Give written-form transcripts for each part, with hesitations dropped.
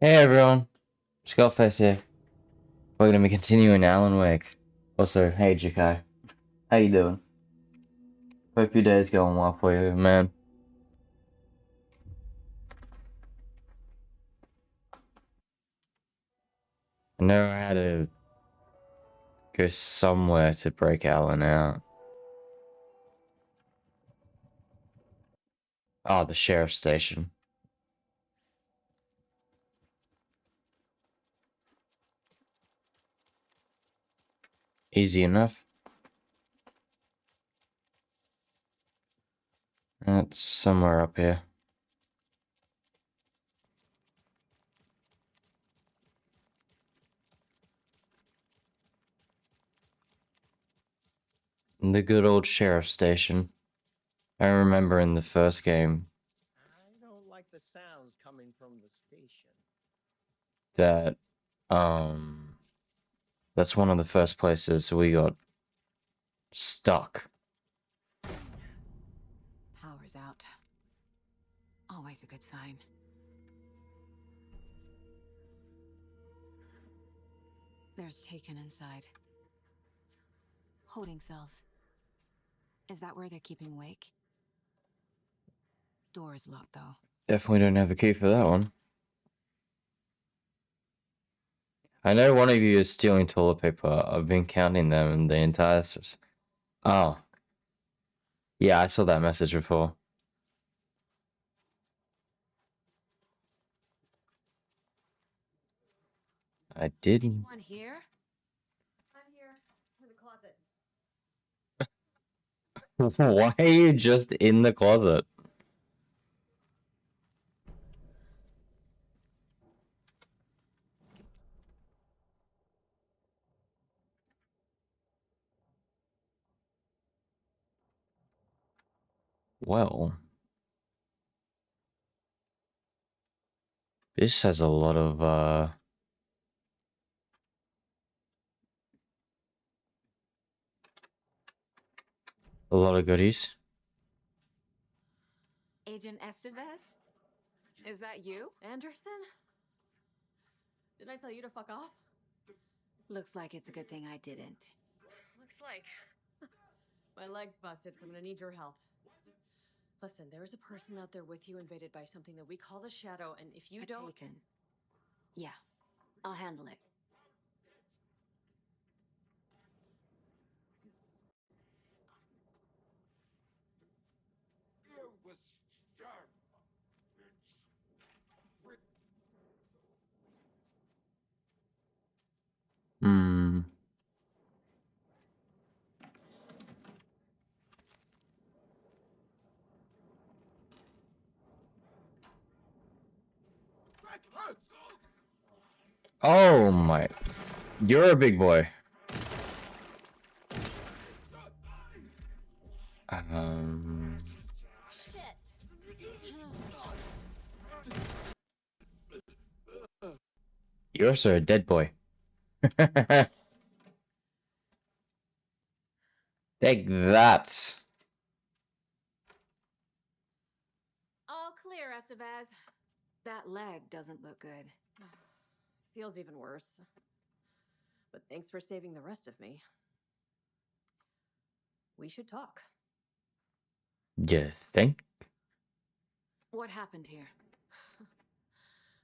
Hey everyone, Skullface here. We're gonna be continuing Alan Wake. Also, hey Jakai, how you doing? Hope your day's going well for you, man. I know I had to go somewhere to break Alan out. Oh, the sheriff's station. Easy enough. That's somewhere up here. The good old sheriff's station. I remember in the first game I don't like the sounds coming from the station. that, that's one of the first places we got stuck. Power's out. Always a good sign. There's Taken inside. Holding cells. Is that where they're keeping Wake? Door's locked, though. Definitely don't have a key for that one. I know one of you is stealing toilet paper. I've been counting them in the entire... Oh. Yeah, I saw that message before. I didn't. Anyone here? I'm here in the closet. Why are you just in the closet? Well, this has a lot of, goodies. Agent Estevez? Is that you? Anderson? Didn't I tell you to fuck off? Looks like it's a good thing I didn't. Looks like. My leg's busted, so I'm gonna need your help. Listen, there is a person out there with you invaded by something that we call the Shadow, and if you don't... Taken. Yeah, I'll handle it. Hmm. Oh my... You're a big boy. Shit! You're also a dead boy. Take that. All clear, Estevez. That leg doesn't look good. Feels even worse. But thanks for saving the rest of me. We should talk. You think? What happened here?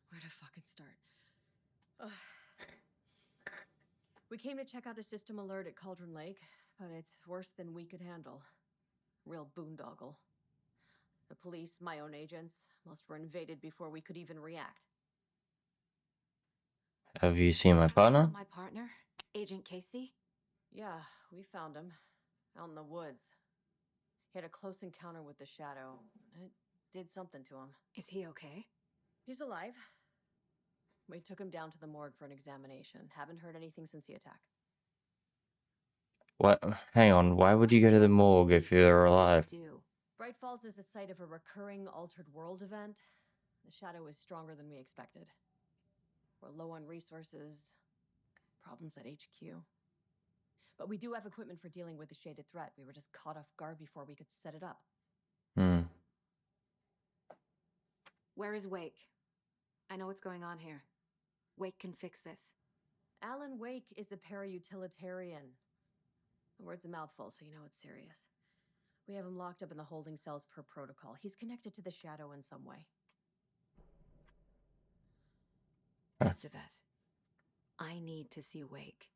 Where to fucking start? Ugh. We came to check out a system alert at Cauldron Lake, but it's worse than we could handle. Real boondoggle. The police, my own agents, most were invaded before we could even react. Have you seen my partner? My partner? Agent Casey? Yeah, we found him. Out in the woods. He had a close encounter with the Shadow. It did something to him. Is he okay? He's alive. We took him down to the morgue for an examination. Haven't heard anything since the attack. What? Hang on, why would you go to the morgue if you're alive? Bright Falls is the site of a recurring Altered World event. The Shadow is stronger than we expected. We're low on resources, problems at HQ. But we do have equipment for dealing with the shaded threat. We were just caught off guard before we could set it up. Where is Wake? I know what's going on here. Wake can fix this. Alan Wake is a para-utilitarian. The word's a mouthful, so you know it's serious. We have him locked up in the holding cells per protocol. He's connected to the Shadow in some way. Estevez, I need to see Wake.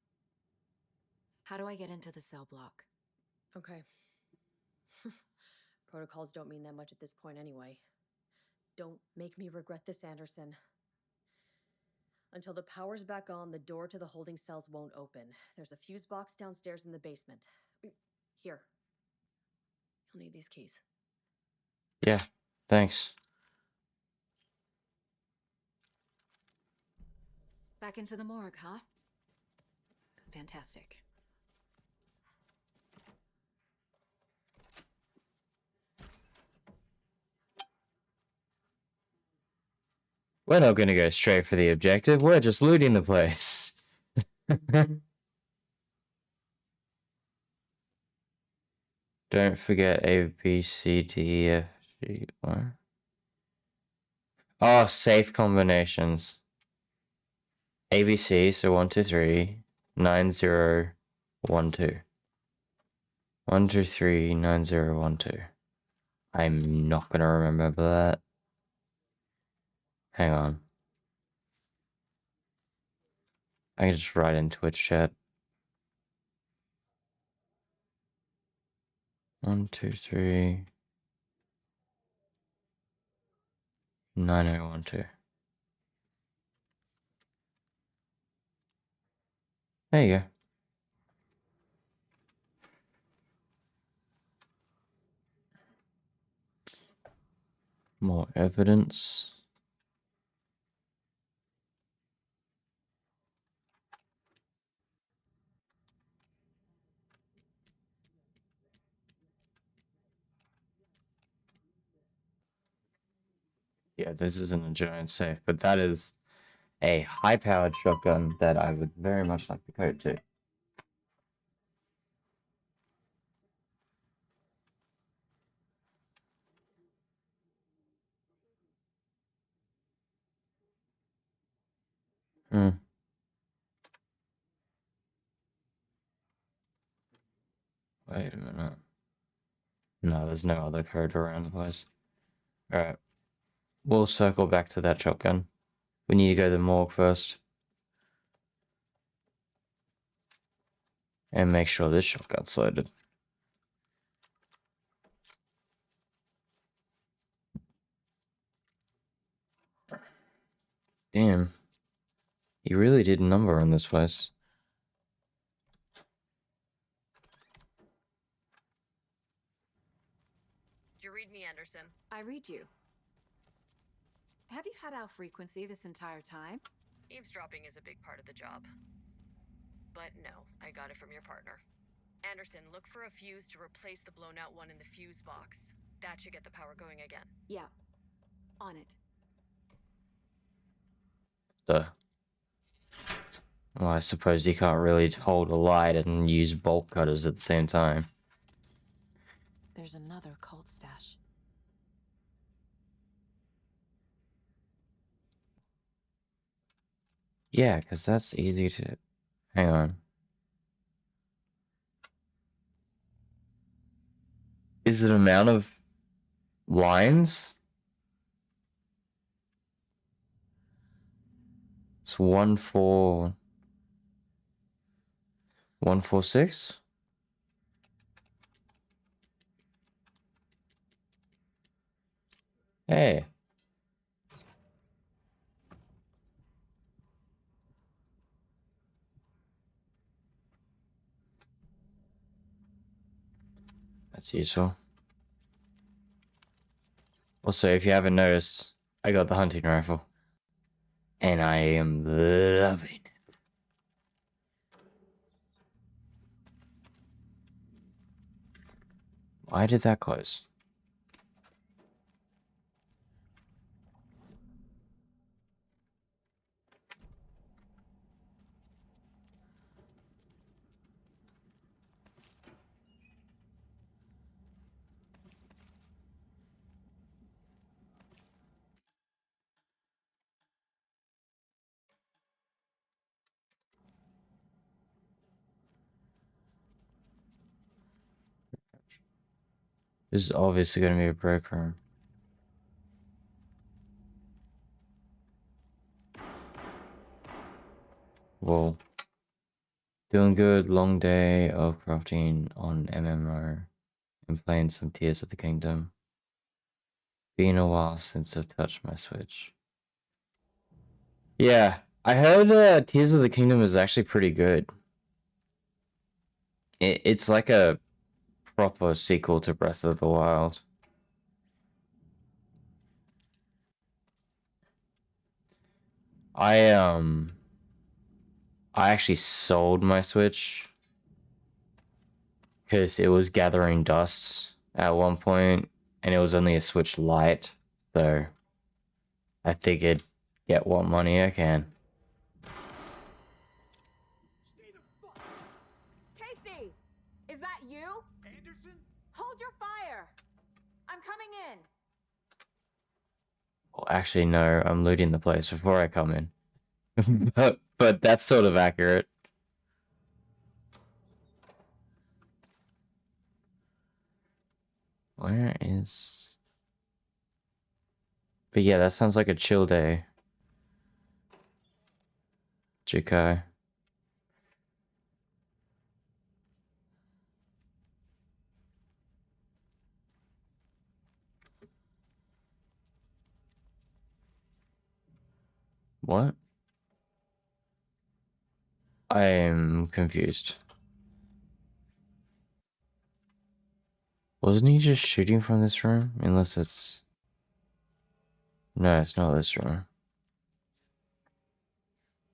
How do I get into the cell block? Okay. Protocols don't mean that much at this point anyway. Don't make me regret this, Anderson. Until the power's back on, the door to the holding cells won't open. There's a fuse box downstairs in the basement. Here. You'll need these keys. Yeah, thanks. Back into the morgue, huh? Fantastic. We're not gonna go straight for the objective, we're just looting the place. Don't forget A, B, C, D, E, F, G, what? Oh, safe combinations. ABC, so 1, 2, 3, 9, 0, 1, 2. 1, 2, 3, 9, 0, 1, 2. I'm not gonna remember that. Hang on. I can just write in Twitch chat. 1, 2, 3, 9, 0, 1, 2. There you go. More evidence. Yeah, this isn't a giant safe, but that is a high-powered shotgun that I would very much like the code to. Hmm. Wait a minute. No, there's no other code around the place. Alright. We'll circle back to that shotgun. We need to go to the morgue first. And make sure this shotgun's loaded. Damn. You really did number on this place. Did you read me, Anderson? I read you. Have you had our frequency this entire time? Eavesdropping is a big part of the job. But no, I got it from your partner. Anderson, look for a fuse to replace the blown out one in the fuse box. That should get the power going again. Yeah. On it. Duh. Well, I suppose you can't really hold a light and use bolt cutters at the same time. There's another cult stash. Yeah, because that's easy to... Hang on. Is it amount of lines? It's 1, 4... 1, 4, 6? Hey. That's useful. Also, if you haven't noticed, I got the hunting rifle. And I am loving it. Why did that close? This is obviously going to be a break room. Whoa. Doing good. Long day of crafting on MMO and playing some Tears of the Kingdom. Been a while since I've touched my Switch. Yeah, I heard Tears of the Kingdom is actually pretty good. It's like a proper sequel to Breath of the Wild. I actually sold my Switch because it was gathering dust at one point and it was only a Switch Lite, so I figured get what money I can. Casey! Is that you? Anderson? Hold your fire! I'm coming in! Well, actually, no, I'm looting the place before I come in. but that's sort of accurate. Where is... But yeah, that sounds like a chill day. Jikai. What? I am confused. Wasn't he just shooting from this room? Unless it's... No, it's not this room.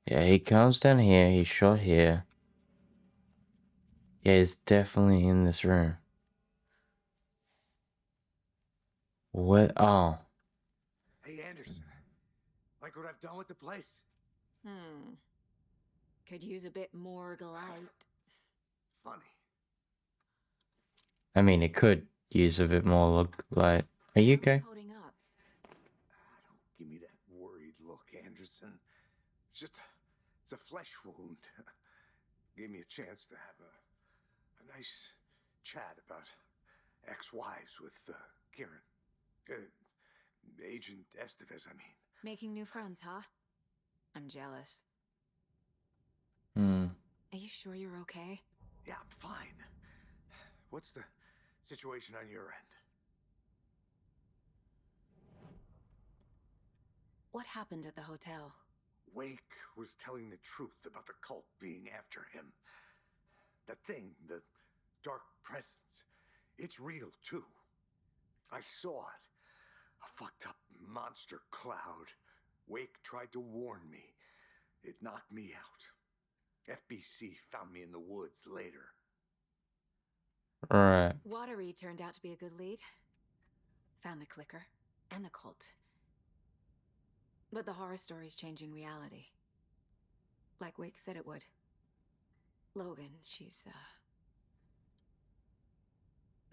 Yeah, he comes down here, he shot here. Yeah, he's definitely in this room. What? Oh. Hey, Anderson. Like what I've done with the place? Could use a bit more light. Funny. I mean, it could use a bit more look like... Are you okay? Holding up. Don't give me that worried look, Anderson. It's a flesh wound. Gave me a chance to have a nice chat about ex-wives with Kieran. Agent Estevez, I mean. Making new friends, huh? I'm jealous. Hmm. Are you sure you're okay? Yeah, I'm fine. What's the situation on your end? What happened at the hotel? Wake was telling the truth about the cult being after him. That thing, the dark presence, it's real too. I saw it. A fucked up monster cloud. Wake tried to warn me. It knocked me out. FBC found me in the woods later. Alright. Watery turned out to be a good lead. Found the clicker and the cult. But the horror story's changing reality. Like Wake said it would. Logan, she's,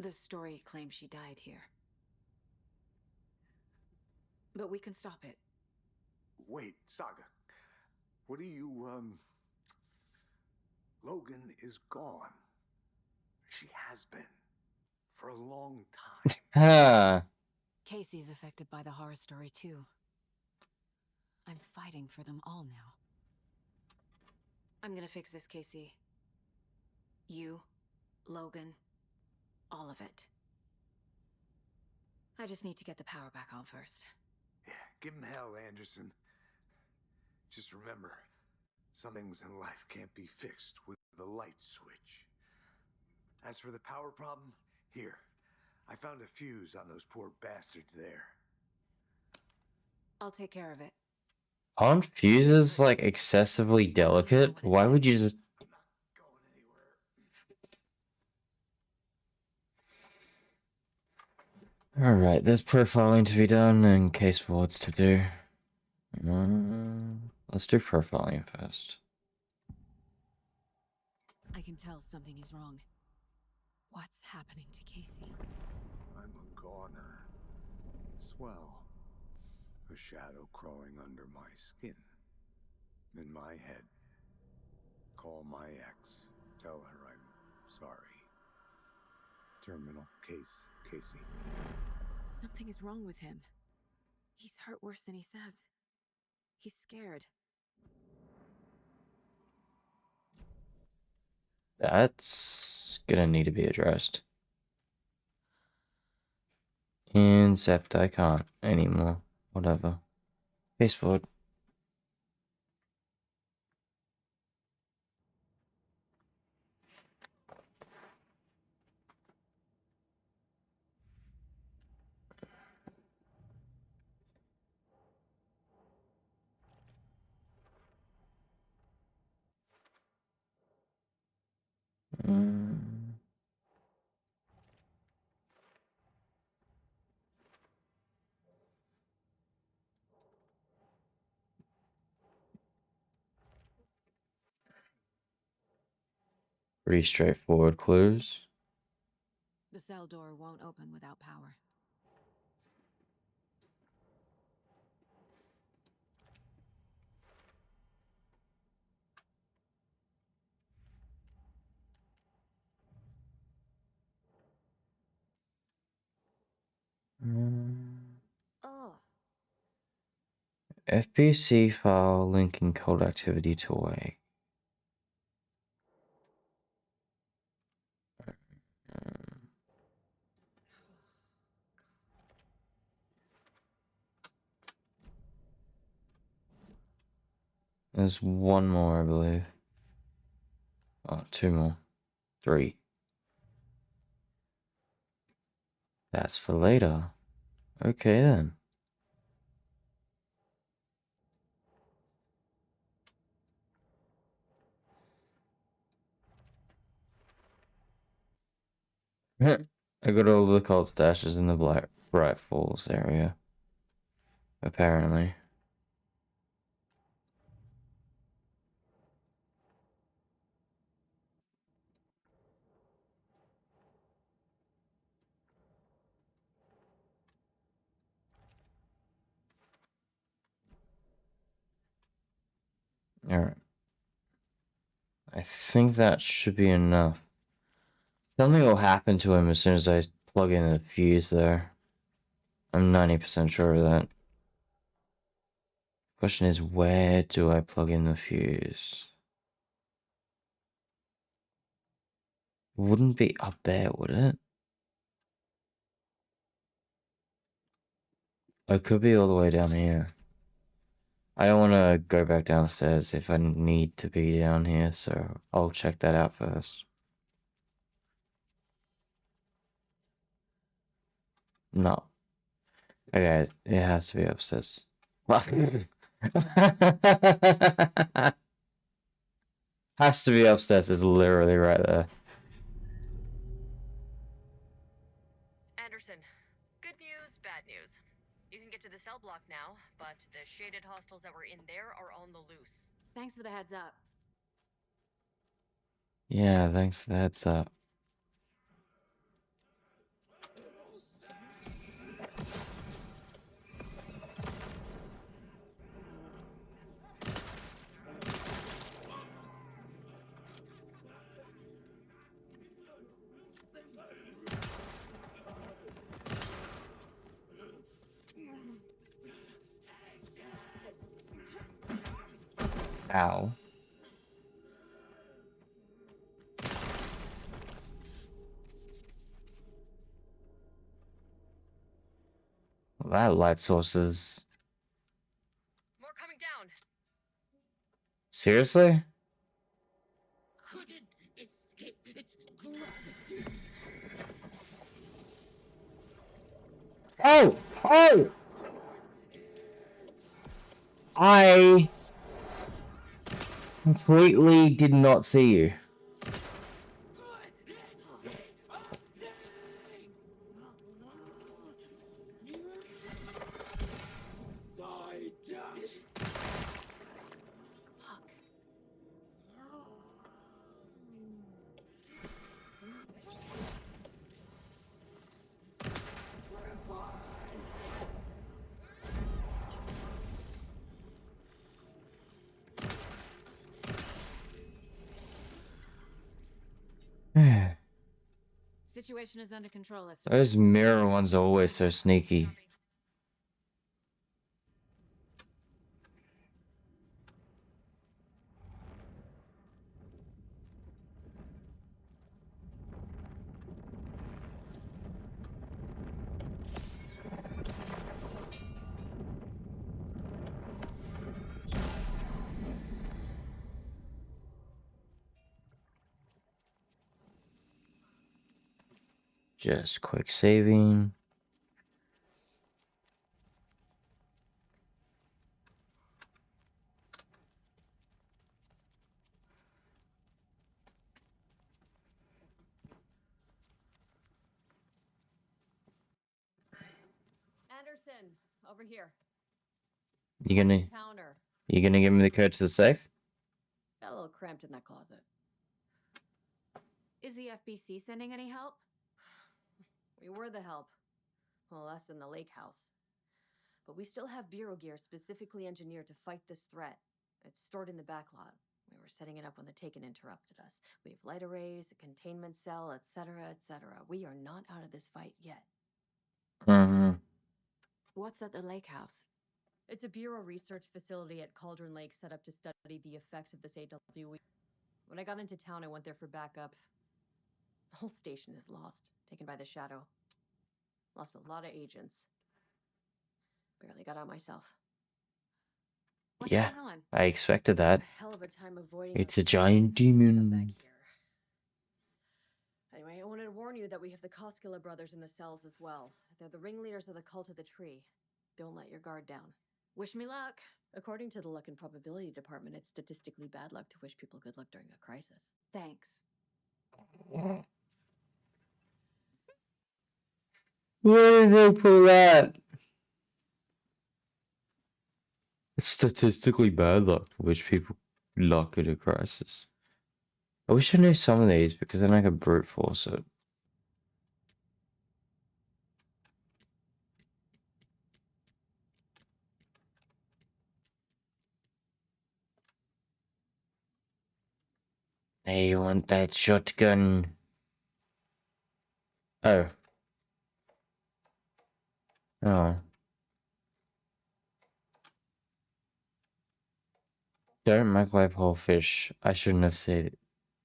the story claims she died here. But we can stop it. Wait, Saga. What do you, Logan is gone. She has been. For a long time. Ah. Casey's affected by the horror story, too. I'm fighting for them all now. I'm gonna fix this, Casey. You, Logan, all of it. I just need to get the power back on first. Yeah, give him hell, Anderson. Just remember, some things in life can't be fixed with the light switch. As for the power problem, here. I found a fuse on those poor bastards there. I'll take care of it. Aren't fuses, like, excessively delicate? Why would you just... I'm not going anywhere. Alright, there's profiling to be done and case boards to do. Let's do profiling first. I can tell something is wrong. What's happening to Casey? I'm a goner. Swell. A shadow crawling under my skin. In my head. Call my ex. Tell her I'm sorry. terminal case, Casey. Something is wrong with him. He's hurt worse than he says. He's scared. That's gonna need to be addressed. Except I can't anymore. Whatever. Baseboard. Pretty straightforward clues. The cell door won't open without power. Oh. FBC file linking cold activity to wake. There's one more, I believe. Oh, two more. 3. That's for later. Okay then. I got all the cult stashes in the Bright Falls area. Apparently. Alright. I think that should be enough. Something will happen to him as soon as I plug in the fuse there. I'm 90% sure of that. Question is, where do I plug in the fuse? Wouldn't be up there, would it? It could be all the way down here. I don't want to go back downstairs if I need to be down here, so I'll check that out first. No. Okay, it has to be upstairs. Has to be upstairs, it's literally right there. Anderson, good news, bad news. You can get to the cell block now, but the shaded hostels that were in there are on the loose. Thanks for the heads up. Yeah, thanks for the heads up. Ow. Well, that light source is... More coming down. Seriously? Couldn't escape its gravity. Oh! Oh! I completely did not see you. Situation is under control, Esther. Those mirror ones are always so sneaky. Just quick saving. Anderson, over here. You gonna Counter. give me the code to the safe? Got a little cramped in that closet. Is the FBC sending any help? We were the help. Well, us in the lake house. But we still have Bureau gear specifically engineered to fight this threat. It's stored in the backlot. We were setting it up when the Taken interrupted us. We have light arrays, a containment cell, etc., etc. We are not out of this fight yet. Mm-hmm. What's at the lake house? It's a Bureau research facility at Cauldron Lake set up to study the effects of this AWE. When I got into town, I went there for backup. The whole station is lost, taken by the Shadow. Lost a lot of agents. Barely got out myself. What's Yeah, going on? I expected that. Hell of a time avoiding It's a a giant demon. back here. Anyway, I wanted to warn you that we have the Koskela brothers in the cells as well. They're the ringleaders of the Cult of the Tree. Don't let your guard down. Wish me luck. According to the Luck and Probability Department, it's statistically bad luck to wish people good luck during a crisis. Thanks. Where did they pull that? It's statistically bad luck to wish people luck at a crisis. I wish I knew some of these because then I could brute force it. Hey, you want that shotgun? Oh. Oh. Don't microwave whole fish. I shouldn't have said it.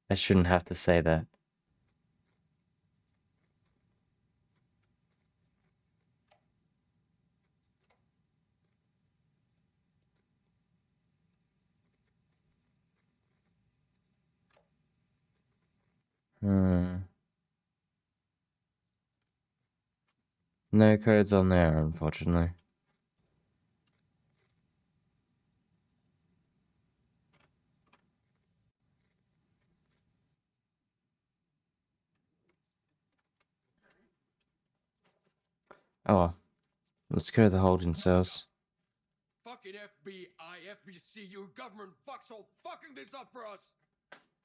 I shouldn't have to say that. No codes on there, unfortunately. Oh well. Let's go to the holding cells. Fucking FBI, FBC, your government fucks all fucking this up for us!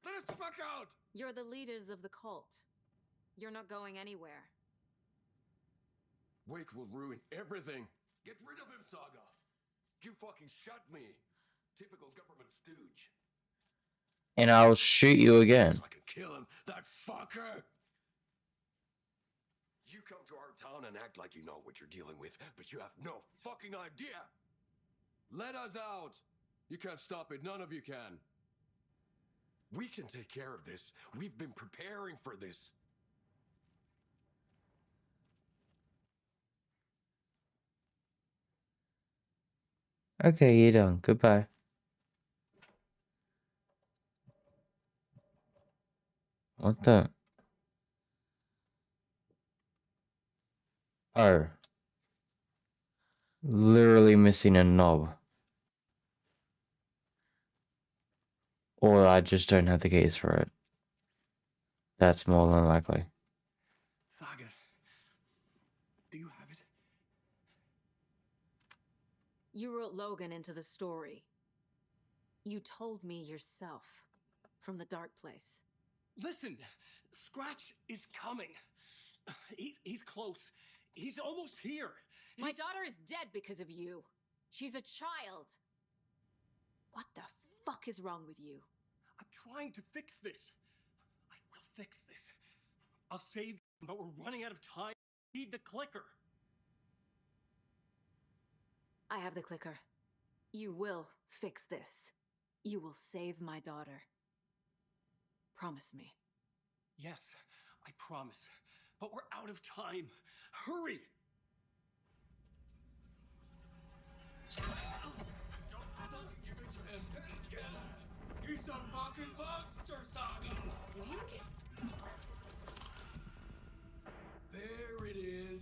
Let us fuck out! You're the leaders of the cult. You're not going anywhere. Wake will ruin everything. Get rid of him, Saga! You fucking shot me! Typical government stooge. And I'll shoot you again. So I can kill him, that fucker! You come to our town and act like you know what you're dealing with, but you have no fucking idea! Let us out! You can't stop it, none of you can. We can take care of this. We've been preparing for this. Okay, you're done. Goodbye. What the? Oh. Literally missing a knob. Or I just don't have the keys for it. That's more than likely. Saga, do you have it? You wrote Logan into the story. You told me yourself. From the dark place. Listen, Scratch is coming. He's close. He's almost here. My daughter is dead because of you. She's a child. What the fuck is wrong with you? I'm trying to fix this. I will fix this. I'll save but we're running out of time. Need the clicker. I have the clicker. You will fix this. You will save my daughter. Promise me. Yes, I promise. But we're out of time. Hurry! Give it to him. Get him. He's a fucking monster, Saga. There it is.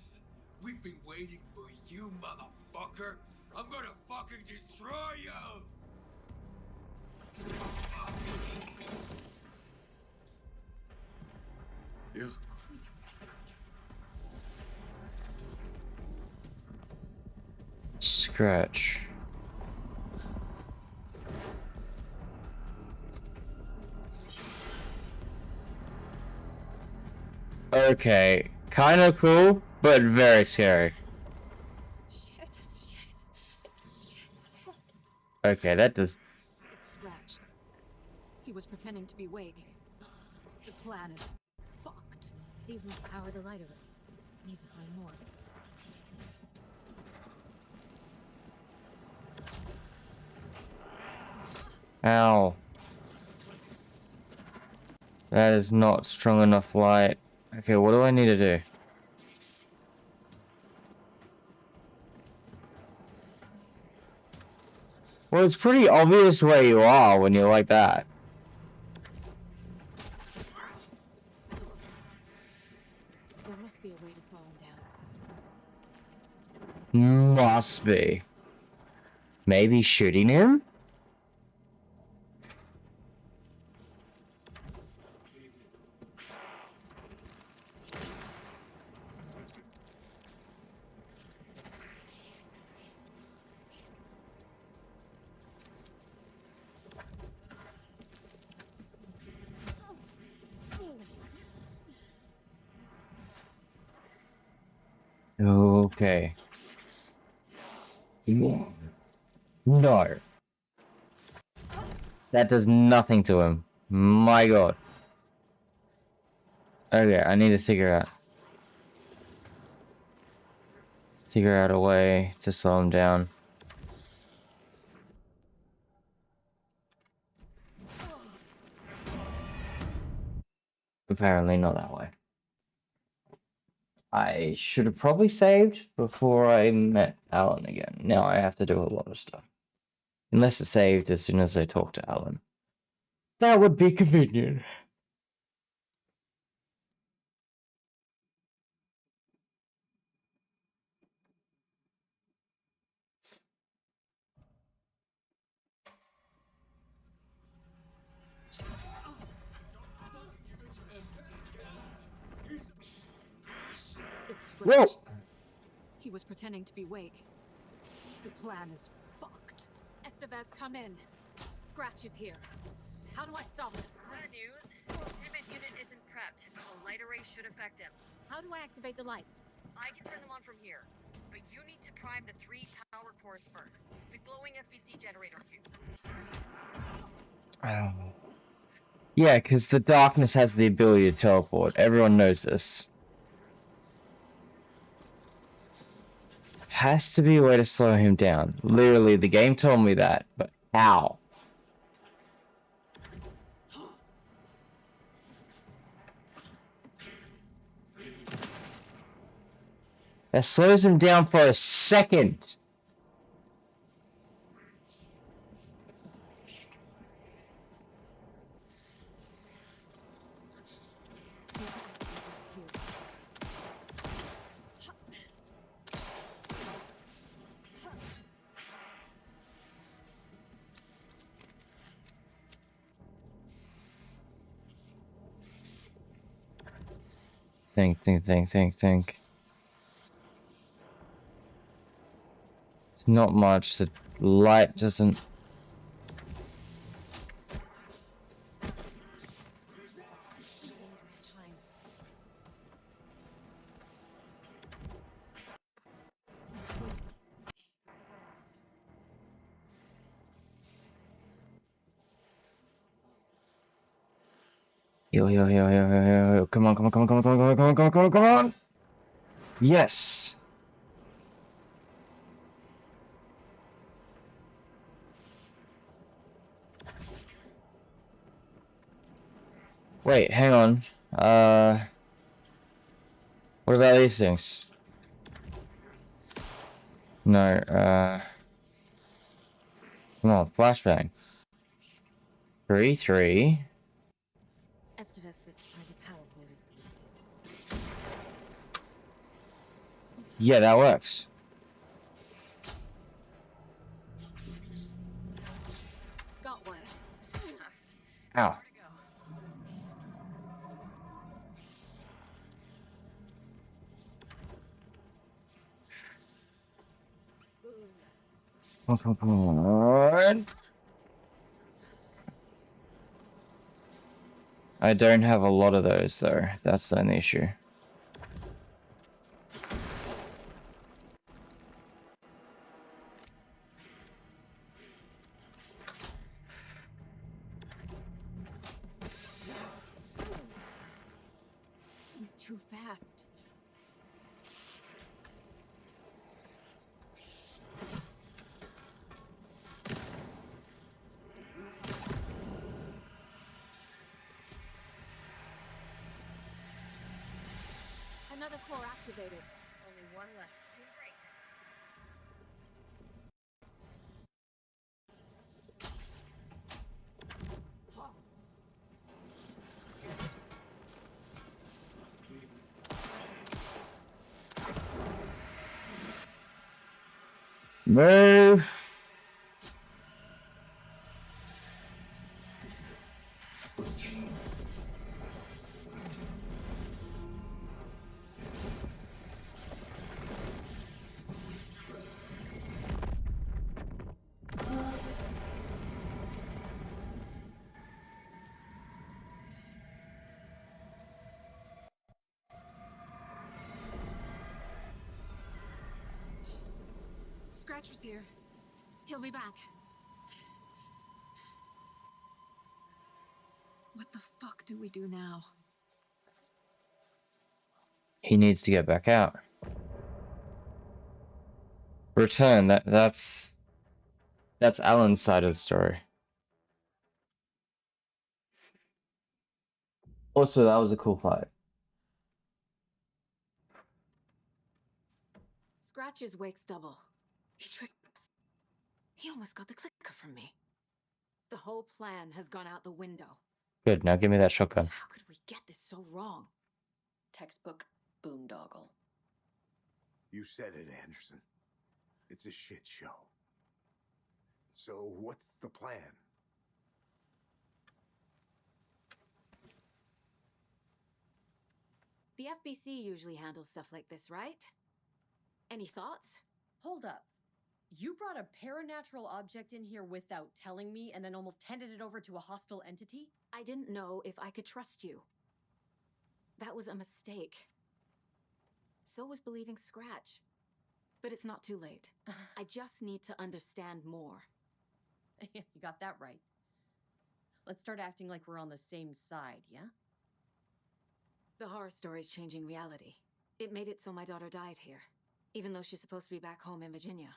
We've been waiting for you, motherfucker. I'm gonna fucking destroy you. You. Scratch. Okay, kind of cool, but very scary. Shit. Okay, that does. It's Scratch. He was pretending to be Wake. The plan is fucked. These must power the light array. Need to find more. Ow. That is not strong enough light. Okay, what do I need to do? Well, it's pretty obvious where you are when you're like that. There must be a way to slow him down. Must be. Maybe shooting him? Okay. No. That does nothing to him. My god. Okay, I need to figure out a way to slow him down. Apparently not that way. I should have probably saved before I met Alan again. Now I have to do a lot of stuff. Unless it saved as soon as I talk to Alan. That would be convenient. It's Scratch. Whoa! He was pretending to be Wake. The plan is fucked. Estevez, come in. Scratch is here. How do I stop him? Bad news. Pivot unit isn't prepped. The light array should affect him. How do I activate the lights? I can turn them on from here. But you need to prime the 3 power cores first. With glowing FBC generator cubes. Oh. Yeah, because the darkness has the ability to teleport. Everyone knows this. Has to be a way to slow him down. Literally, the game told me that, but how? That slows him down for a second. Think. It's not much. The light doesn't. Heal, heal, heal, heal, heal, heal, heal. Come on, come on, come on, come on, come on, come on, come on, come on, come on, come on. Yes. Wait, hang on. What about these things? No, come on, flashbang. 3-3. Estivus by the power cores. Yeah, that works. Got one. Ow. Come on. I don't have a lot of those though. That's the only issue. He's too fast. Another core activated. Only one left. Doing great. Move. Scratcher's here. He'll be back. What the fuck do we do now? He needs to get back out. Return. That's Alan's side of the story. Also, that was a cool fight. Scratches wakes double. He tricked us. He almost got the clicker from me. The whole plan has gone out the window. Good. Now give me that shotgun. How could we get this so wrong? Textbook boondoggle. You said it, Anderson. It's a shit show. So what's the plan? The FBC usually handles stuff like this, right? Any thoughts? Hold up. You brought a paranatural object in here without telling me and then almost handed it over to a hostile entity? I didn't know if I could trust you. That was a mistake. So was believing Scratch. But it's not too late. I just need to understand more. You got that right. Let's start acting like we're on the same side, yeah? The horror story's changing reality. It made it so my daughter died here, even though she's supposed to be back home in Virginia.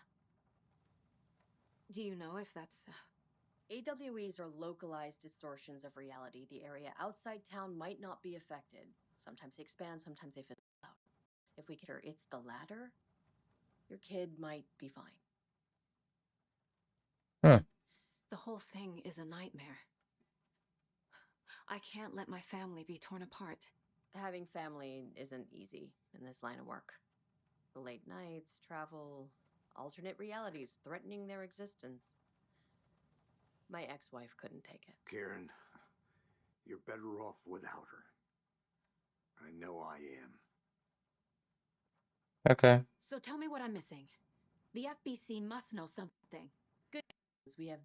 Do you know if that's... AWEs are localized distortions of reality. The area outside town might not be affected. Sometimes they expand, sometimes they fizzle out. If we consider it's the latter, your kid might be fine. Huh. The whole thing is a nightmare. I can't let my family be torn apart. Having family isn't easy in this line of work. The late nights, travel, alternate realities threatening their existence. My ex-wife couldn't take it. Karen, you're better off without her. I know I am. Okay. So tell me what I'm missing. The FBC must know something. Good news, we have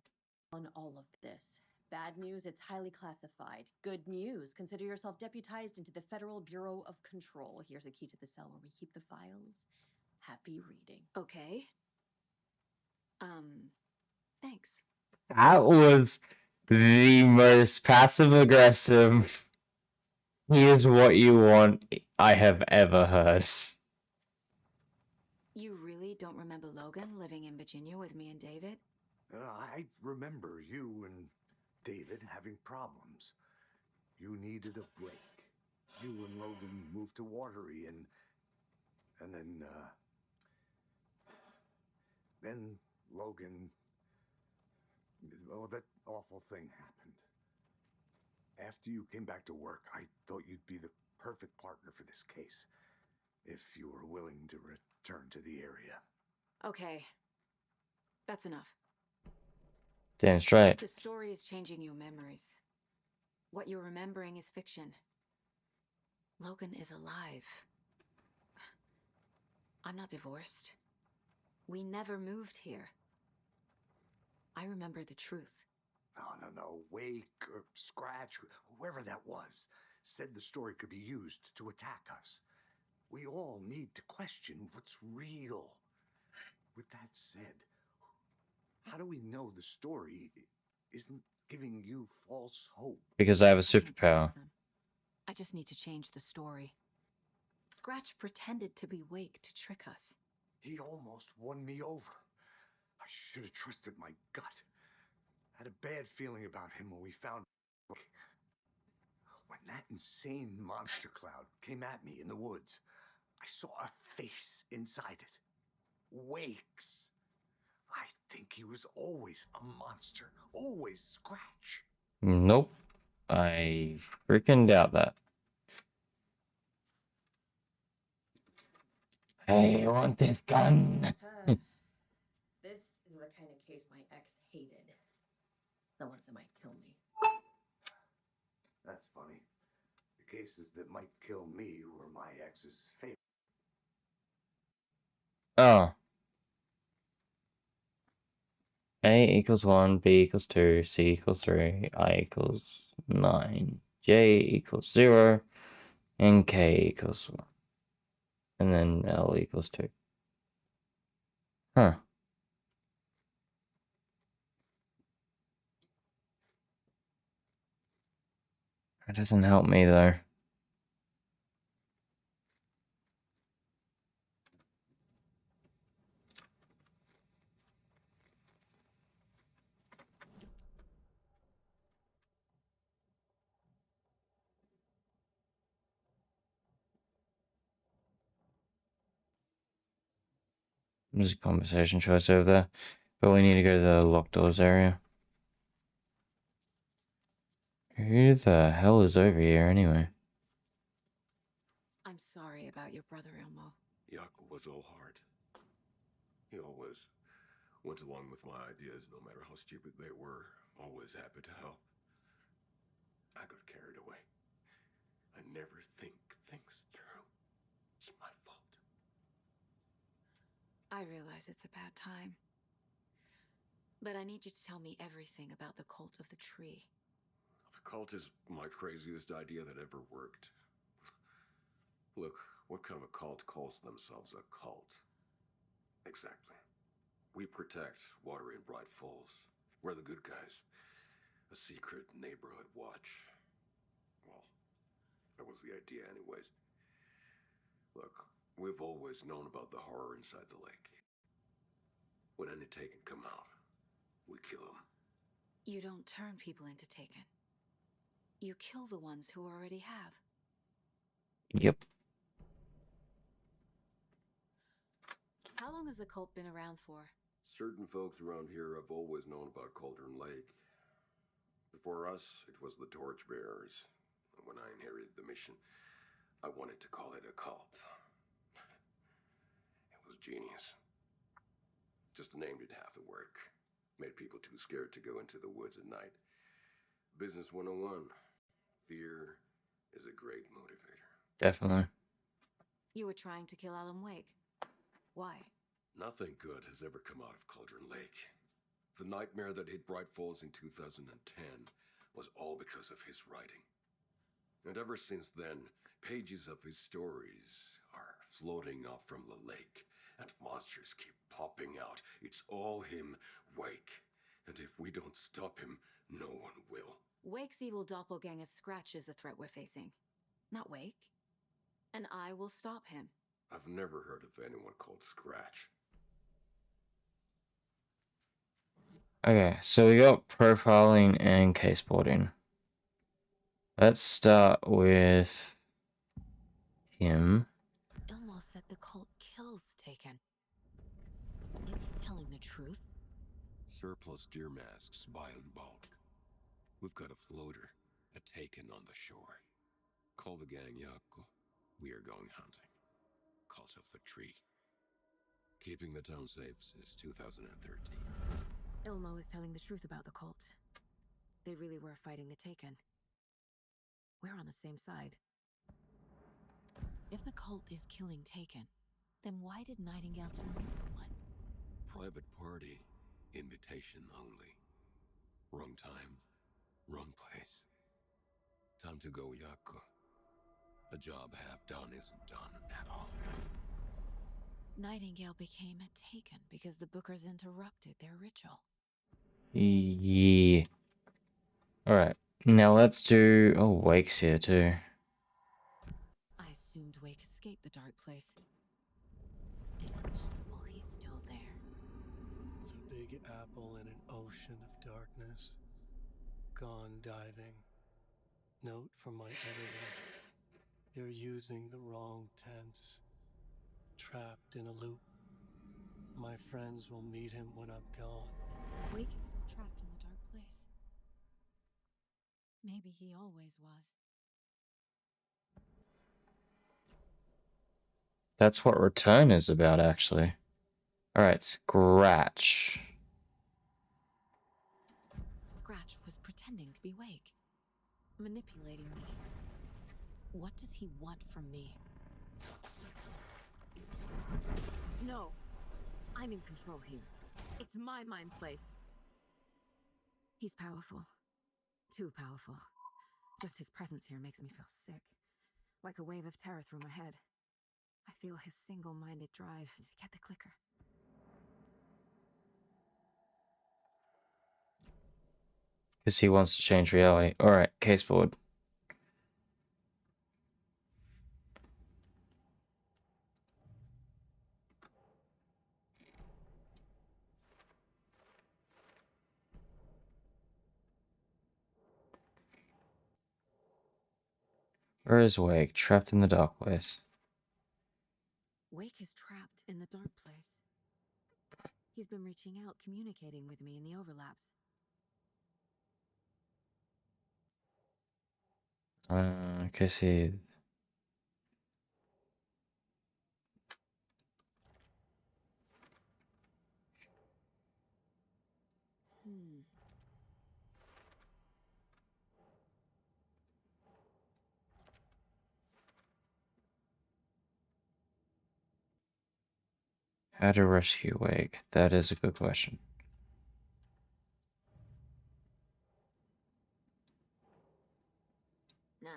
done all of this. Bad news, it's highly classified. Good news, consider yourself deputized into the Federal Bureau of Control. Here's a key to the cell where we keep the files. Happy reading. Okay. Thanks. That was the most passive aggressive He is what you want I have ever heard. You really don't remember Logan living in Virginia with me and David? I remember you and David having problems. You needed a break. You and Logan moved to Watery, and then Logan. Oh, that awful thing happened. After you came back to work, I thought you'd be the perfect partner for this case, if you were willing to return to the area. Okay. That's enough. Damn straight. The story is changing your memories. What you're remembering is fiction. Logan is alive. I'm not divorced. We never moved here. I remember the truth. No. Wake or Scratch, whoever that was, said the story could be used to attack us. We all need to question what's real. With that said, how do we know the story isn't giving you false hope? Because I have a I can prove superpower. them. I just need to change the story. Scratch pretended to be Wake to trick us. He almost won me over. I should have trusted my gut. I had a bad feeling about him when we found him. When that insane monster cloud came at me in the woods, I saw a face inside it. Wake's. I think he was always a monster. Always Scratch. Nope. I freaking doubt that. I want this gun. This is the kind of case my ex hated. The ones that might kill me. That's funny. The cases that might kill me were my ex's favorite. Oh. A equals 1, B equals 2, C equals 3, I equals 9, J equals 0, and K equals 1. And then L equals 2. Huh. That doesn't help me though. There's a conversation choice over there. But we need to go to the locked doors area. Who the hell is over here anyway? I'm sorry about your brother, Elmo. Yaakov was all heart. He always went along with my ideas, no matter how stupid they were. Always happy to help. I got carried away. I never think things through. It's my fault. I realize it's a bad time. But I need you to tell me everything about the Cult of the Tree. The cult is my craziest idea that ever worked. Look, what kind of a cult calls themselves a cult? Exactly. We protect Watery and Bright Falls. We're the good guys. A secret neighborhood watch. Well, that was the idea anyways. Look, we've always known about the horror inside the lake. When any Taken come out, we kill them. You don't turn people into Taken. You kill the ones who already have. Yep. How long has the cult been around for? Certain folks around here have always known about Cauldron Lake. Before us, it was the Torchbearers. When I inherited the mission, I wanted to call it a cult. It was genius. Just a name did half the work. Made people too scared to go into the woods at night. Business 101. Fear is a great motivator. Definitely. You were trying to kill Alan Wake. Why? Nothing good has ever come out of Cauldron Lake. The nightmare that hit Bright Falls in 2010 was all because of his writing. And ever since then, pages of his stories are floating up from the lake, and monsters keep popping out. It's all him, Wake. And if we don't stop him, no one will. Wake's evil doppelganger Scratch is the threat we're facing. not Wake. And I will stop him. I've never heard of anyone called Scratch. Okay, so we got profiling and caseboarding. Let's start with him. Ilmo said the cult kills Taken. Is he telling the truth? Surplus deer masks buy in bulk. We've got a floater, a Taken on the shore. Call the gang Yako. We are going hunting. Cult of the Tree. Keeping the town safe since 2013. Ilmo is telling the truth about the cult. They really were fighting the Taken. We're on the same side. If the cult is killing Taken, then why did Nightingale turn into one? Private party. Invitation only. Wrong time. Wrong place. Time to go, Yako. A job half done isn't done at all. Nightingale became a Taken because the Bookers interrupted their ritual. Yeah. Alright, now let's do... Oh, Wake's here too. I assumed Wake escaped the dark place. Is it possible he's still there? The Big Apple in an ocean of darkness. Gone diving. Note from my editor. You're using the wrong tense. Trapped in a loop. My friends will meet him when I'm gone. Wake is still trapped in the dark place. Maybe he always was. That's what Return is about, actually. Alright, Scratch. Scratch was pretending to be Wake. Manipulating me. What does he want from me? No. I'm in control here. It's my mind place. He's powerful. Too powerful. Just his presence here makes me feel sick. Like a wave of terror through my head. I feel his single-minded drive to get the clicker. Because he wants to change reality. Alright, caseboard. Where is Wake? Trapped in the dark place. Wake is trapped in the dark place. He's been reaching out, communicating with me in the overlaps. Okay, see. How to rescue Wake? That is a good question. Nah.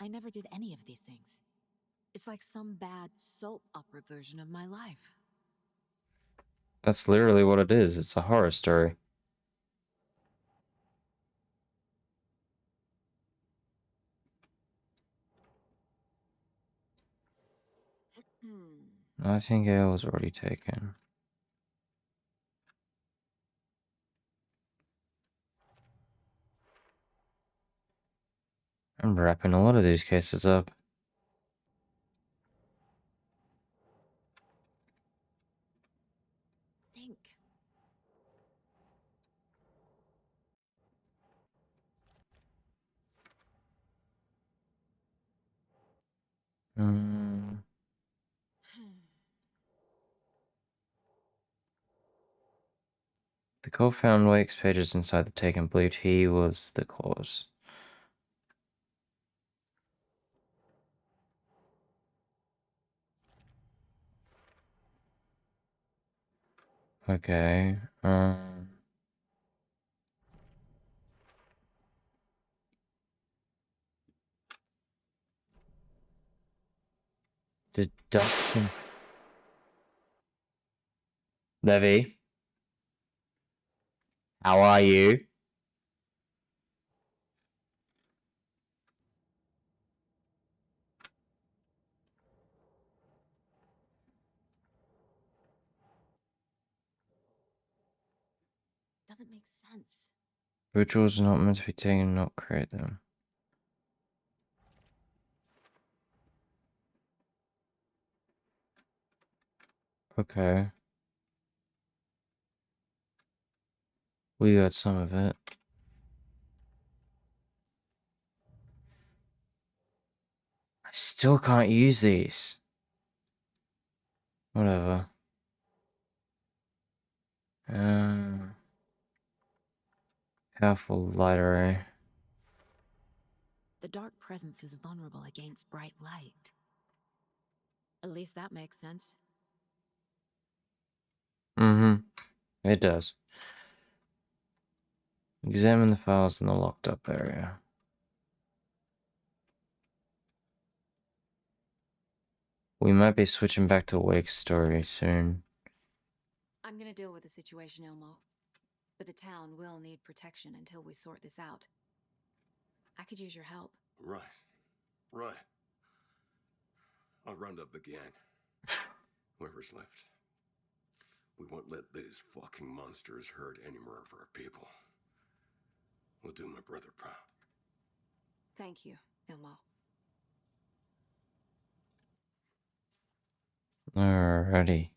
I never did any of these things. It's like some bad soap opera version of my life. That's literally what it is. It's a horror story. Nightingale was already taken. I'm wrapping a lot of these cases up. Think. The cult found Wake's pages inside the Taken, believed he was the cause. Okay, deduction. Levy. How are you? Doesn't make sense. Rituals are not meant to be taken, not create them. Okay. We got some of it. I still can't use these. Whatever. Powerful light array. The dark presence is vulnerable against bright light. At least that makes sense. Mm-hmm. It does. Examine the files in the locked up area. We might be switching back to Wake's story soon. I'm gonna deal with the situation, Ilmo. But the town will need protection until we sort this out. I could use your help. Right. Right. I'll round up the gang. Whoever's left. We won't let these fucking monsters hurt any more of our people. We'll do my brother proud. Thank you, Ilmo. Alrighty.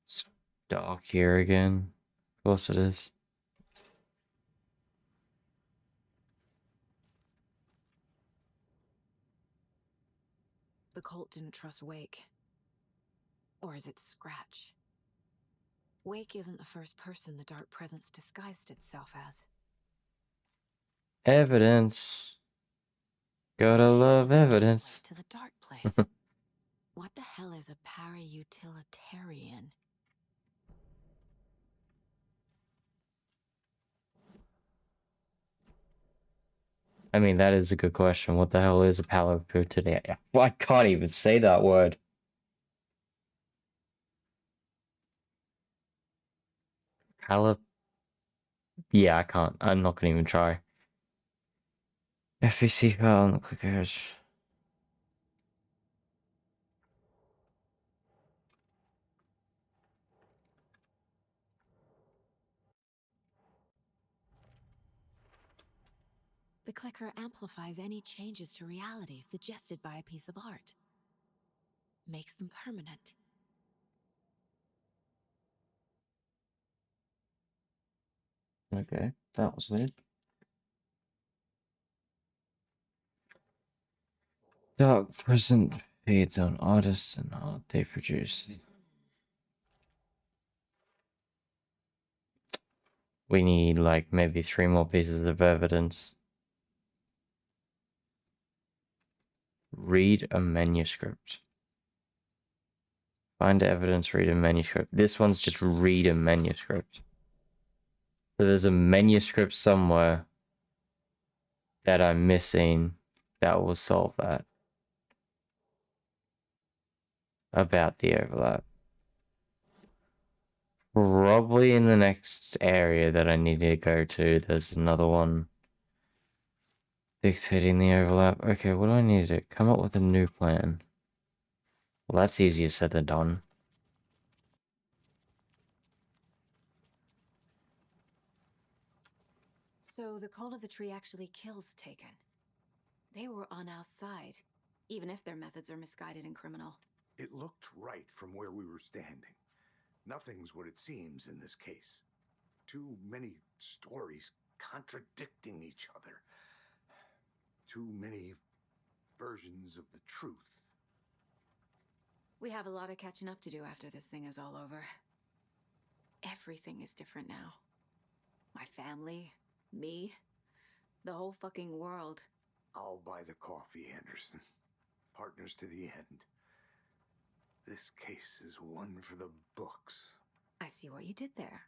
It's dark here again. Of course it is. The cult didn't trust Wake. Or is it Scratch? Wake isn't the first person the dark presence disguised itself as. Evidence. Gotta love evidence. To the dark place. What the hell is a para-utilitarian? I mean, that is a good question. What the hell is a palapoo today? Well, I can't even say that word. Yeah, I can't. I'm not gonna even try. FAC file on the clickers. The clicker amplifies any changes to reality suggested by a piece of art. Makes them permanent. Okay, that was weird. Dark present feeds on artists and art they produce. We need like maybe 3 more pieces of evidence. Read a manuscript. Find evidence, read a manuscript. This one's just read a manuscript. So there's a manuscript somewhere that I'm missing that will solve that. About the overlap. Probably in the next area that I need to go to, there's another one dictating the overlap. Okay, what do I need to do? Come up with a new plan. Well, that's easier said than done. So the Cult of the Tree actually kills Taken. They were on our side, even if their methods are misguided and criminal. It looked right from where we were standing. Nothing's what it seems in this case. Too many stories contradicting each other. Too many versions of the truth. We have a lot of catching up to do after this thing is all over. Everything is different now. My family, me, the whole fucking world. I'll buy the coffee, Anderson. Partners to the end. This case is one for the books. I see what you did there.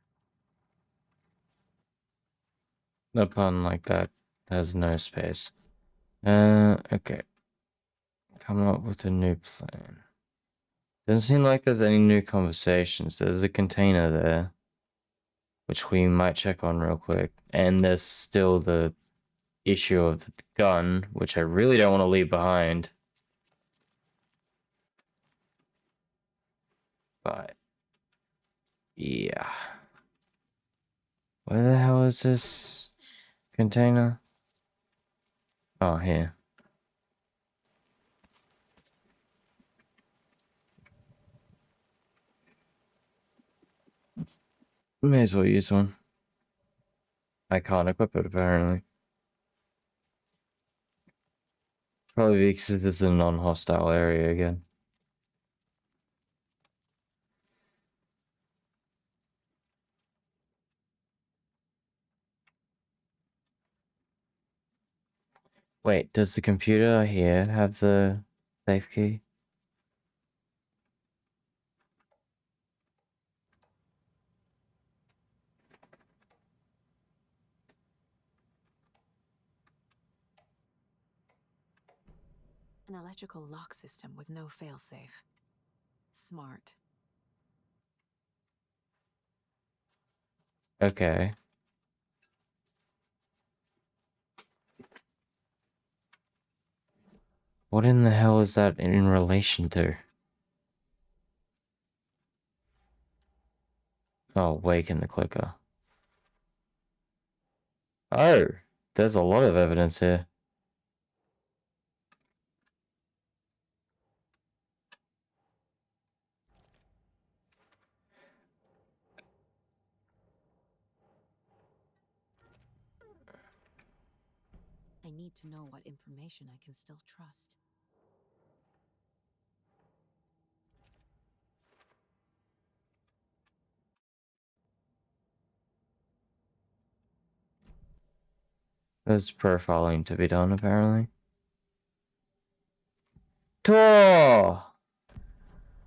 A pun like that has no space. Okay. Come up with a new plan. Doesn't seem like there's any new conversations. There's a container there, which we might check on real quick. And there's still the issue of the gun, which I really don't want to leave behind. But yeah. Where the hell is this container? Oh, here. May as well use one. I can't equip it, apparently. Probably because this is a non-hostile area again. Wait, does the computer here have the safe key? An electrical lock system with no failsafe. Smart. Okay. What in the hell is that in relation to? Oh, waken the clicker. Oh, there's a lot of evidence here. I need to know what information I can still trust. There's profiling to be done, apparently. Tor!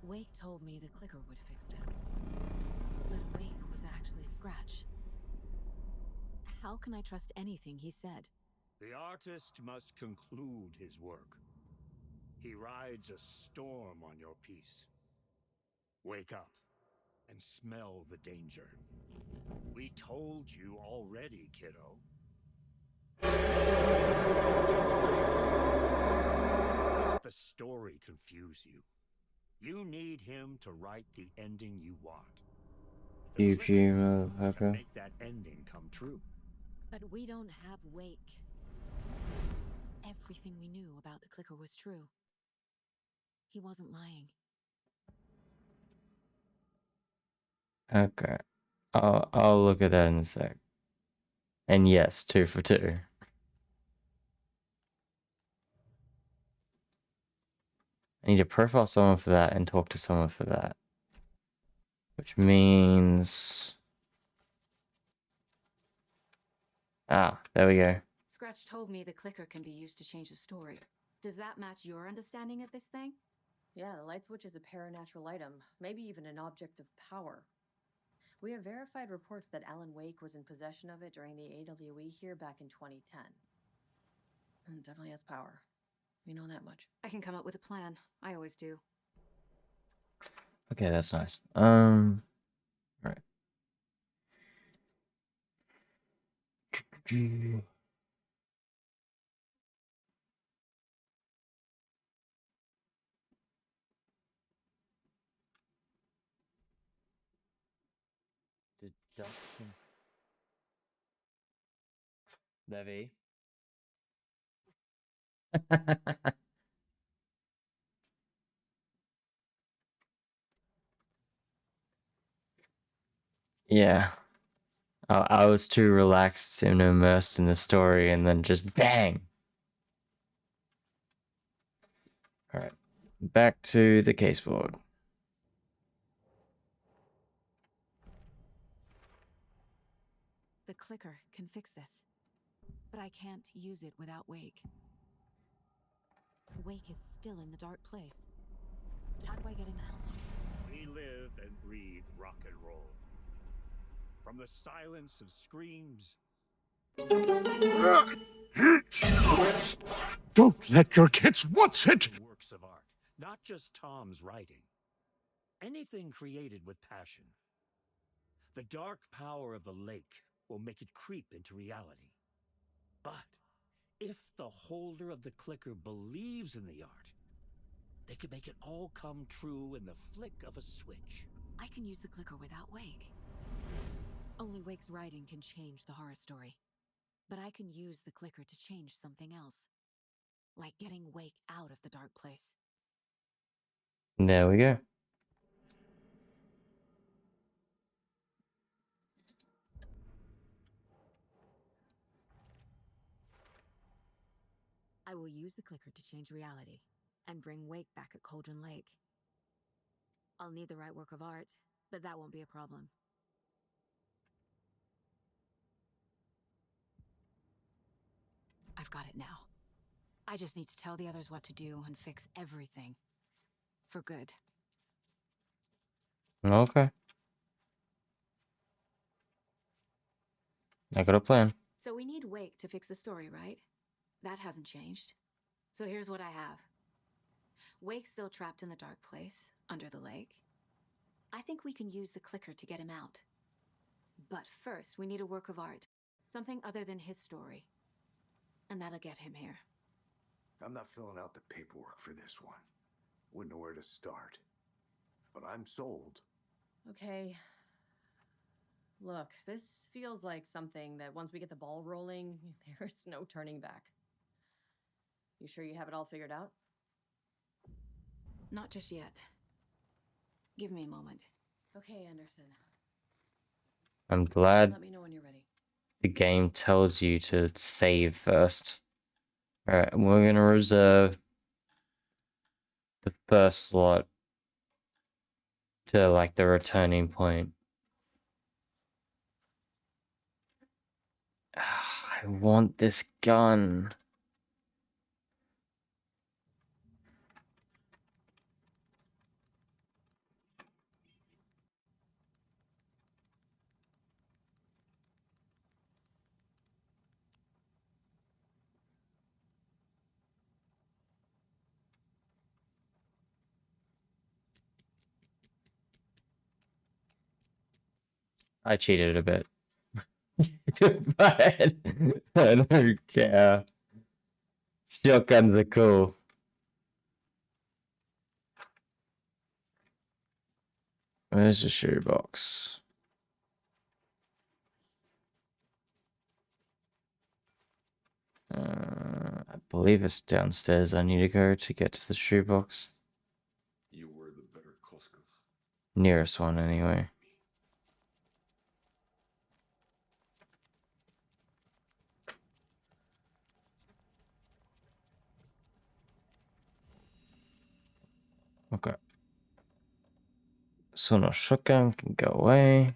Wake told me the clicker would fix this. But Wake was actually Scratch. How can I trust anything he said? The artist must conclude his work. He rides a storm on your piece. Wake up and smell the danger. We told you already, kiddo. Let the story confuse you. You need him to write the ending you want. The Pew pew, motherfucker. make that ending come true. But we don't have Wake. Everything we knew about the clicker was true. He wasn't lying. Okay. I'll look at that in a sec. And yes, 2 for 2. I need to profile someone for that and talk to someone for that. Which means... Ah, there we go. Scratch told me the clicker can be used to change the story. Does that match your understanding of this thing? Yeah, the light switch is a paranatural item, maybe even an object of power. We have verified reports that Alan Wake was in possession of it during the AWE here back in 2010. It definitely has power. We know that much. I can come up with a plan. I always do. Okay, that's nice. Right. Deduction. Levy. Yeah. I was too relaxed and immersed in the story and then just bang! Alright. Back to the caseboard. The clicker can fix this. But I can't use it without Wake. Wake is still in the dark place. How do I get him out? We live and breathe rock and roll. From the silence of screams. Don't let your kids watch it! Works of art, not just Tom's writing. anything created with passion. The dark power of the lake will make it creep into reality. But if the holder of the clicker believes in the art, they could make it all come true in the flick of a switch. I can use the clicker without Wake. Only Wake's writing can change the horror story. But I can use the clicker to change something else. Like getting Wake out of the dark place. There we go. I will use the clicker to change reality and bring Wake back at Cauldron Lake. I'll need the right work of art, but that won't be a problem. I've got it now. I just need to tell the others what to do and fix everything. For good. Okay. I got a plan. So we need Wake to fix the story, right? That hasn't changed. So here's what I have. Wake's still trapped in the dark place, under the lake. I think we can use the clicker to get him out. But first, we need a work of art. Something other than his story. And that'll get him here. I'm not filling out the paperwork for this one. Wouldn't know where to start. But I'm sold. Okay. Look, this feels like something that once we get the ball rolling, there's no turning back. You sure you have it all figured out? Not just yet. Give me a moment. Okay, Anderson. I'm glad Let me know when you're ready. the game tells you to save first. Alright, we're gonna reserve the first slot to like the returning point. I want this gun. I cheated a bit. But I don't care. Shotguns are cool. Where's the shoebox? I believe it's downstairs. I need to go to get to the shoebox. You were the better Koskov. Nearest one, anyway. Okay. So no shotgun can go away.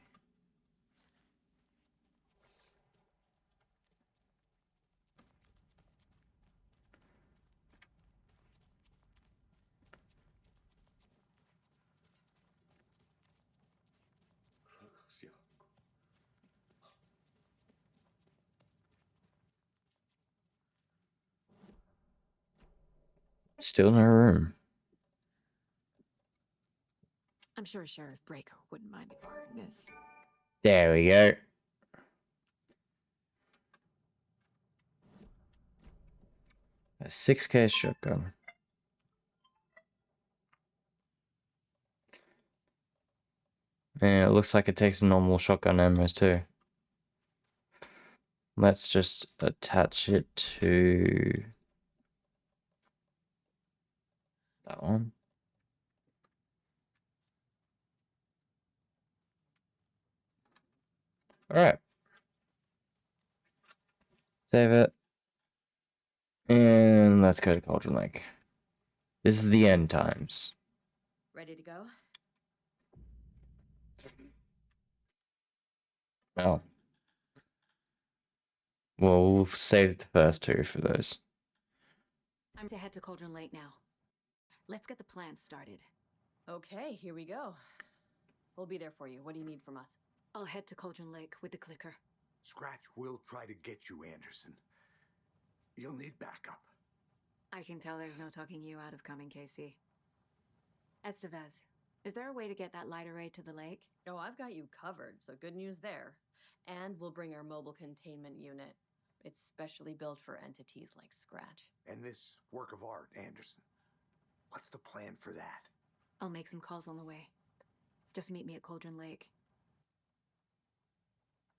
Still no room. I'm sure Sheriff Breaker wouldn't mind me borrowing this. There we go. A 6K shotgun. And it looks like it takes normal shotgun ammo too. Let's just attach it to that one. Alright. Save it. And let's go to Cauldron Lake. This is the end times. Ready to go? Oh. Well, we'll save the first two for those. I'm to head to Cauldron Lake now. Let's get the plan started. Okay, here we go. We'll be there for you. What do you need from us? I'll head to Cauldron Lake with the clicker. Scratch will try to get you, Anderson. You'll need backup. I can tell there's no talking you out of coming, Casey. Estevez, Is there a way to get that light array to the lake? Oh, I've got you covered, so good news there. And we'll bring our mobile containment unit. It's specially built for entities like Scratch. And this work of art, Anderson. What's the plan for that? I'll make some calls on the way. Just meet me at Cauldron Lake.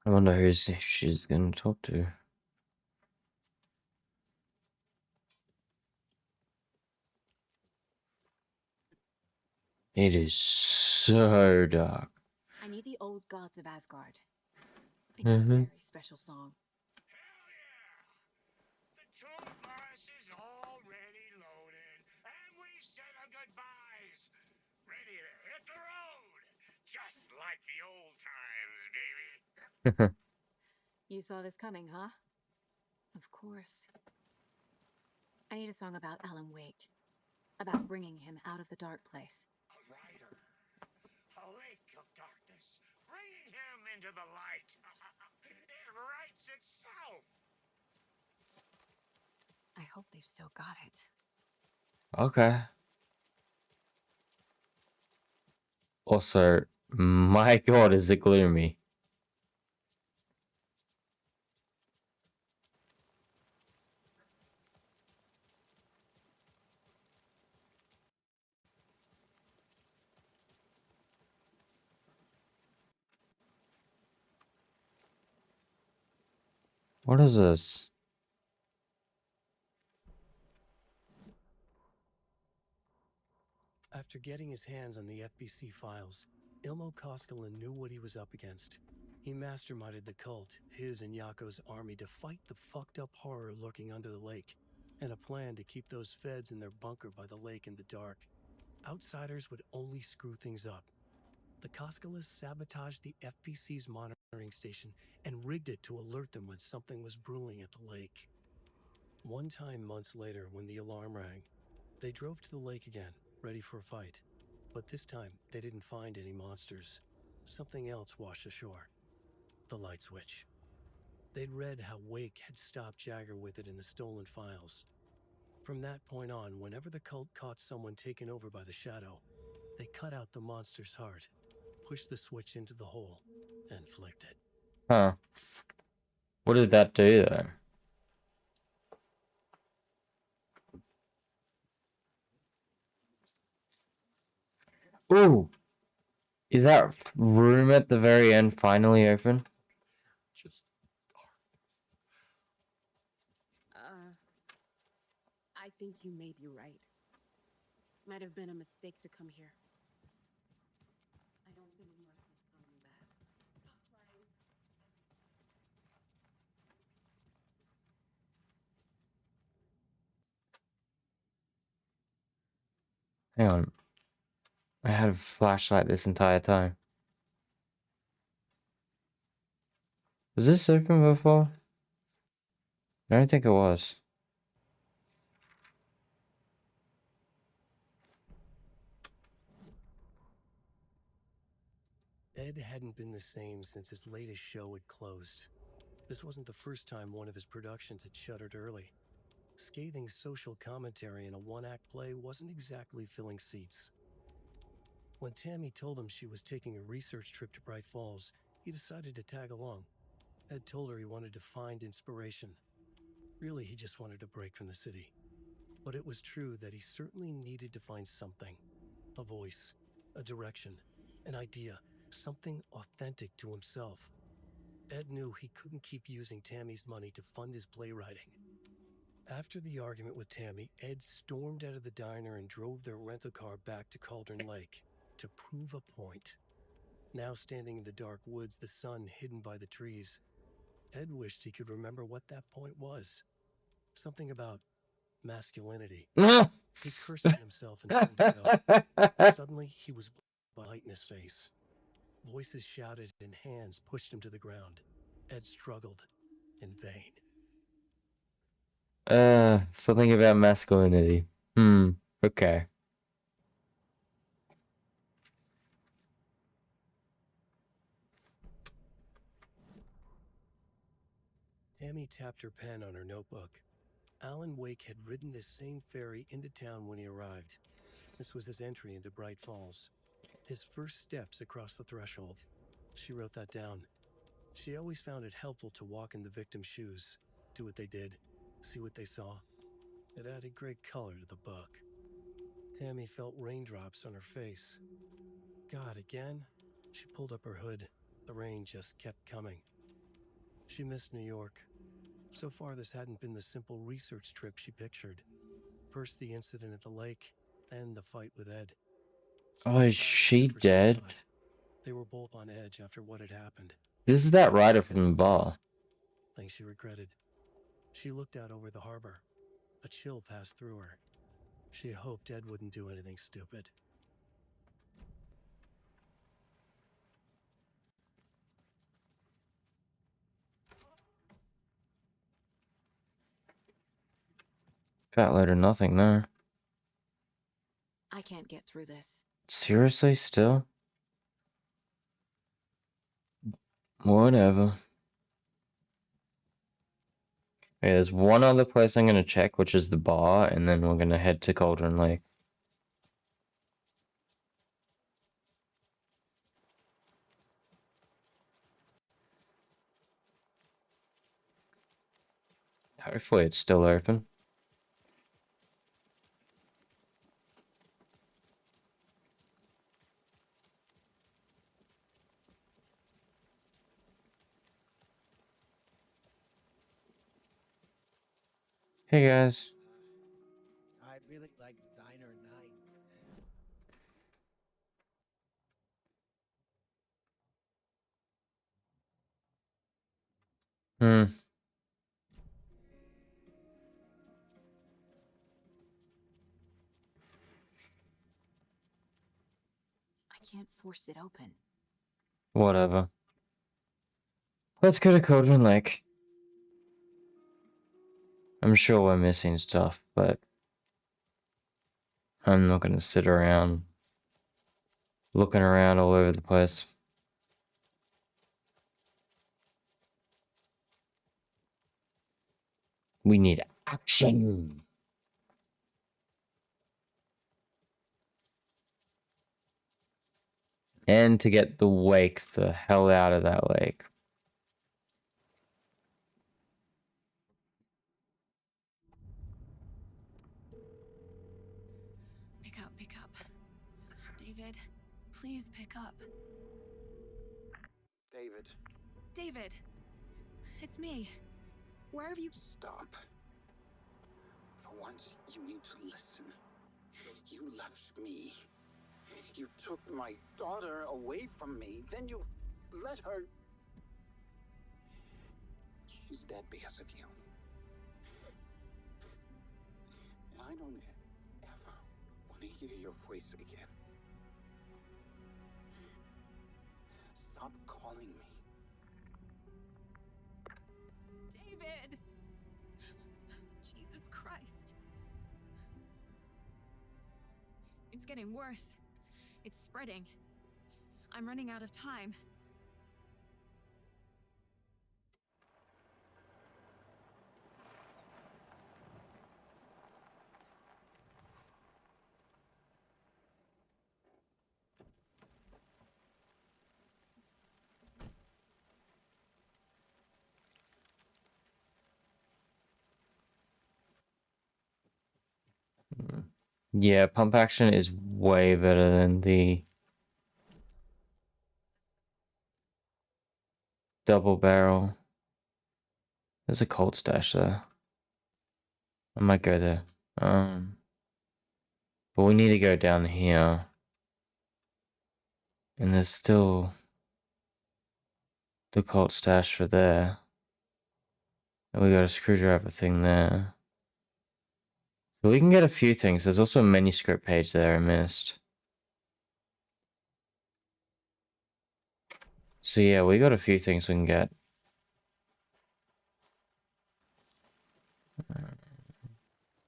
I wonder who she's gonna talk to. It is so dark. I need the old gods of Asgard. I need a very special song. Hell yeah! The tour bus is already loaded, and we said our goodbyes. Ready to hit the road, just like the old times, baby. You saw this coming, huh? Of course. I need a song about Alan Wake. About bringing him out of the dark place. A rider, a lake of darkness, bringing him into the light. It writes itself. I hope they've still got it. Okay. Also, my god, is it gloomy. What is this? After getting his hands on the FBC files, Ilmo Koskinen knew what he was up against. He masterminded the cult, his and Yako's army, to fight the fucked up horror lurking under the lake, and a plan to keep those feds in their bunker by the lake in the dark. Outsiders would only screw things up. The Koskines sabotaged the FBC's monitoring station and rigged it to alert them when something was brewing at the lake. One time months later, when the alarm rang, they drove to the lake again, ready for a fight. But this time, they didn't find any monsters. Something else washed ashore. The light switch. They'd read how Wake had stopped Jagger with it in the stolen files. From that point on, whenever the cult caught someone taken over by the Shadow, they cut out the monster's heart, pushed the switch into the hole, and flicked it. Huh. What did that do, though? Ooh! Is that room at the very end finally open? Just I think you may be right. Might have been a mistake to come here. I don't think Mercy's coming back. Stop crying. Hang on. I had a flashlight this entire time. Was this open before? I don't think it was. Ed hadn't been the same since his latest show had closed. This wasn't the first time one of his productions had shuttered early. Scathing social commentary in a one-act play wasn't exactly filling seats. When Tammy told him she was taking a research trip to Bright Falls, he decided to tag along. Ed told her he wanted to find inspiration. Really, he just wanted a break from the city. But it was true that he certainly needed to find something. A voice, a direction, an idea, something authentic to himself. Ed knew he couldn't keep using Tammy's money to fund his playwriting. After the argument with Tammy, Ed stormed out of the diner and drove their rental car back to Cauldron Lake to prove a point. Now standing in the dark woods, the sun hidden by the trees, Ed wished he could remember what that point was. Something about masculinity. He cursed at himself and turned to go. Suddenly, he was by light in his face. Voices shouted and hands pushed him to the ground. Ed struggled in vain. Something about masculinity. Okay. Tammy tapped her pen on her notebook. Alan Wake had ridden this same ferry into town when he arrived. This was his entry into Bright Falls. His first steps across the threshold. She wrote that down. She always found it helpful to walk in the victim's shoes, do what they did, see what they saw. It added great color to the book. Tammy felt raindrops on her face. God, again? She pulled up her hood. The rain just kept coming. She missed New York. So far, this hadn't been the simple research trip she pictured. First the incident at the lake, then the fight with Ed. Oh, is she dead? They were both on edge after what had happened. This is that rider from the bar. Things she regretted. She looked out over the harbor. A chill passed through her. She hoped Ed wouldn't do anything stupid. Fat load of nothing there. I can't get through this. Seriously, still? Whatever. Okay, there's one other place I'm gonna check, which is the bar, and then we're gonna head to Cauldron Lake. Hopefully it's still open. Hey guys. I really like Diner 9. Hmm. I can't force it open. Whatever. Let's go to Cauldron Lake. I'm sure we're missing stuff, but I'm not gonna sit around looking around all over the place. We need action. And to get the wake the hell out of that lake. Pick up. David, please pick up. David. David! It's me. Where have you... Stop. For once, you need to listen. You left me. You took my daughter away from me. Then you let her... She's dead because of you. And I don't ever want to hear your voice again. Stop calling me. David! Jesus Christ. It's getting worse. It's spreading. I'm running out of time. Yeah, pump action is way better than the double barrel. There's a cold stash there. I might go there. But we need to go down here. And there's still the cold stash for there. And we got a screwdriver thing there. So we can get a few things. There's also a manuscript page there I missed. So yeah, we got a few things we can get.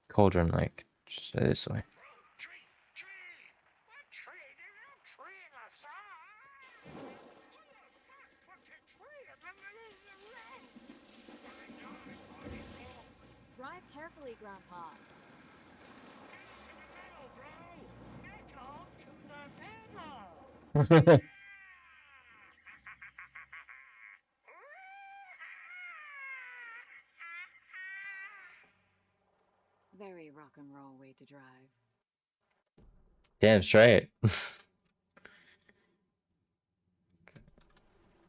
Cauldron Lake. Just this way. Drive carefully, Grandpa. To the middle, bro! Metal to the middle! Very rock and roll way to drive. Damn straight.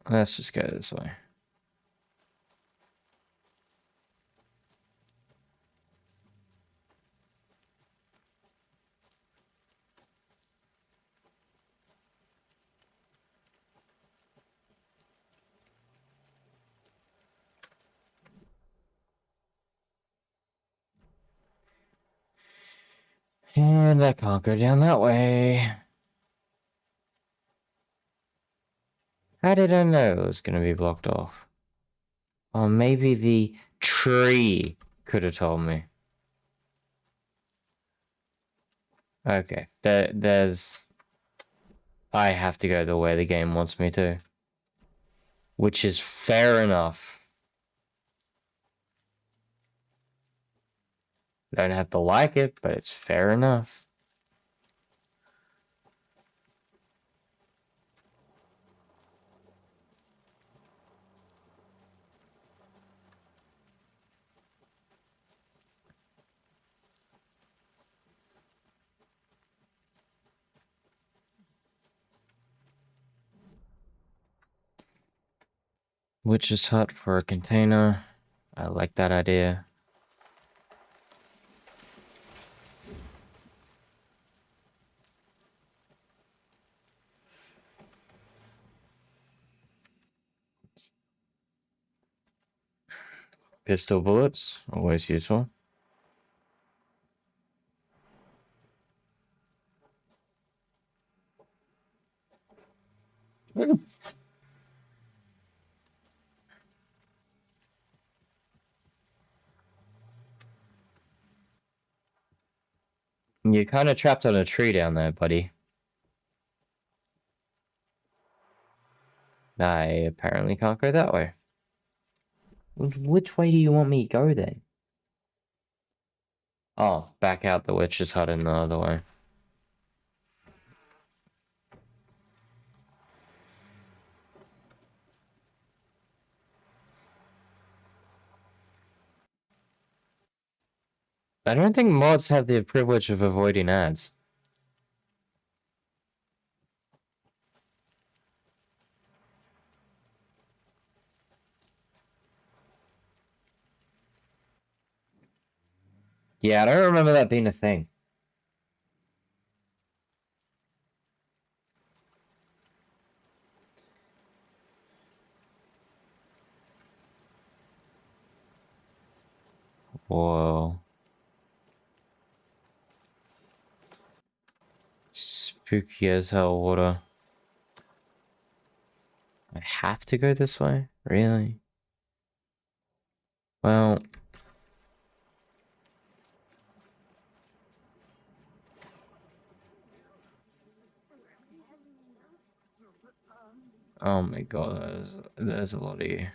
Let's just go this way. And I can't go down that way. How did I know it was going to be blocked off? Or maybe the tree could have told me. Okay, there's... I have to go the way the game wants me to. Which is fair enough. Don't have to like it, but it's fair enough. Witch's hut for a container. I like that idea. Pistol bullets, always useful. You're kind of trapped on a tree down there, buddy. I apparently can't go that way. Which way do you want me to go then? Oh, back out the witch's hut and the other way. I don't think mods have the privilege of avoiding ads. Yeah, I don't remember that being a thing. Whoa. Spooky as hell water. I have to go this way? Really? Well... Oh my god, there's a lot of you.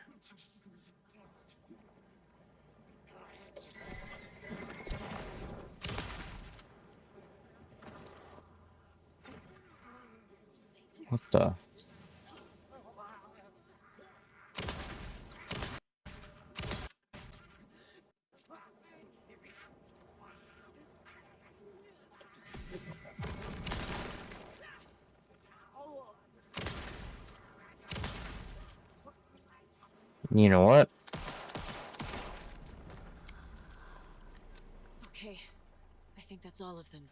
What the? You know what? Okay, I think that's all of them.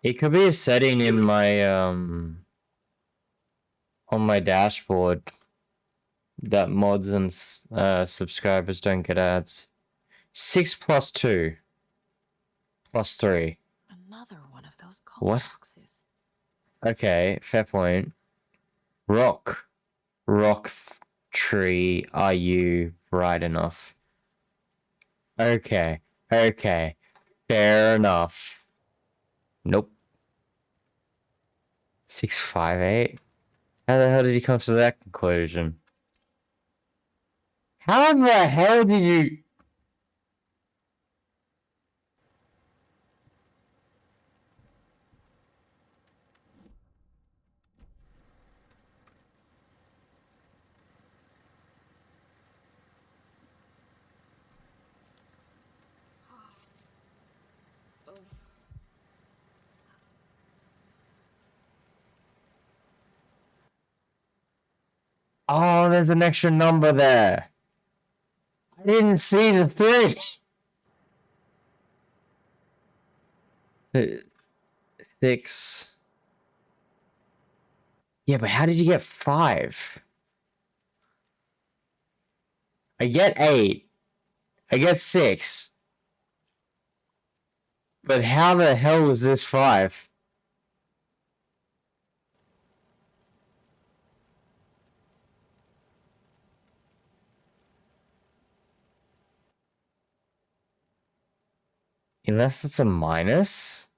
It could be a setting in my, on my dashboard that mods and subscribers don't get ads. 6 + 2 + 3. Another one of those cult What? boxes. Okay, fair point. Rock tree, are you bright enough? Okay, fair enough. Nope. 658? How the hell did you come to that conclusion? How the hell did you... Oh, there's an extra number there. I didn't see the 3. 6. Yeah, but how did you get 5? I get 8. I get 6. But how the hell was this 5? Unless it's a minus?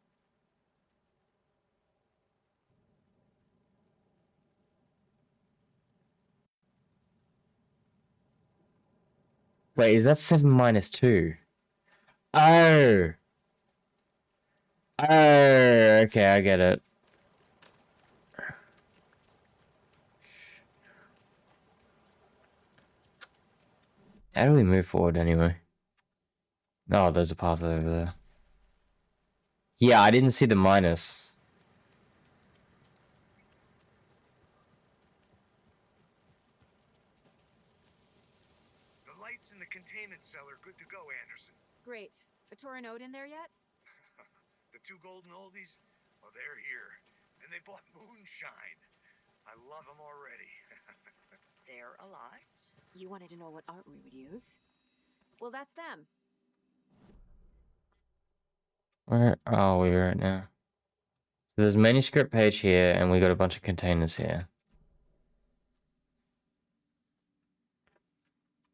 Wait, is that 7 minus 2? Oh! Oh, okay, I get it. How do we move forward anyway? Oh, there's a path over there. Yeah, I didn't see the minus. The lights in the containment cell are good to go, Anderson. Great. Fatora Node in there yet? The 2 golden oldies? Oh, they're here. And they bought moonshine. I love them already. They're alive. You wanted to know what art we would use? Well, that's them. Where are we right now? So there's a manuscript page here, and we got a bunch of containers here.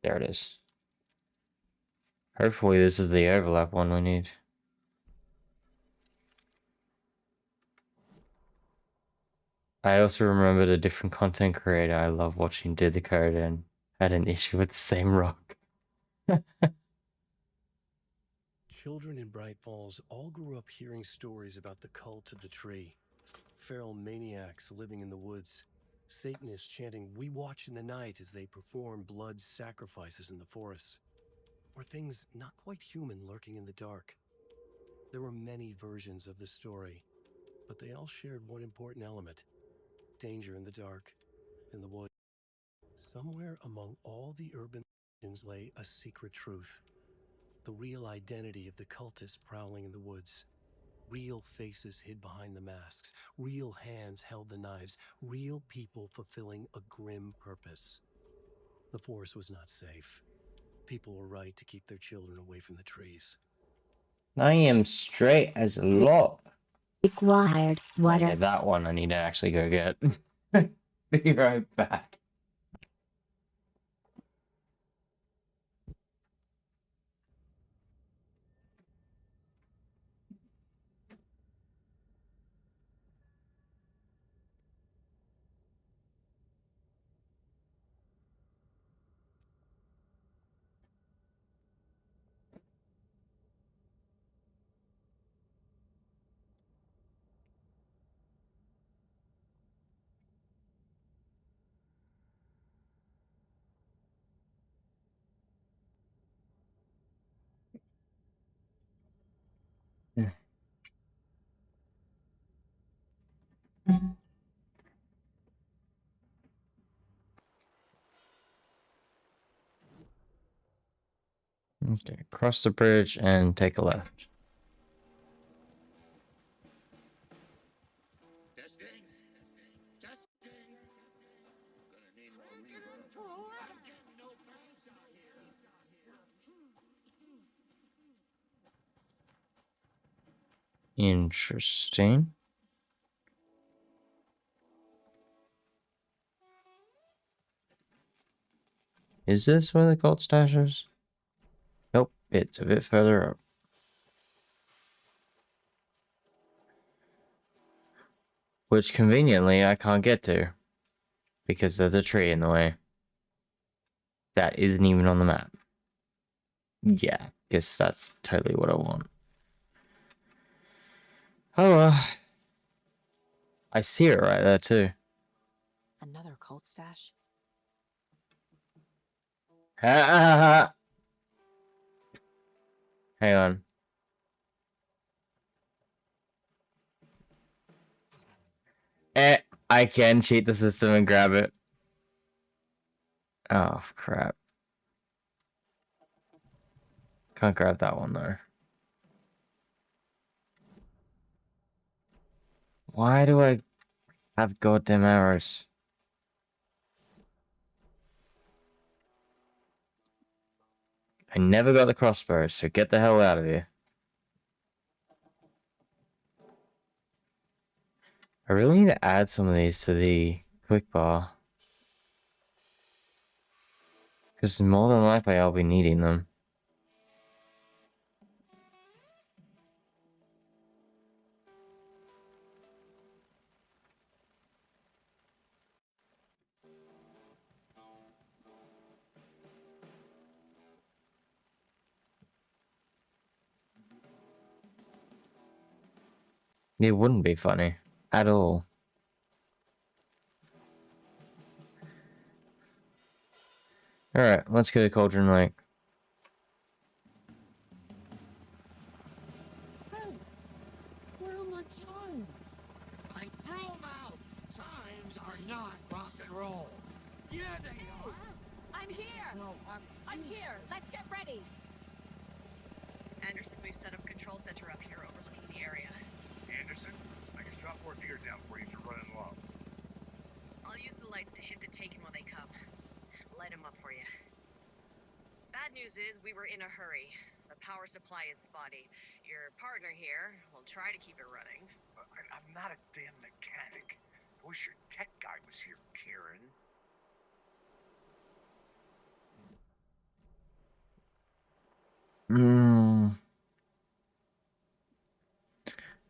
There it is. Hopefully this is the overlap one we need. I also remembered a different content creator I love watching do the code and had an issue with the same rock. Children in Bright Falls all grew up hearing stories about the cult of the tree. Feral maniacs living in the woods. Satanists chanting, "We watch in the night," as they perform blood sacrifices in the forests. Or things not quite human lurking in the dark. There were many versions of the story, but they all shared one important element. Danger in the dark, in the woods. Somewhere among all the urban legends lay a secret truth. The real identity of the cultists prowling in the woods. Real faces hid behind the masks. Real hands held the knives. Real people fulfilling a grim purpose. The forest was not safe. People were right to keep their children away from the trees. I am straight as a lock. Required water. Okay, that one I need to actually go get. Be right back. Okay, cross the bridge and take a left. Testing. Testing. Gonna need more reverb. Getting no bounce out here. Interesting. Is this where the cult stash is? Nope, it's a bit further up. Which conveniently I can't get to. Because there's a tree in the way. That isn't even on the map. Yeah, guess that's totally what I want. Oh well. I see it right there too. Another cult stash? Hang on. I can cheat the system and grab it. Oh, crap. Can't grab that one, though. Why do I have goddamn arrows? I never got the crossbow, so get the hell out of here. I really need to add some of these to the quick bar. Because more than likely I'll be needing them. It wouldn't be funny. At all. Alright, let's go to Cauldron Lake. Hey, where are my chimes? I threw them out. Chimes are not rock and roll. Yeah, they are. I'm here! No, I'm here! Let's get ready! Anderson, we've set up a control center up here overlooking the area. Anderson, I can drop more gear down for you if you're running low. I'll use the lights to hit the Taken when they come. Light them up for you. Bad news is, we were in a hurry. The power supply is spotty. Your partner here will try to keep it running. I'm not a damn mechanic. I wish your tech guy was here, Karen.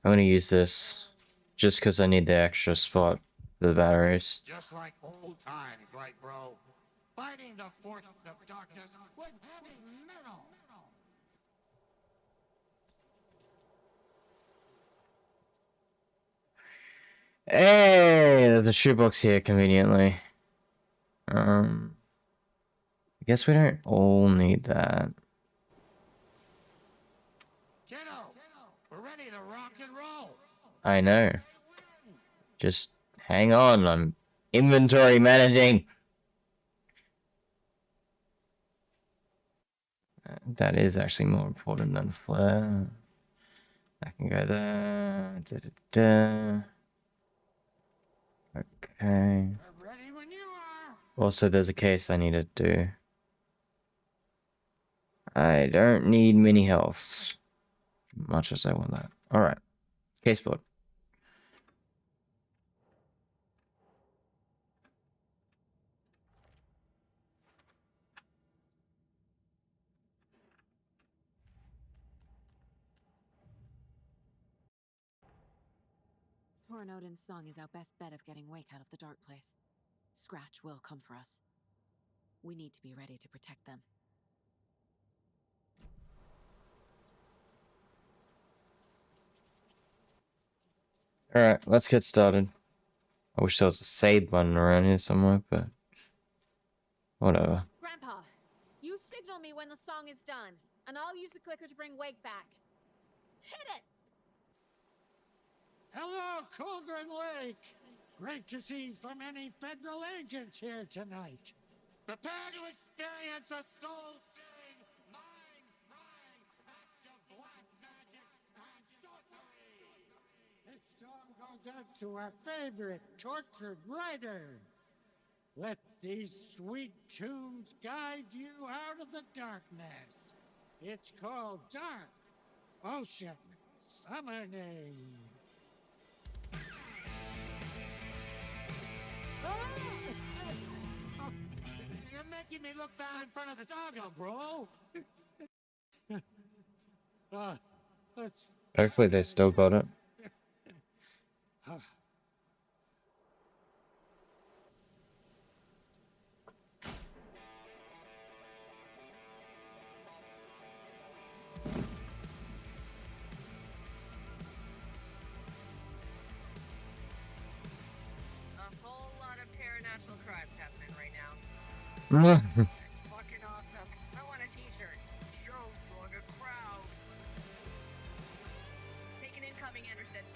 I'm gonna use this just because I need the extra spot for the batteries. Just like old times, right, bro? Fighting the force of darkness with heavy metal. Hey, there's a shoebox here conveniently. I guess we don't all need that. Kiddo, we're ready to rock and roll. I know. Just hang on, I'm inventory managing. That is actually more important than flare. I can go there. Da, da, da. Okay. Ready when you are. Also, there's a case I need to do. I don't need mini healths. Much as I want that. Alright. Caseboard. Torn Odin's song is our best bet of getting Wake out of the dark place. Scratch will come for us. We need to be ready to protect them. Alright, let's get started. I wish there was a save button around here somewhere, but whatever. Grandpa, you signal me when the song is done, and I'll use the clicker to bring Wake back. Hit it! Hello, Cauldron Lake. Great to see so many federal agents here tonight. Prepare to experience a soul-searing, mind-frying act of black magic and sorcery. This song goes out to our favorite tortured writer. Let these sweet tunes guide you out of the darkness. It's called Dark Ocean Summoning. You're making me look bad in front of the saga, bro. Hopefully they still got it. A whole lot of paranatural crimes happening right now. Mm. It's fucking awesome. I want a t-shirt. Show's drawing a crowd. Taking incoming, Anderson.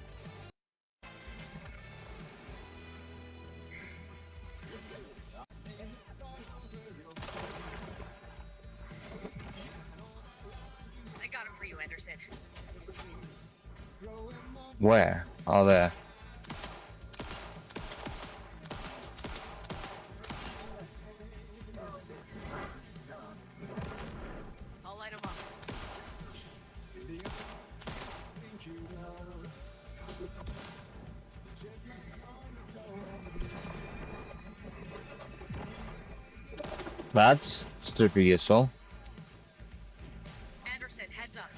Where? Oh, there. I'll light him up. That's super useful. Anderson, heads up.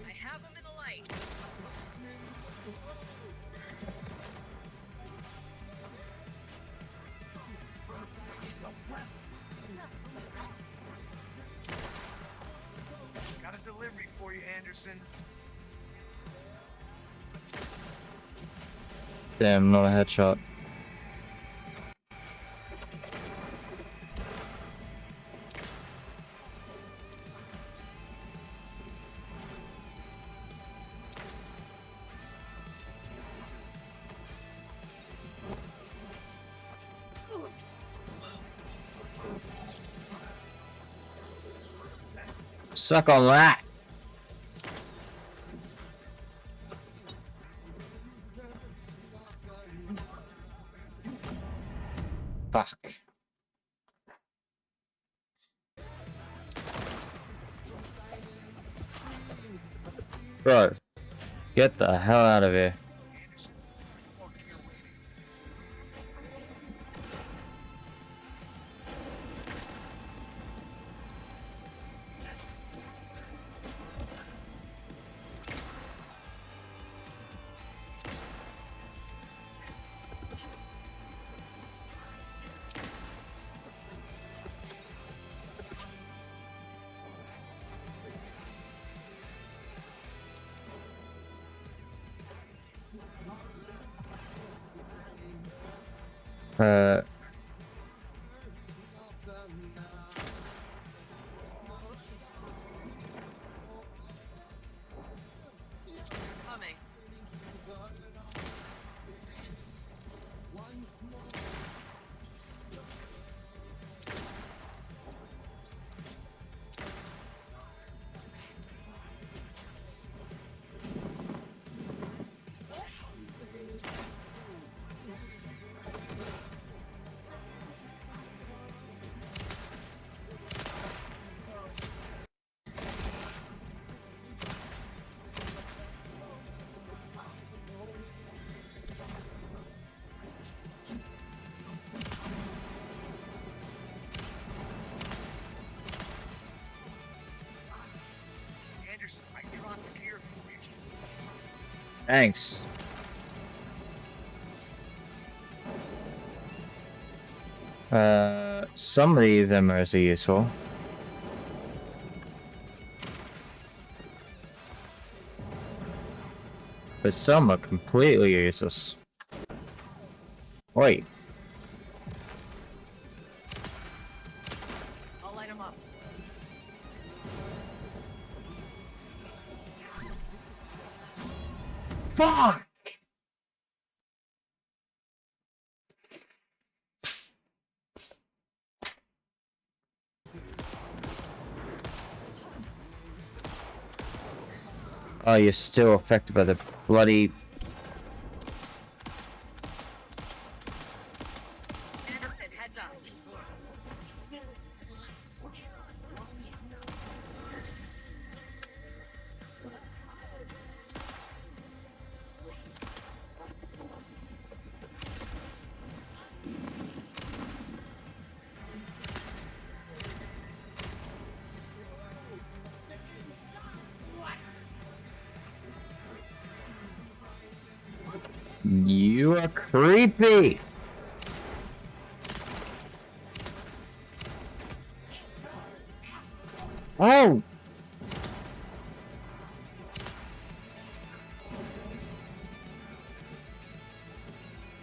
I have him in the light. Got a delivery for you, Anderson. Damn, not a headshot. Suck on that. Fuck. Bro, get the hell out of here. Uh, Coming. Anderson, I dropped gear for you. thanks. Some of these emmers are useful. But some are completely useless. Wait. I'll light him up. Fuck! Oh, you're still affected by the bloody... Anderson, heads up. You are creepy! Oh!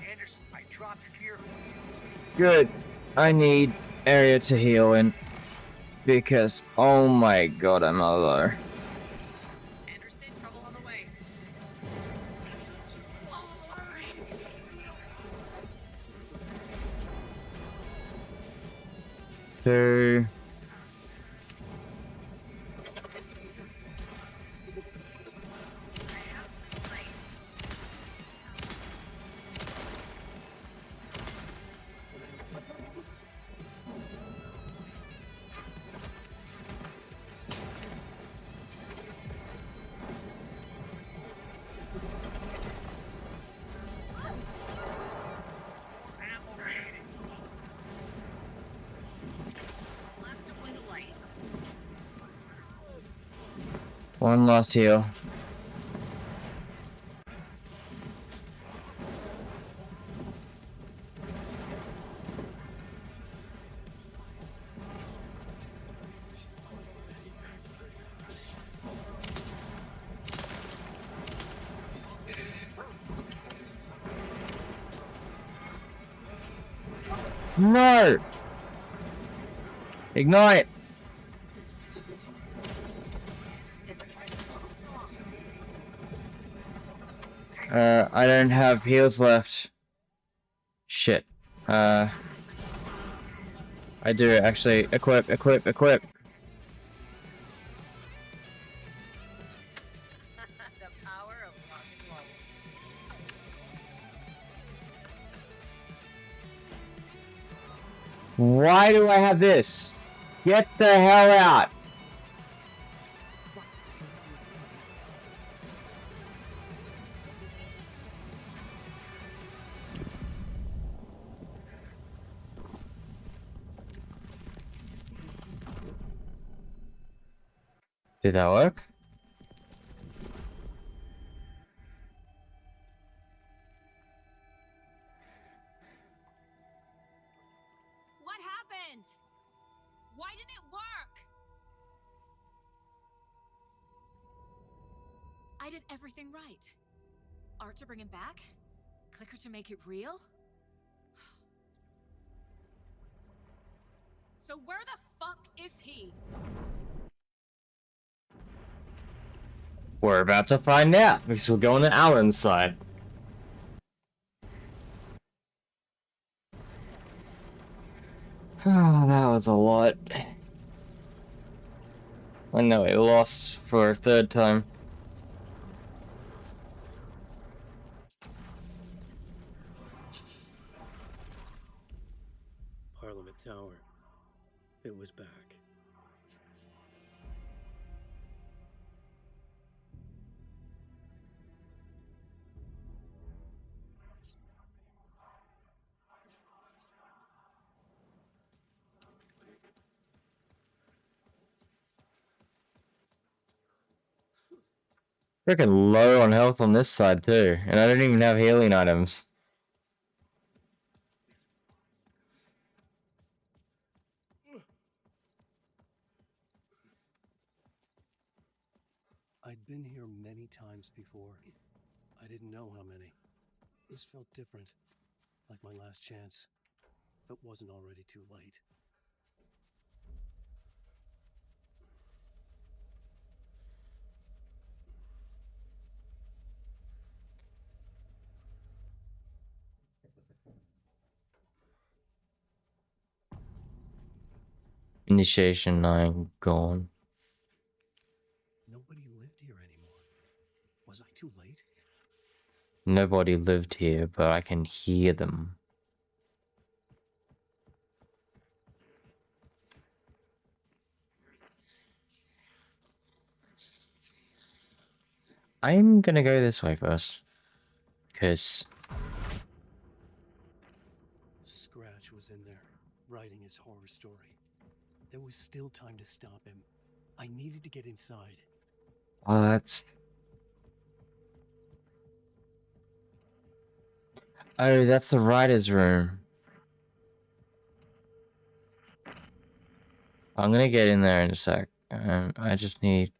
Anderson, I dropped gear. Good. I need area to heal in. Because, oh my god, I'm all low. Anderson, trouble on the way. 2. One last heal. No! Ignite! I don't have heals left. Shit. I do actually. Equip. The power of rock and roll. Why do I have this? Get the hell out! Did that work? What happened? Why didn't it work? I did everything right. Art to bring him back? Clicker to make it real? So where the fuck is he? We're about to find out because we're going to Alan's side. Oh, that was a lot. I know we lost for a third time. Parliament Tower. It was back. Freaking low on health on this side too, and I don't even have healing items. I'd been here many times before. I didn't know how many. This felt different, like my last chance, if it wasn't already too late. Initiation 9 gone. Nobody lived here anymore. Was I too late? Nobody lived here, but I can hear them. I'm gonna go this way first. Because Scratch was in there, writing his horror story. There was still time to stop him. I needed to get inside. what? Oh, that's the writer's room. I'm gonna get in there in a sec. I just need...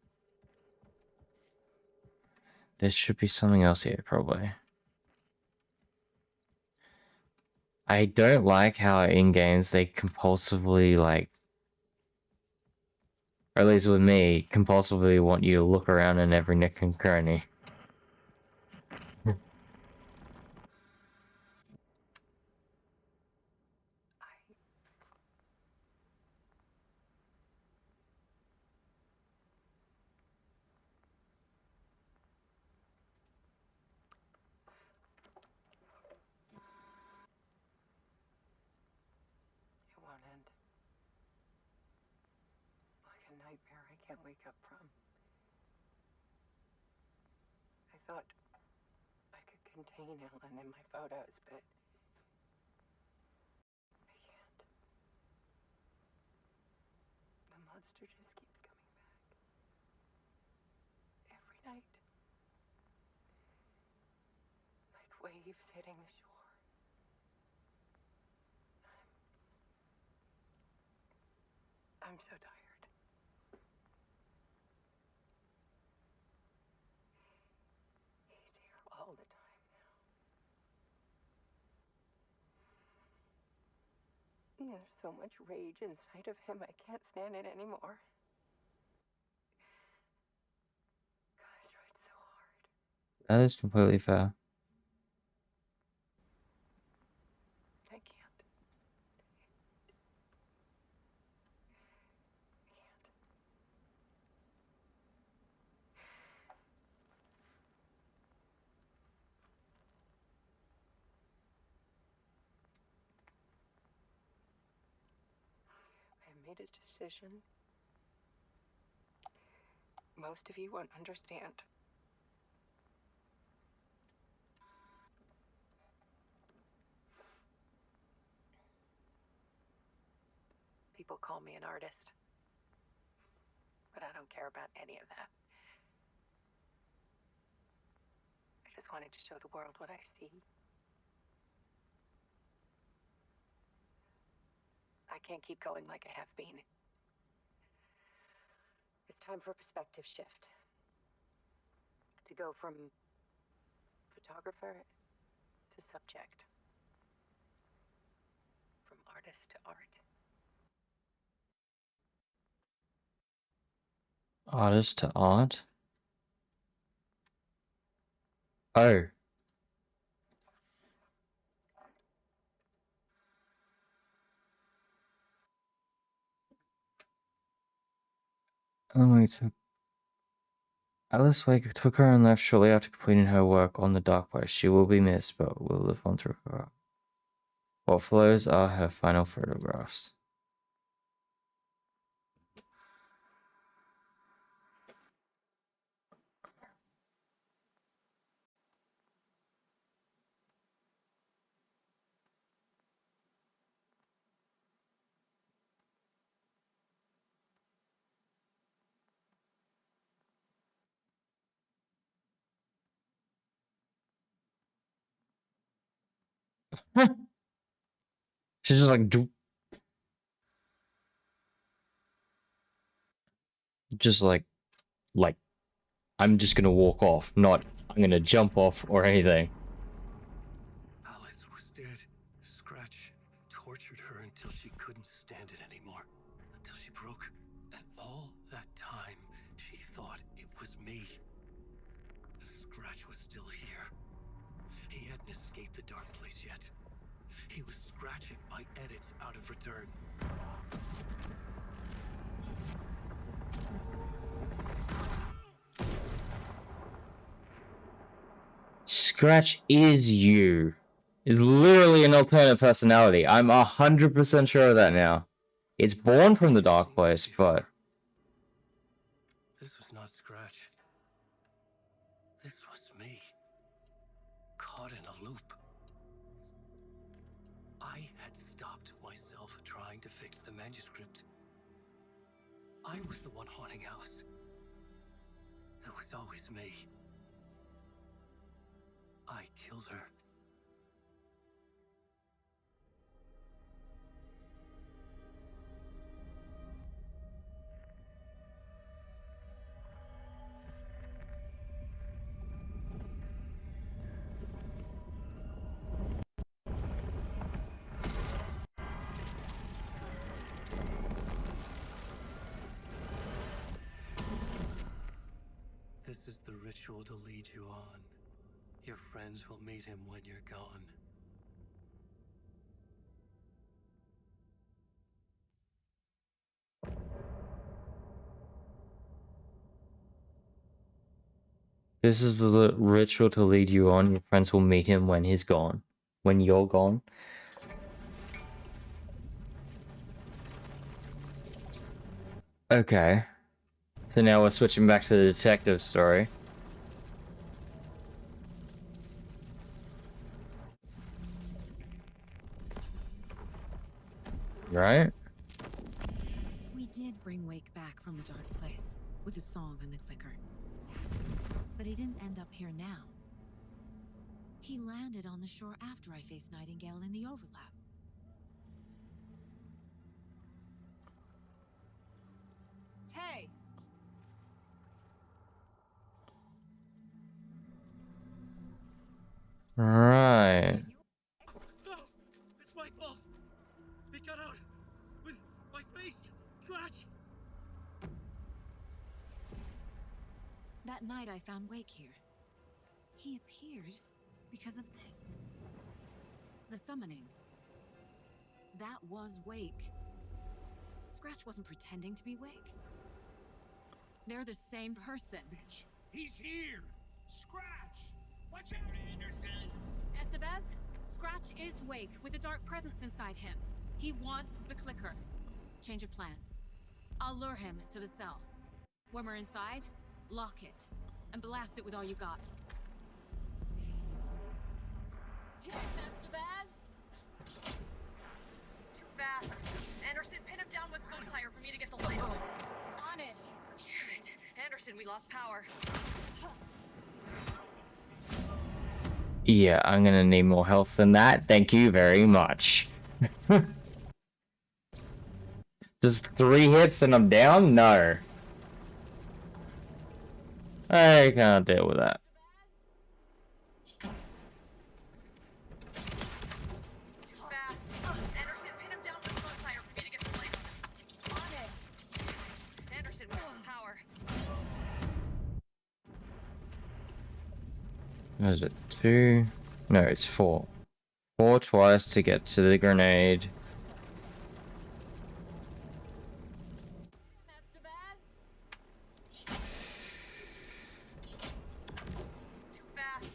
There should be something else here, probably. I don't like how in games they compulsively, like... Or at least with me, compulsively want you to look around in every nook and cranny. can't wake up from. I thought I could contain Ellen in my photos, but I can't. The monster just keeps coming back. Every night. Like waves hitting the shore. I'm so tired. He's here all the time now. There's so much rage inside of him, I can't stand it anymore. God, I tried so hard. That is completely fair. I can't. I made a decision. Most of you won't understand. People call me an artist. But I don't care about any of that. I just wanted to show the world what I see. I can't keep going like I have been. It's time for a perspective shift. To go from photographer to subject. From artist to art. Artist to art? Oh. Oh wait, so Alice Wake took her and left shortly after completing her work on the Dark Place. She will be missed, but will live on through her art. What follows are her final photographs. She's just like, just like, I'm just gonna walk off, not I'm gonna jump off or anything. Alice was dead. Scratch tortured her until she couldn't stand it anymore. Until she broke. And all that time, she thought it was me. Scratch was still here. He hadn't escaped the Dark Place yet. He was scratching my edits out of return. Scratch is you. It's literally an alternate personality. I'm 100% sure of that now. It's born from the Dark Place, but... This was not Scratch. This was me. Caught in a loop. I had stopped myself trying to fix the manuscript. I was the one haunting Alice. It was always me. I killed her. This is the ritual to lead you on. Your friends will meet him when you're gone. This is the ritual to lead you on. Your friends will meet him when he's gone. When you're gone. Okay. So now we're switching back to the detective story. Right? We did bring Wake back from the dark place with the song and the clicker. But he didn't end up here now. He landed on the shore after I faced Nightingale in the overlap. Hey! Right. No! It's my fault! He got out with my face! Scratch! That night I found Wake here. He appeared because of this. The summoning. That was Wake. Scratch wasn't pretending to be Wake. They're the same person. Bitch! He's here! Scratch! Watch out, Anderson! Estevez, Scratch is Wake with a dark presence inside him. He wants the clicker. Change of plan. I'll lure him to the cell. When we're inside, lock it and blast it with all you got. Hit him, Estevez! He's too fast. Anderson, pin him down with gunfire for me to get the light on. On it! Damn it. Anderson, we lost power. Yeah, I'm gonna need more health than that. Thank you very much. Just 3 hits and I'm down? No. I can't deal with that. Too fast. Anderson, pin him down with gunfire for me to get the light on. On it. Anderson, we lost power. What is it? 2? No, it's 4. 4 twice to get to the grenade. He's too fast.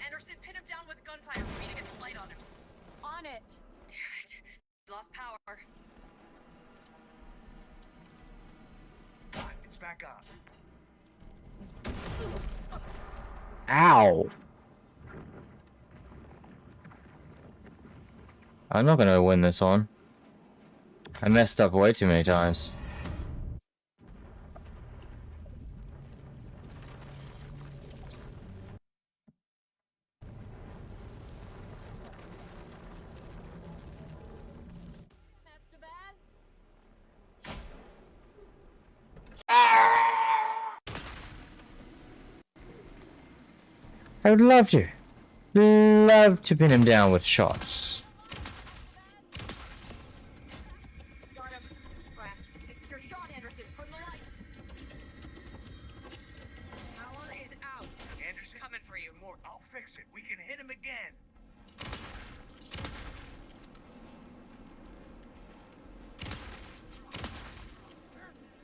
Anderson, pin him down with gunfire for me to get the light on him. On it! Damn it. We lost power. It's back on. Ow! I'm not gonna win this one. I messed up way too many times. I would love to. Love to pin him down with shots. Got him. Scratch. It's your shot, Anderson. From the light. Power is out. Anderson, Coming for you. More. I'll fix it. We can hit him again.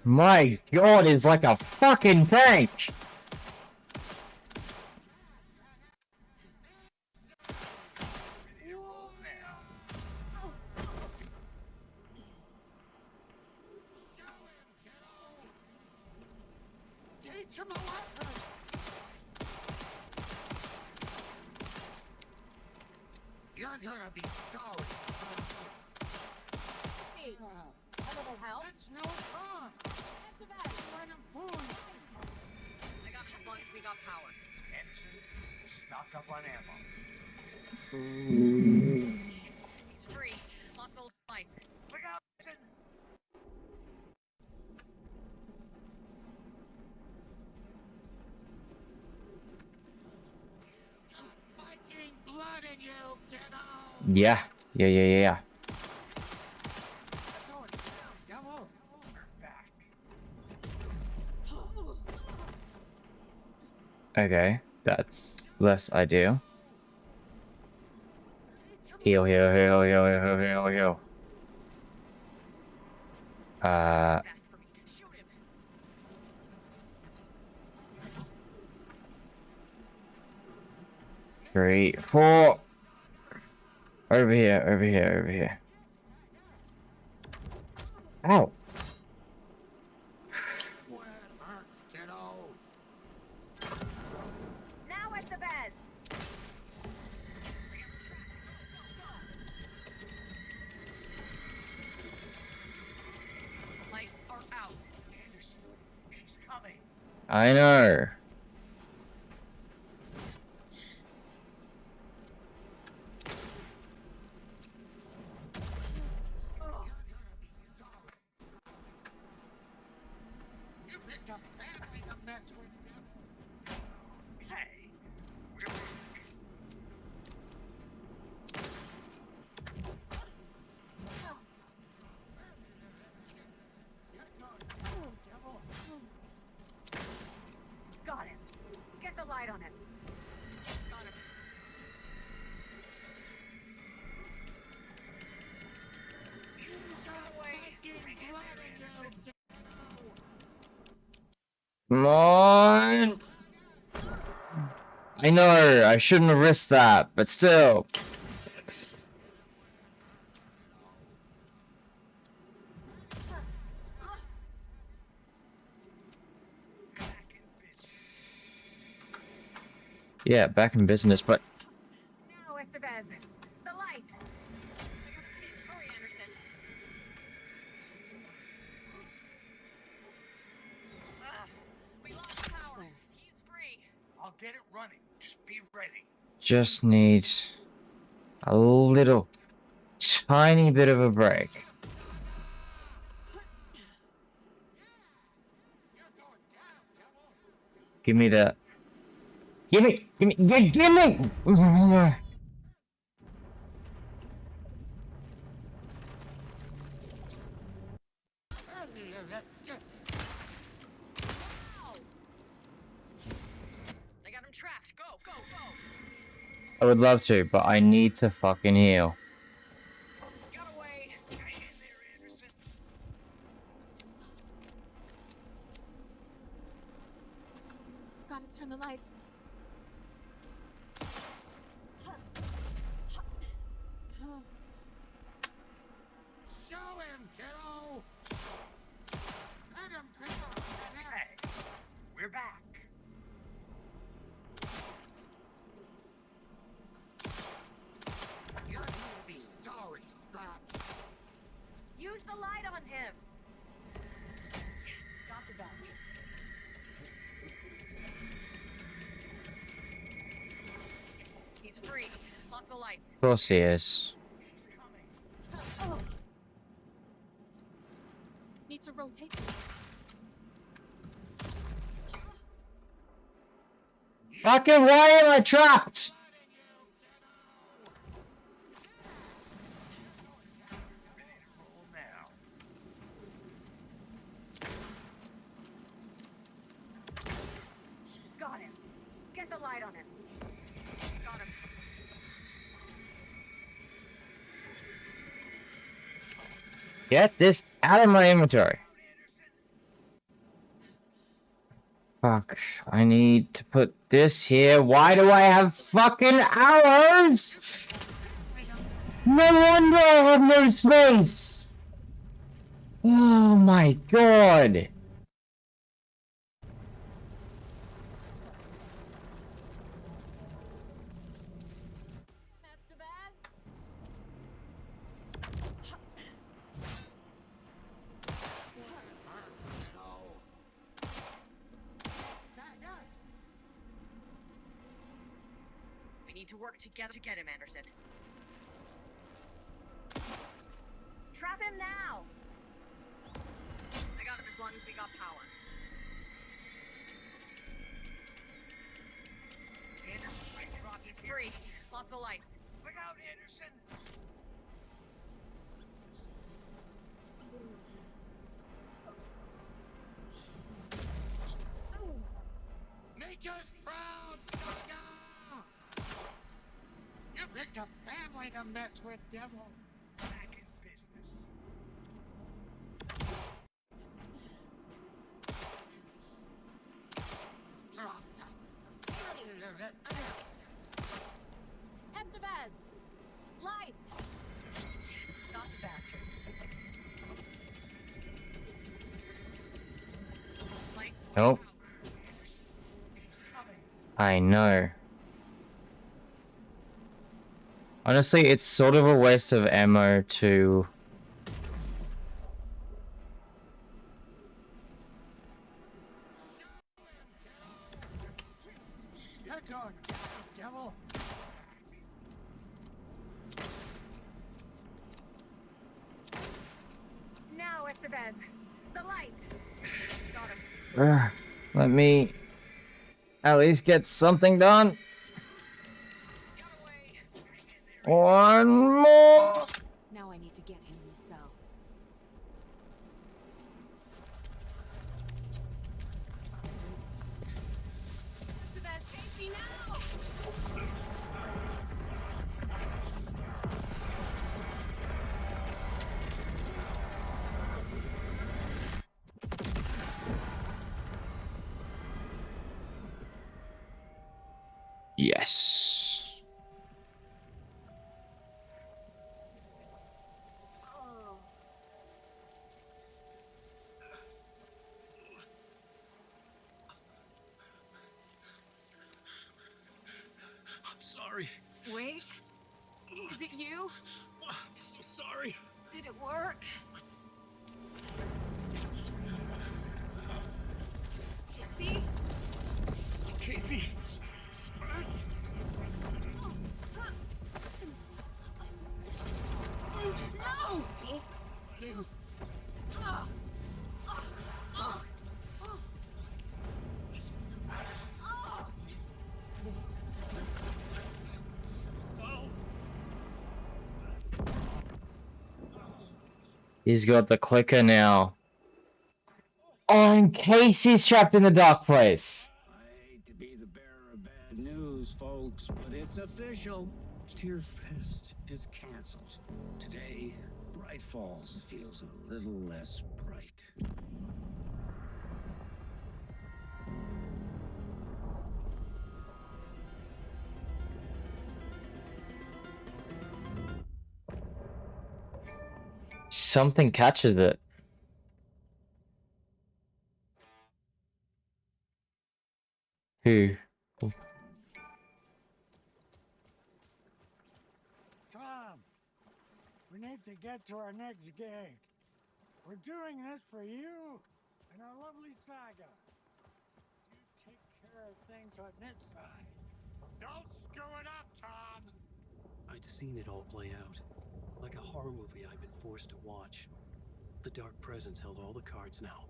My god, is like a fucking tank! Teach him a lesson! You're gonna be sorry. Hey, a little help? That's no fun! Estevez! Let him fool you. I got as long as we got power. Anderson, stock up on ammo. He's free. Lost all the lights. Look out, Anderson! Fucking blood in you, kiddo! Yeah. Yeah. Come on. Back. Okay, that's less ideal. Heal. Fast for me. Shoot him. 3, 4. Over here. Ow. Where are I know. You picked a family to mess with, devil. Hey, we're back. Got him. Get the light on him. Got him. Come on. I know, I shouldn't have risked that, but still. Yeah, back in business, but Now, Estevez. The light. Hurry, Anderson. We lost power. He's free. I'll get it running. Just be ready. just need a little tiny bit of a break. Give me that. Give me! Give me! I got him trapped. Go, go, go. I would love to, but I need to fucking heal. Got away. Hang in there, Anderson. Gotta turn the lights. Show him, kiddo! Let him pick up the neck. Hey, we're back. You're gonna be sorry, Scraps. Use the light on him. Got the badge. He's free. Lock the lights. Of course he is. Oh. Need to rotate. Fucking why am I trapped? Roll now. Got him. Get the light on him. Got him. Get this out of my inventory. Fuck, I need to put this here. Why do I have fucking arrows? No wonder I have no space. Oh my god. We need to work together to get him, Anderson. Trap him now! I got him as long as we got power. Anderson, I dropped He's it. free. Lock the lights. Look out, Anderson. Make us proud, Sucker! You picked a family to mess with, devil. Back in business. Estevez! Lights! Got the badge. Light. Nope. I know. Honestly, it's sort of a waste of ammo to... Estevez. The light. Got him. Let me at least get something done. One more. Now I need to get him in the cell. Estevez, Casey, now! Yes. I'm sorry. Wait. Is it you? I'm so sorry. Did it work? Casey? Casey. Scratch. No! Don't let him. He's got the clicker now. Oh, in case he's trapped in the dark place. I hate to be the bearer of bad news, folks, but it's official. Tearfest is canceled. Today, Bright Falls feels a little less bright. Something catches it. Who? Tom, we need to get to our next gig. We're doing this for you and our lovely saga. You take care of things on this side. Don't screw it up, Tom! I'd seen it all play out. Like a horror movie I'd been forced to watch. The Dark Presence held all the cards now.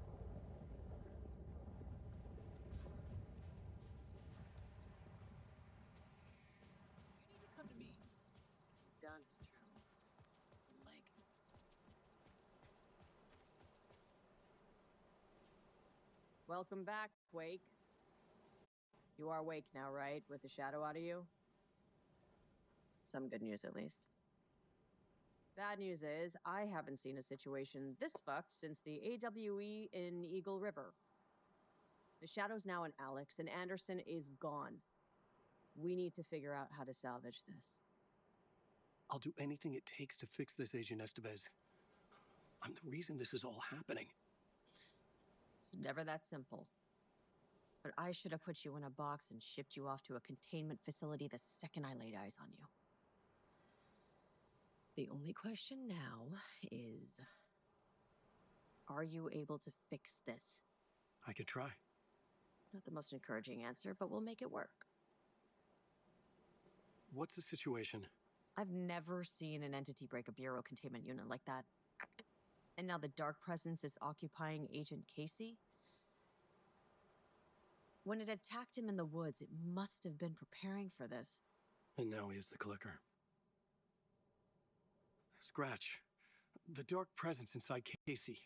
You need to come to me. Done, True. Just leg. Welcome back, Wake. You are Wake now, right? With the shadow out of you? Some good news, at least. Bad news is, I haven't seen a situation this fucked since the AWE in Eagle River. The shadow's now in Alex, and Anderson is gone. We need to figure out how to salvage this. I'll do anything it takes to fix this, Agent Estevez. I'm the reason this is all happening. It's never that simple. But I should have put you in a box and shipped you off to a containment facility the second I laid eyes on you. The only question now is, are you able to fix this? I could try. Not the most encouraging answer, but we'll make it work. What's the situation? I've never seen an entity break a Bureau containment unit like that. And now the Dark Presence is occupying Agent Casey? When it attacked him in the woods, it must have been preparing for this. And now he has the clicker. Scratch. The Dark Presence inside Casey.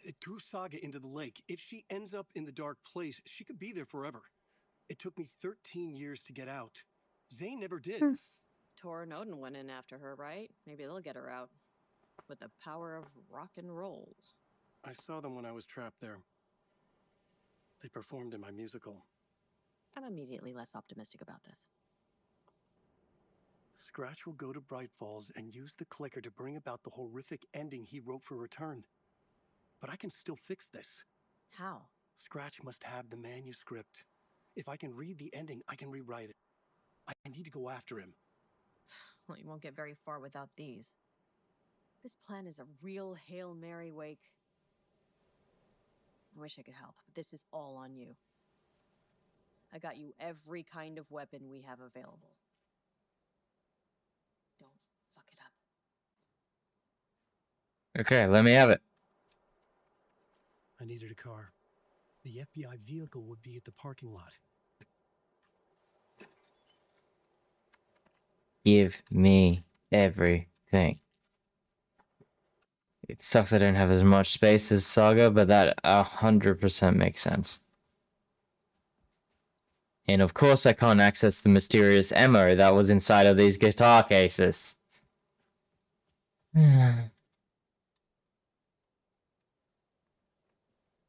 It threw Saga into the lake. If she ends up in the dark place, she could be there forever. It took me 13 years to get out. Zane never did. Tor and Odin went in after her, right? Maybe they'll get her out. With the power of rock and roll. I saw them when I was trapped there. They performed in my musical. I'm immediately less optimistic about this. Scratch will go to Bright Falls and use the clicker to bring about the horrific ending he wrote for Return. But I can still fix this. How? Scratch must have the manuscript. If I can read the ending, I can rewrite it. I need to go after him. Well, you won't get very far without these. This plan is a real Hail Mary, Wake. I wish I could help, but this is all on you. I got you every kind of weapon we have available. Don't fuck it up. Okay, let me have it. I needed a car. The FBI vehicle would be at the parking lot. Give me everything. It sucks I don't have as much space as Saga, but that 100% makes sense. And of course I can't access the mysterious ammo that was inside of these guitar cases.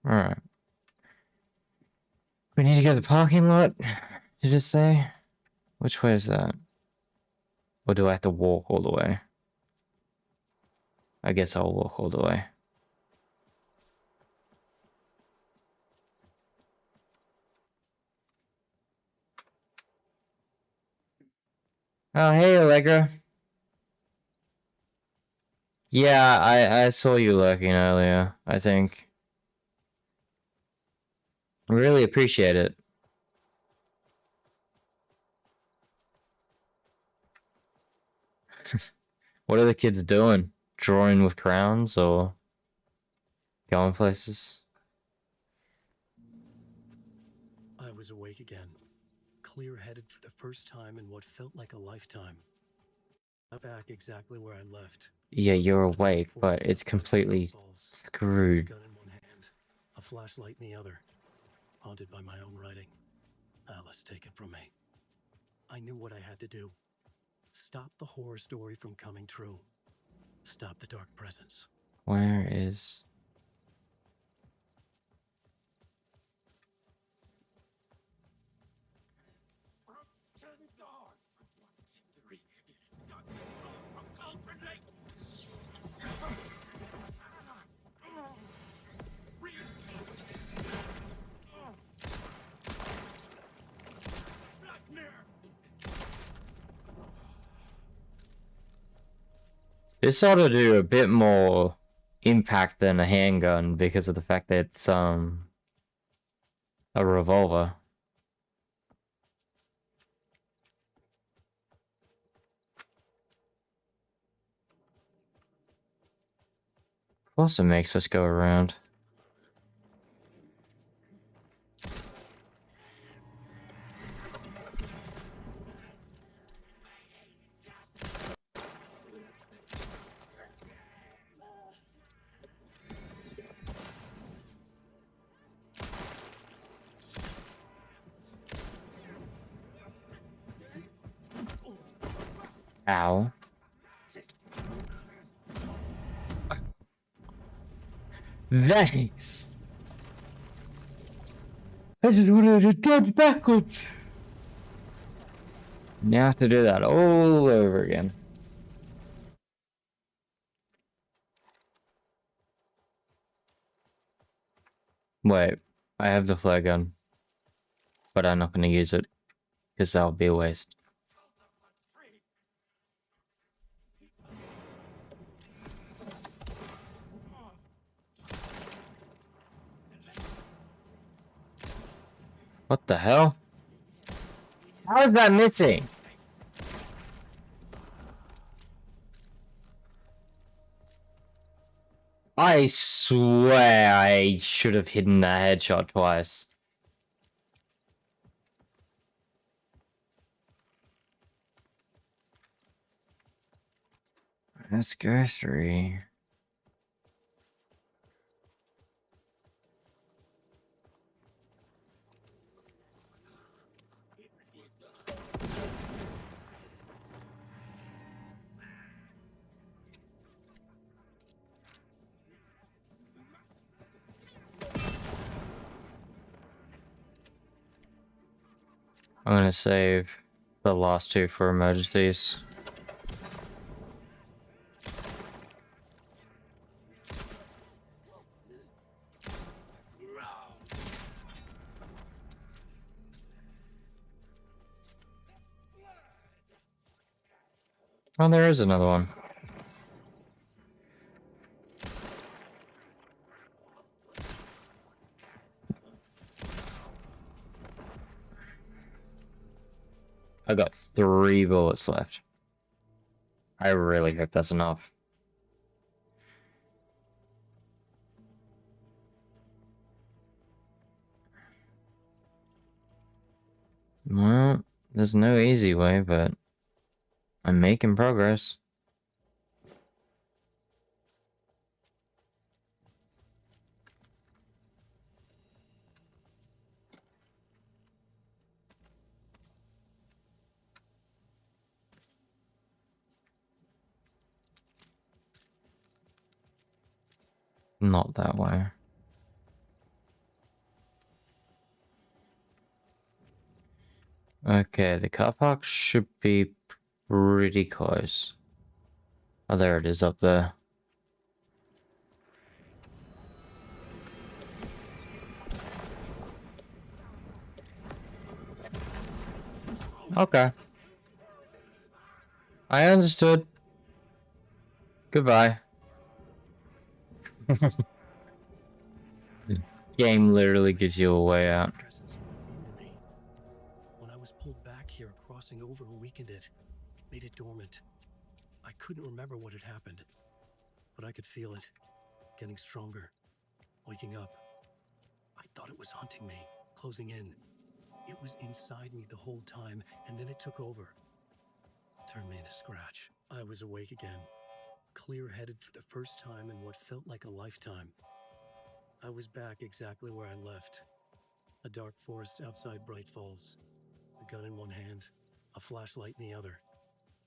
Alright. We need to go to the parking lot, did it say? Which way is that? Or do I have to walk all the way? I guess I'll walk all the way. Oh, hey, Allegra. Yeah, I saw you lurking earlier, I think. Really appreciate it. What are the kids doing? Drawing with crowns or going places? I was awake again, clear-headed for the first time in what felt like a lifetime. I'm back exactly where I left. Yeah, you're awake, but it's completely screwed. Gun in one hand, a flashlight in the other. Haunted by my own writing. Alice taken from me. I knew what I had to do. Stop the horror story from coming true. Stop the dark presence. Where is... This ought to do a bit more impact than a handgun because of the fact that it's a revolver. Of course it makes us go around. Ow. Thanks. I just wanted to dodge backwards. Now I have to do that all over again. Wait, I have the flare gun, but I'm not going to use it because that would be a waste. What the hell? How is that missing? I swear I should have hidden that headshot twice. Let's go through. I'm gonna save the last two for emergencies. Oh, there is another one. I got 3 bullets left. I really hope that's enough. Well, there's no easy way, but I'm making progress. Not that way. Okay, the car park should be pretty close. Oh, there it is up there. Okay. I understood. Goodbye. Game literally gives you a way out. When I was pulled back here, crossing over weakened it, made it dormant. I couldn't remember what had happened, but I could feel it, getting stronger, waking up. I thought it was hunting me, closing in. It was inside me the whole time, and then it took over. Turned me into Scratch. I was awake again, clear-headed for the first time in what felt like a lifetime. I was back exactly where I left. A dark forest outside Bright Falls. A gun in one hand, a flashlight in the other.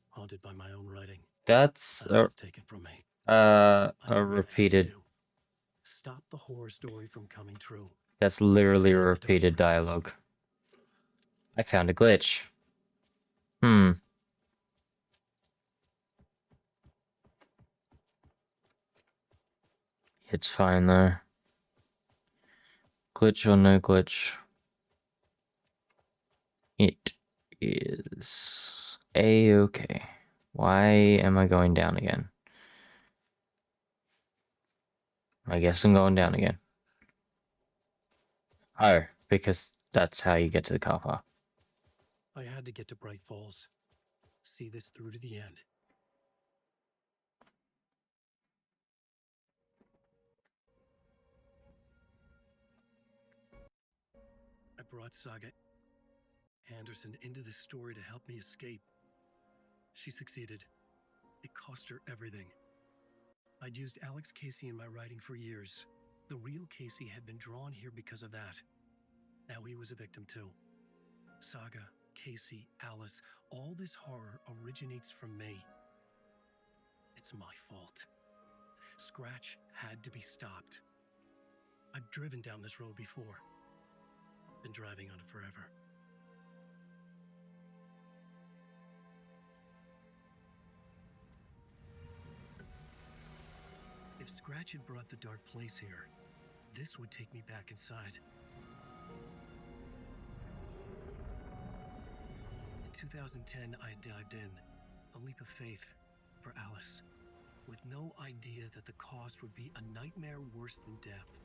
Haunted by my own writing. That's Take it from me. a repeated. Stop the horror story from coming true. That's literally a repeated dialogue. I found a glitch. It's fine though. Glitch or no glitch. It is a-okay. Why am I going down again? I guess I'm going down again. Oh, because that's how you get to the car park. I had to get to Bright Falls. See this through to the end. I brought Saga Anderson into this story to help me escape. She succeeded. It cost her everything. I'd used Alex Casey in my writing for years. The real Casey had been drawn here because of that. Now he was a victim too. Saga, Casey, Alice, all this horror originates from me. It's my fault. Scratch had to be stopped. I've driven down this road before. Been driving on it forever. If Scratch had brought the dark place here, this would take me back inside. In 2010, I dived in, a leap of faith for Alice, with no idea that the cost would be a nightmare worse than death.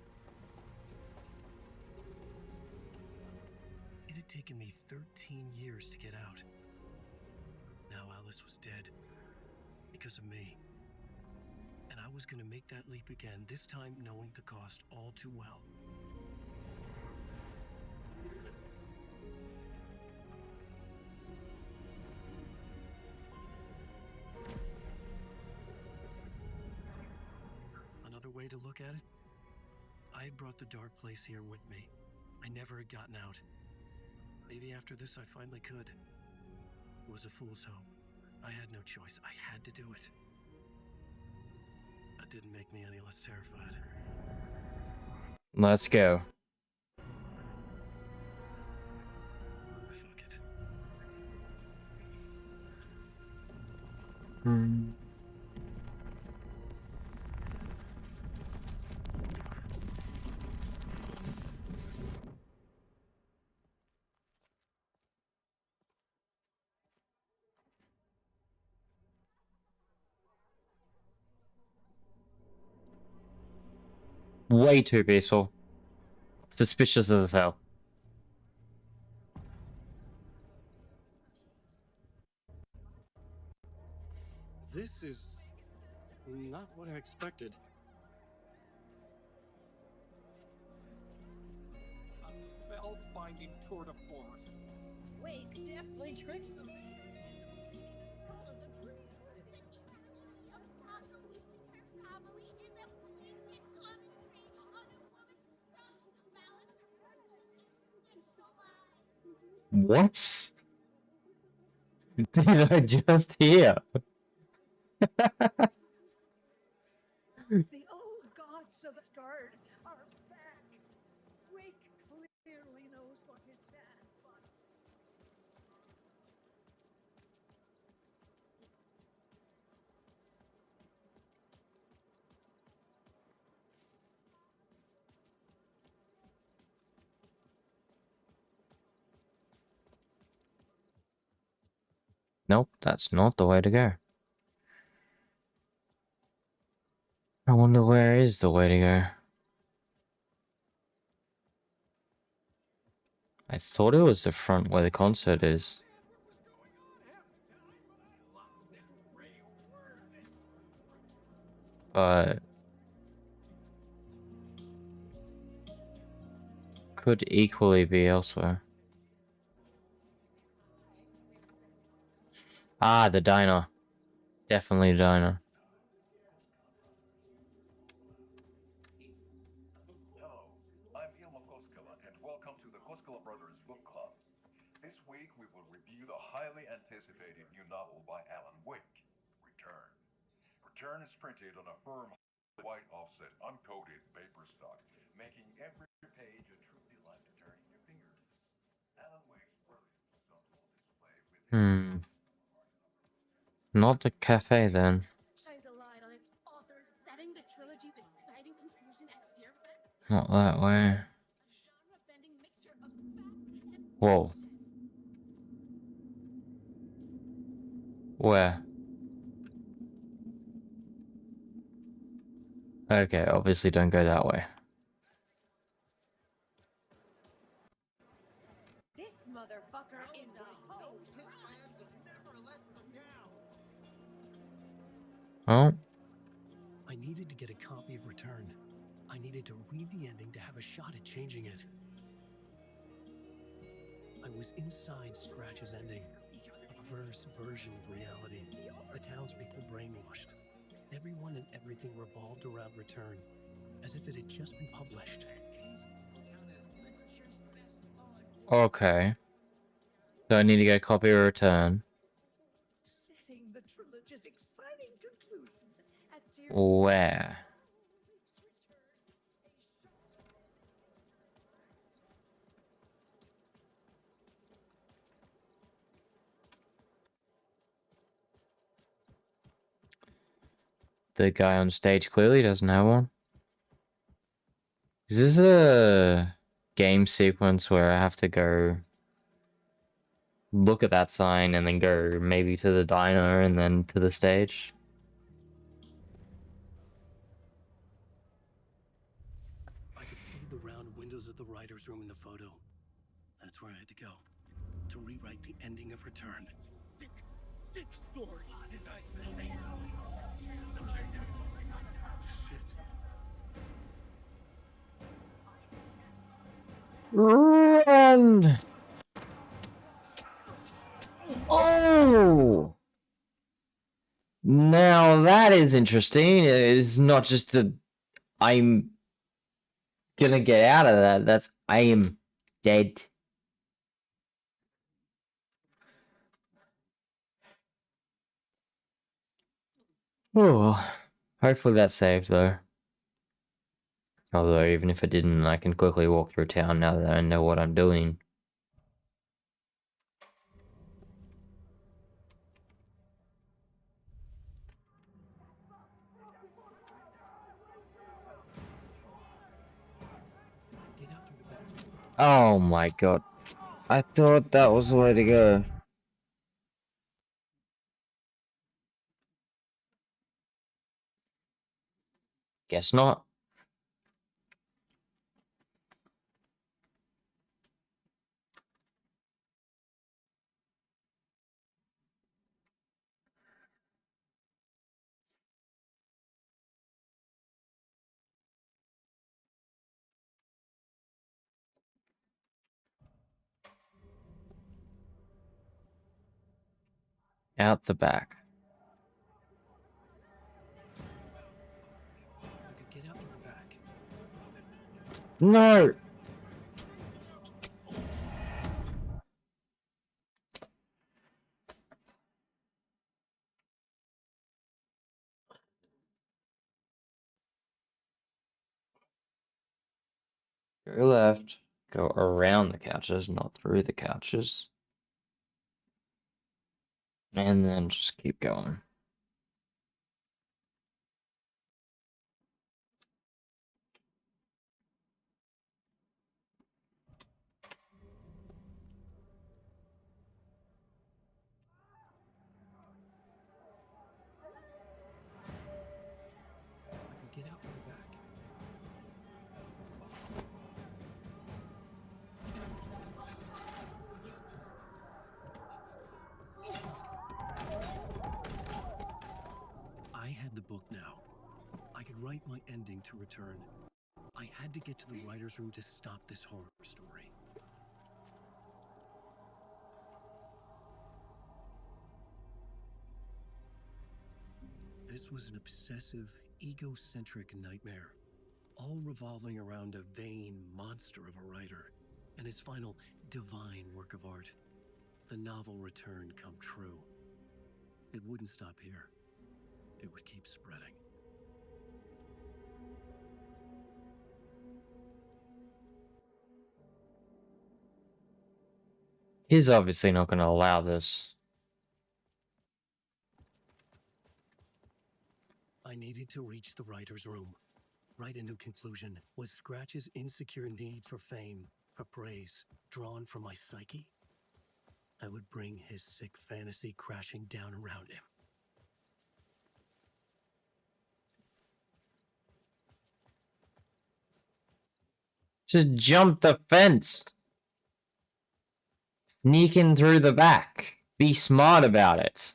It had taken me 13 years to get out. Now Alice was dead, because of me. And I was going to make that leap again, this time knowing the cost all too well. Another way to look at it? I had brought the dark place here with me. I never had gotten out. Maybe after this I finally could. It was a fool's hope. I had no choice. I had to do it. That didn't make me any less terrified. Let's go. Fuck it. Way too peaceful. Suspicious as hell. This is not what I expected. A spellbinding tour de force. Wake definitely tricks them. What? Did I just hear? The old gods of Asgard are back. Wake clearly knows what his dad wants. Nope, that's not the way to go. I wonder where is the way to go. I thought it was the front where the concert is. But could equally be elsewhere. Ah, the diner. Definitely the diner. Hello, I'm Ilmo Koskela, and welcome to the Koskela Brothers Book Club. This week we will review the highly anticipated new novel by Alan Wake, Return. Return is printed on a firm white offset, uncoated paper stock, making every page a true delight to turn in your fingers. Alan Wake's brilliance is on full display with Not the cafe then. Shines a light on its author setting the trilogy's exciting conclusion at Deerfest. Not that way. Genre-bending mixture of fact and Whoa. Where? Okay, obviously don't go that way. This motherfucker is a hoe. Oh? I needed to get a copy of Return. I needed to read the ending to have a shot at changing it. I was inside Scratch's ending, a perverse version of reality. The townspeople brainwashed. Everyone and everything revolved around Return, as if it had just been published. Okay. So I need to get a copy of Return. Setting the trilogy's exciting conclusion at Where? The guy on stage clearly doesn't have one. Is this a game sequence where I have to go look at that sign and then go maybe to the diner and then to the stage? I could see the round windows of the writer's room in the photo. That's where I had to go, to rewrite the ending of Return. Sick story. Run! Oh! Now that is interesting. It is not just a... I'm gonna get out of that. That's... I am dead. Oh, hopefully that's saved though. Although even if it didn't, I can quickly walk through town now that I know what I'm doing. Oh my god. I thought that was the way to go. Guess not. Out the back. I could get out the back. No! Go left. Go around the couches, not through the couches. And then just keep going. I could get out the back. I had the book now. I could write my ending to return. I had to get to the writer's room to stop this horror story. This was an obsessive, egocentric nightmare, all revolving around a vain monster of a writer and his final divine work of art. The novel Return come true. It wouldn't stop here. It would keep spreading. He's obviously not going to allow this. I needed to reach the writer's room. Write a new conclusion. Was Scratch's insecure need for fame, for praise, drawn from my psyche? I would bring his sick fantasy crashing down around him. Just jump the fence. Sneak in through the back. Be smart about it.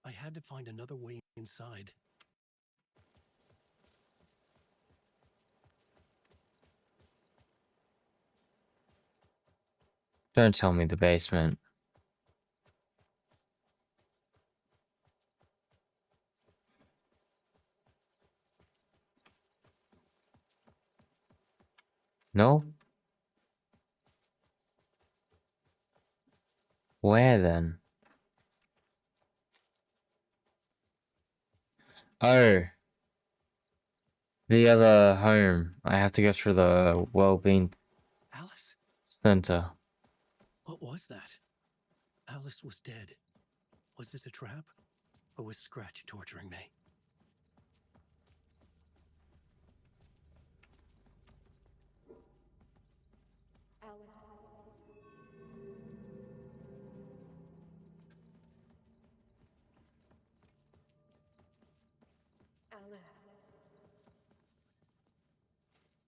I had to find another way inside. Don't tell me the basement. No? Where then? Oh. The other home. I have to go through the well-being Alice? center. What was that? Alice was dead. Was this a trap? Or was Scratch torturing me?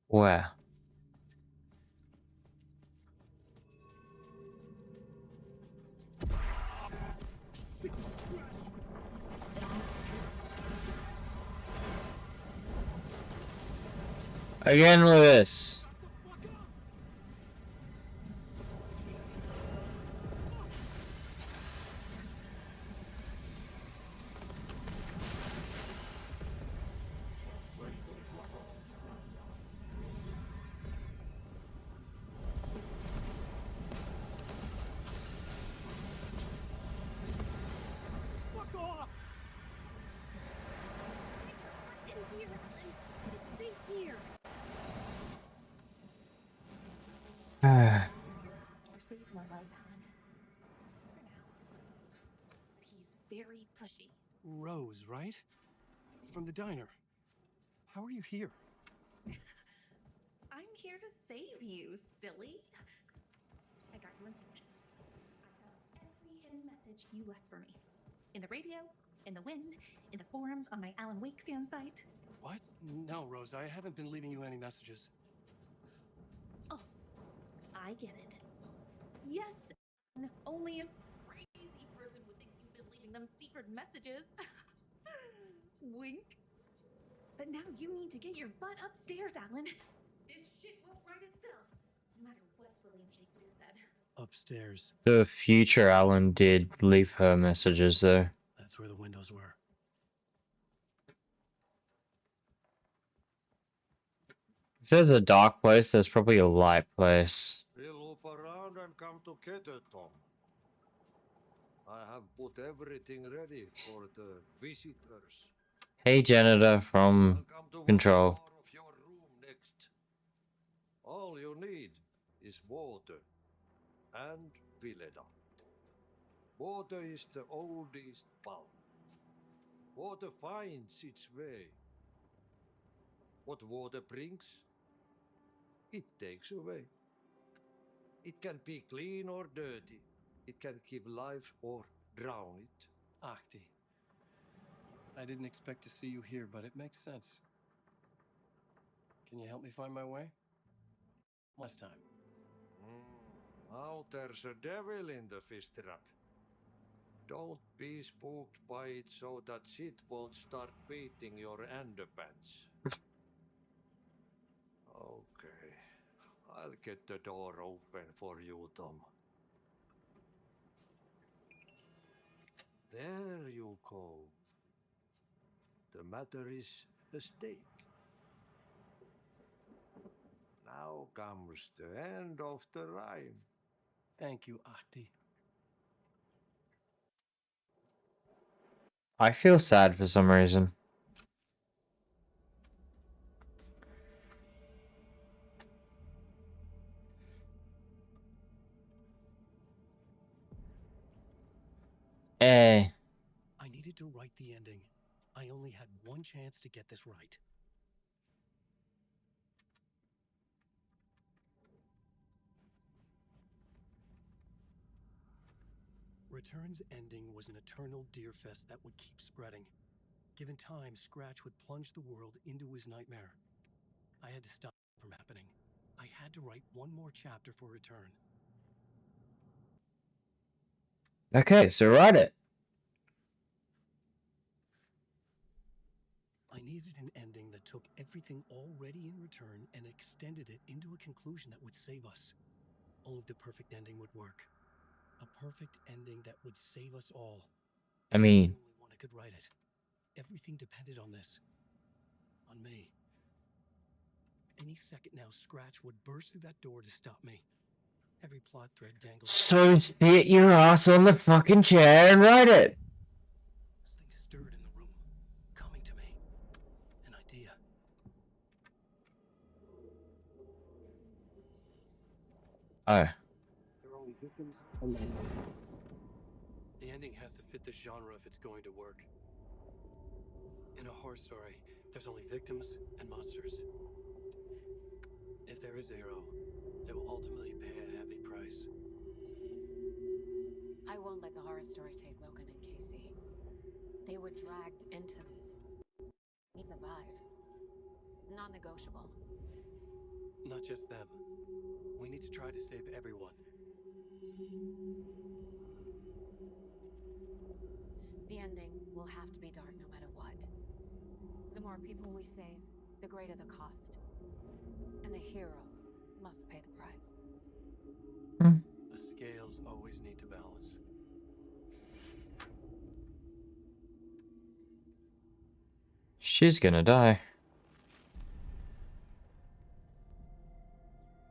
Where? Again with this. Fuck off! You saved my life, Alan. For now. But he's very pushy. Rose, right? From the diner. How are you here? I'm here to save you, silly. I got your instructions. I found every hidden message you left for me. In the radio, in the wind, in the forums on my Alan Wake fan site. What? No, Rose, I haven't been leaving you any messages. Oh, I get it. Yes, only a crazy person would think you've been leaving them secret messages. Wink. But now you need to get your butt upstairs, Alan. This shit won't right itself, no matter what William Shakespeare said. upstairs. The future Alan did leave her messages though. That's where the windows were. If there's a dark place, there's probably a light place. We'll loop around and come together, Tom. I have put everything ready for the visitors. Hey, janitor from Welcome to Control. one floor of your room next. All you need is water and Vileda. Water is the oldest bulb. Water finds its way. What water brings, it takes away. It can be clean or dirty. It can keep life or drown it. Ahti. I didn't expect to see you here, but it makes sense. Can you help me find my way? Last time. Now there's a devil in the fish trap. Don't be spooked by it so that shit won't start beating your underpants. Okay. I'll get the door open for you, Tom. There you go. The matter is a stake. Now comes the end of the rhyme. Thank you, Ahti. I feel sad for some reason. Eh. I needed to write the ending. I only had one chance to get this right. Return's ending was an eternal Deerfest that would keep spreading. Given time, Scratch would plunge the world into his nightmare. I had to stop it from happening. I had to write one more chapter for Return. Okay, so write it. I needed an ending that took everything already in Return and extended it into a conclusion that would save us. Only the perfect ending would work. A perfect ending that would save us all. I mean, The only one who could write it. Everything depended on this. On me. Any second now, Scratch would burst through that door to stop me. Every plot thread dangled. so sit your ass on the fucking chair and write it. Something stirred in the room, coming to me. An idea. Oh. They're only victims and monsters. The ending has to fit the genre if it's going to work. In a horror story, there's only victims and monsters. If there is a hero, they will ultimately pay a heavy price. I won't let the horror story take Logan and Casey. They were dragged into this. He survived. Non-negotiable. Not just them. We need to try to save everyone. The ending will have to be dark no matter what. The more people we save, the greater the cost. And the hero must pay the price. The scales always need to balance. She's gonna die.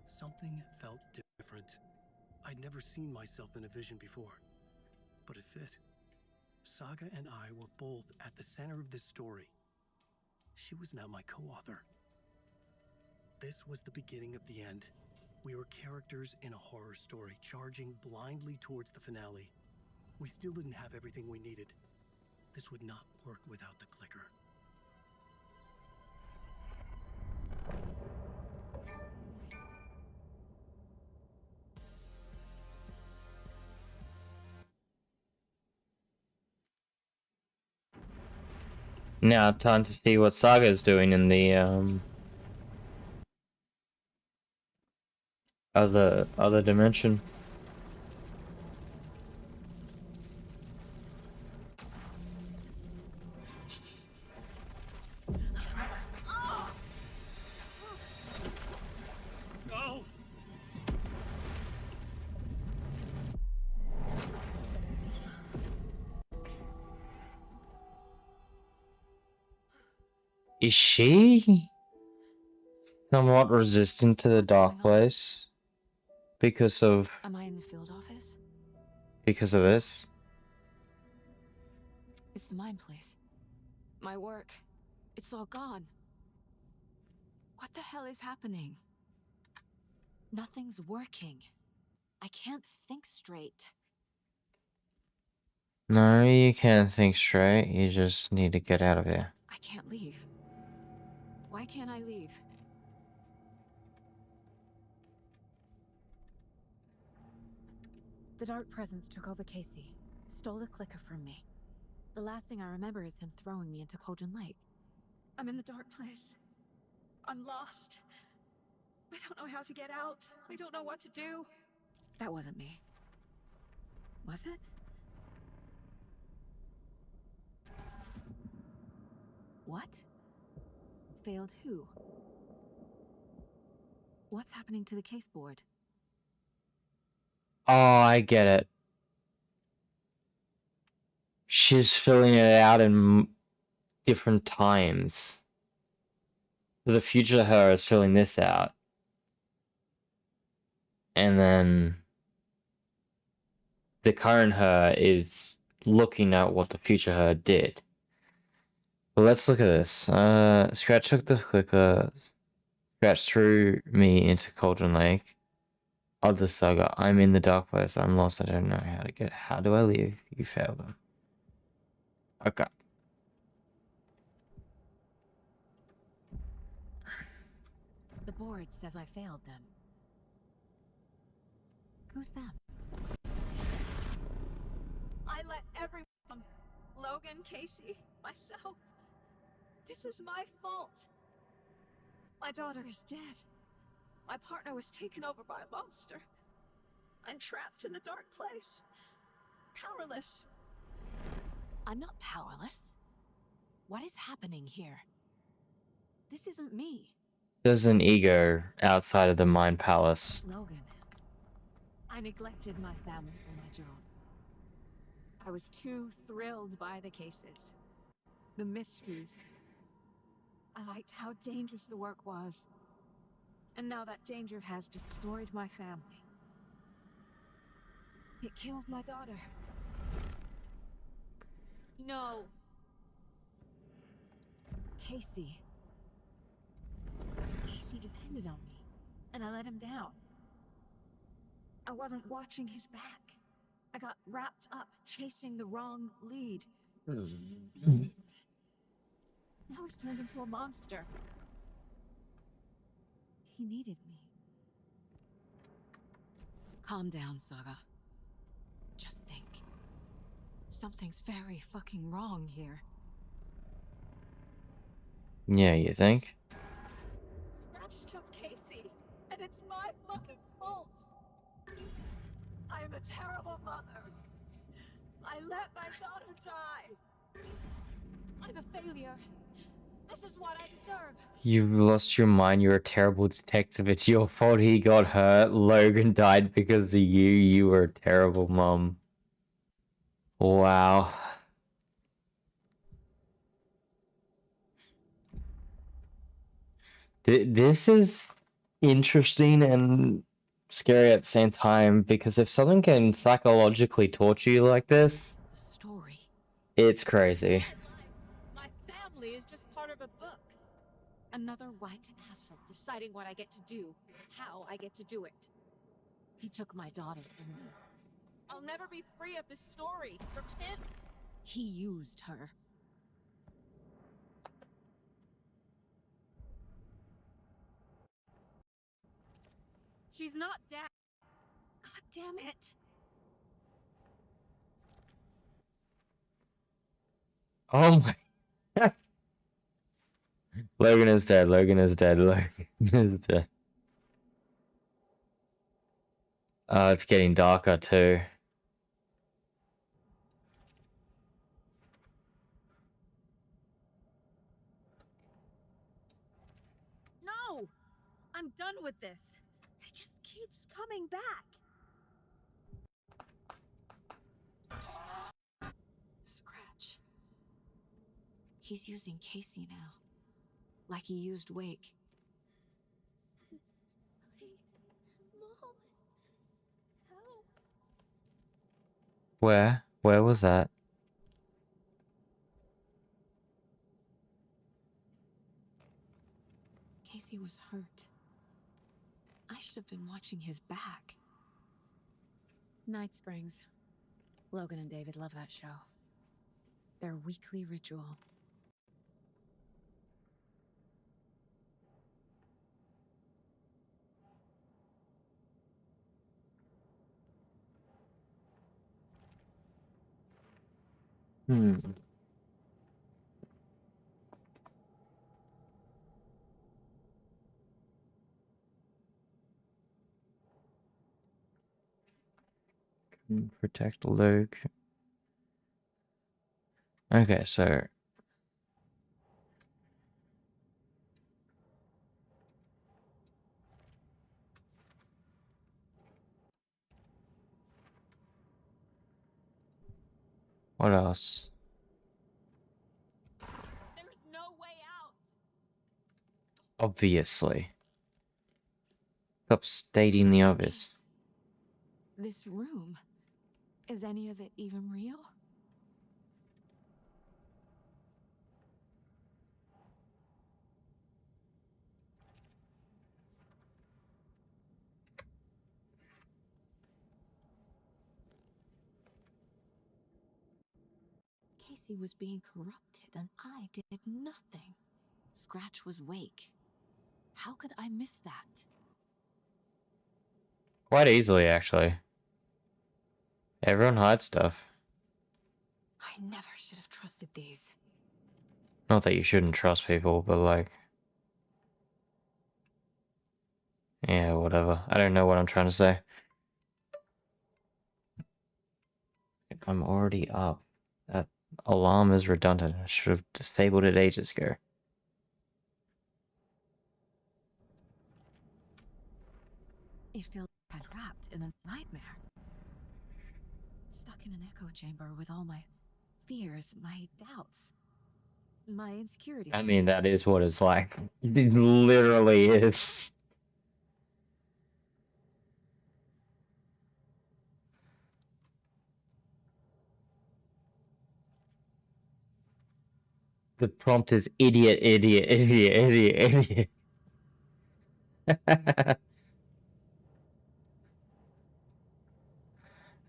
Something felt different. I'd never seen myself in a vision before, but it fit. Saga and I were both at the center of this story. She was now my co-author. This was the beginning of the end. We were characters in a horror story, charging blindly towards the finale. We still didn't have everything we needed. This would not work without the clicker. Now, time to see what Saga's doing in the other dimension. Go! Is she somewhat resistant to the dark place because of Am I in the field office? this? It's the mine place. My work. It's all gone. What the hell is happening? Nothing's working. I can't think straight. No, you can't think straight. You just need to get out of here. I can't leave. Why can't I leave? The Dark Presence took over Casey, stole the clicker from me. The last thing I remember is him throwing me into Cauldron Lake. I'm in the dark place. I'm lost. I don't know how to get out. I don't know what to do. That wasn't me. Was it? What? Failed who? What's happening to the case board? Oh, I get it. She's filling it out in different times. The future her is filling this out. And then the current her is looking at what the future her did. But let's look at this. Scratch took the clicker. Scratch threw me into Cauldron Lake. Other saga. I'm in the dark place. I'm lost. I don't know how to get. How do I leave? You failed them. Okay. The board says I failed them. Who's them? I let everyone, Logan, Casey, myself. This is my fault. My daughter is dead. My partner was taken over by a monster. I'm trapped in the dark place. Powerless. I'm not powerless. What is happening here? This isn't me. There's an ego outside of the Mind Palace. Logan. I neglected my family for my job. I was too thrilled by the cases. The mysteries. I liked how dangerous the work was. And now that danger has destroyed my family. It killed my daughter. No. Casey. Casey depended on me, and I let him down. I wasn't watching his back. I got wrapped up chasing the wrong lead. Now he's turned into a monster. He needed me. Calm down, Saga. Just think. Something's very fucking wrong here. Yeah, you think? Scratch took Casey, and it's my fucking fault. I'm a terrible mother. I let my daughter die. I'm a failure. This is what I deserve. You've lost your mind. You're a terrible detective. It's your fault he got hurt. Logan died because of you. You were a terrible mom. Wow. This is interesting and scary at the same time, because if someone can psychologically torture you like this, The story. it's crazy. My family is just part of a book. Another white asshole deciding what I get to do, how I get to do it. He took my daughter from me. I'll never be free of this story. From him. He used her. She's not dead. God damn it. Oh my. Logan is dead. Logan is dead. Logan is dead. It's getting darker too. No! I'm done with this. It just keeps coming back. Scratch. He's using Casey now. like he used Wake. Mom, help. Where? Where was that? Casey was hurt. I should have been watching his back. Night Springs. Logan and David love that show. Their weekly ritual. Protect Luke. Okay, so what else? There's no way out. Obviously. Stop stating the obvious. This room. Is any of it even real? Casey was being corrupted and I did nothing. Scratch was Wake. How could I miss that? Quite easily, actually. Everyone hides stuff. I never should have trusted these. Not that you shouldn't trust people, but like... yeah, whatever. I don't know what I'm trying to say. I'm already up. That alarm is redundant. I should have disabled it ages ago. It feels like I'm trapped in a nightmare. Stuck in an echo chamber with all my fears, my doubts, my insecurities. I mean, that is what it's like. It literally is. The prompt is idiot, idiot, idiot, idiot, idiot.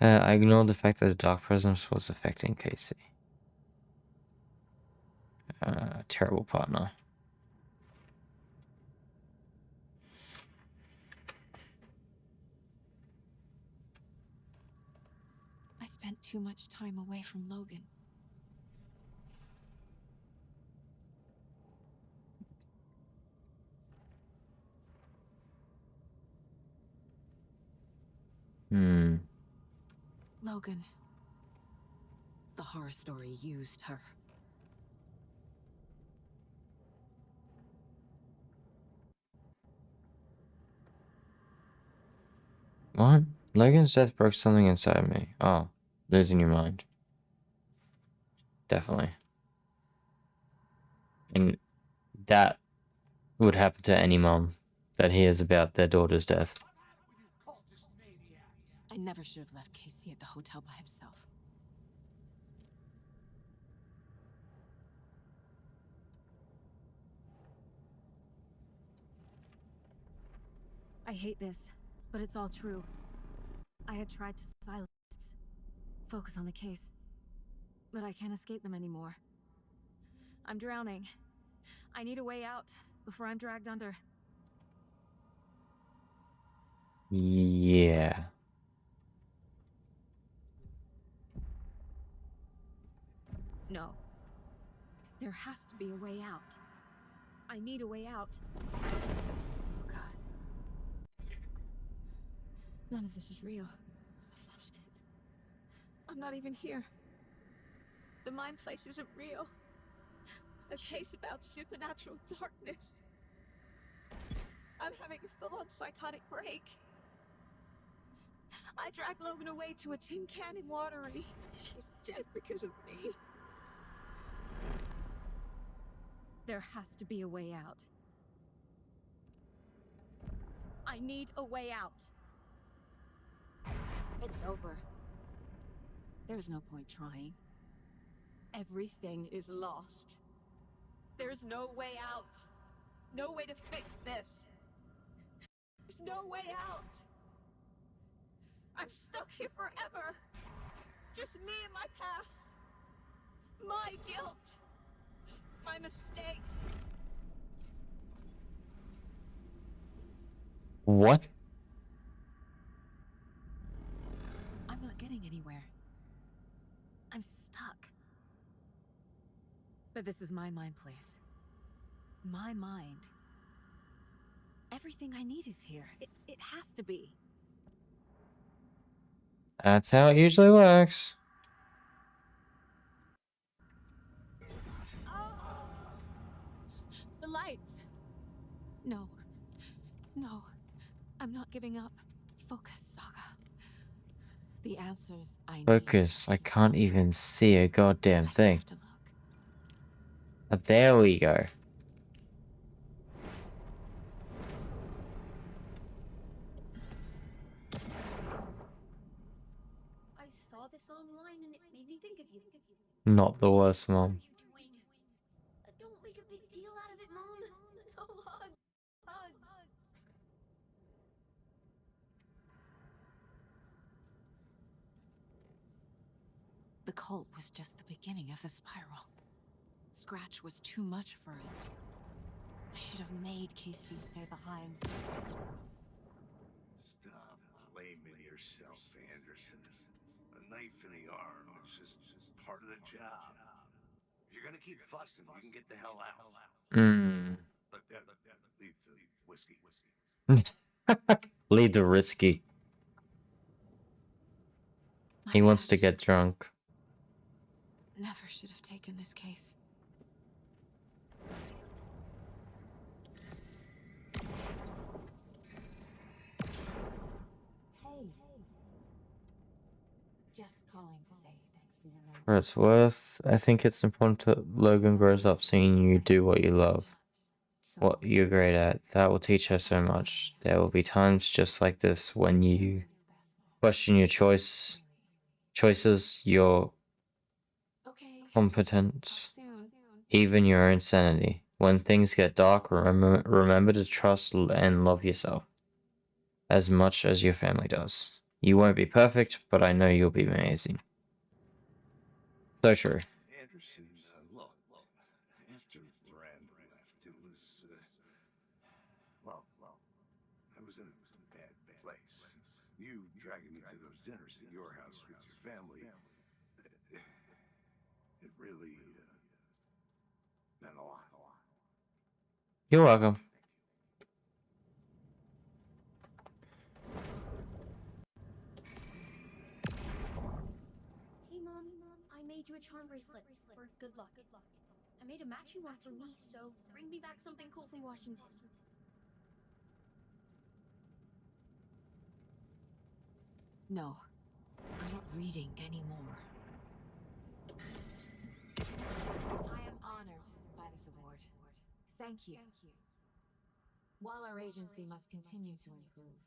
I ignored the fact that the dark presence was affecting Casey. Terrible partner. I spent too much time away from Logan. Logan. The horror story used her. What? Logan's death broke something inside of me. Oh, losing your mind. Definitely. And that would happen to any mom that hears about their daughter's death. I never should have left Casey at the hotel by himself. I hate this, but it's all true. I had tried to silence, focus on the case, but I can't escape them anymore. I'm drowning. I need a way out before I'm dragged under. Yeah. No. There has to be a way out. I need a way out. Oh, God. None of this is real. I've lost it. I'm not even here. The mind place isn't real. A case about supernatural darkness. I'm having a full-on psychotic break. I dragged Logan away to a tin can in Watery. She's dead because of me. There has to be a way out. I need a way out. It's over. There's no point trying. Everything is lost. There's no way out. No way to fix this. There's no way out. I'm stuck here forever. Just me and my past. My guilt. My mistakes. What? I'm not getting anywhere. I'm stuck. But this is my mind place. My mind. Everything I need is here. It has to be. That's how it usually works. The lights. No. No. I'm not giving up. Focus, Saga. The answers I need. Focus. I can't even see a goddamn thing. But there we go. I saw this online and it made me think of you. Not the worst, Mom. Don't make a big deal out of it, Mom. No hugs. Hugs. The cult was just the beginning of the spiral. Scratch was too much for us. I should have made Casey stay behind. Stop blaming yourself, Anderson. A knife in the arm is just part of the job. If you're gonna keep fussing, you can get the hell out. But leave the whiskey. Leave the risky. He wants to get drunk. Never should have taken this case. Hey. Just calling to say thanks for your life. For its worth, I think it's important that Logan grows up seeing you do what you love. What you're great at. That will teach her so much. There will be times just like this when you question your choices, your competence, even your own sanity. When things get dark, remember to trust and love yourself as much as your family does. You won't be perfect, but I know you'll be amazing. So true. Anderson, look, after Miranda left, it was, well, I was in a bad place. You dragging me to those dinners at your house with your family, it really meant a lot. You're welcome. Hey, Mom. I made you a charm bracelet for good luck. I made a matching one for me, so bring me back something cool from Washington. No. I'm not reading anymore. I am honored by this award. Thank you. While our agency must continue to improve,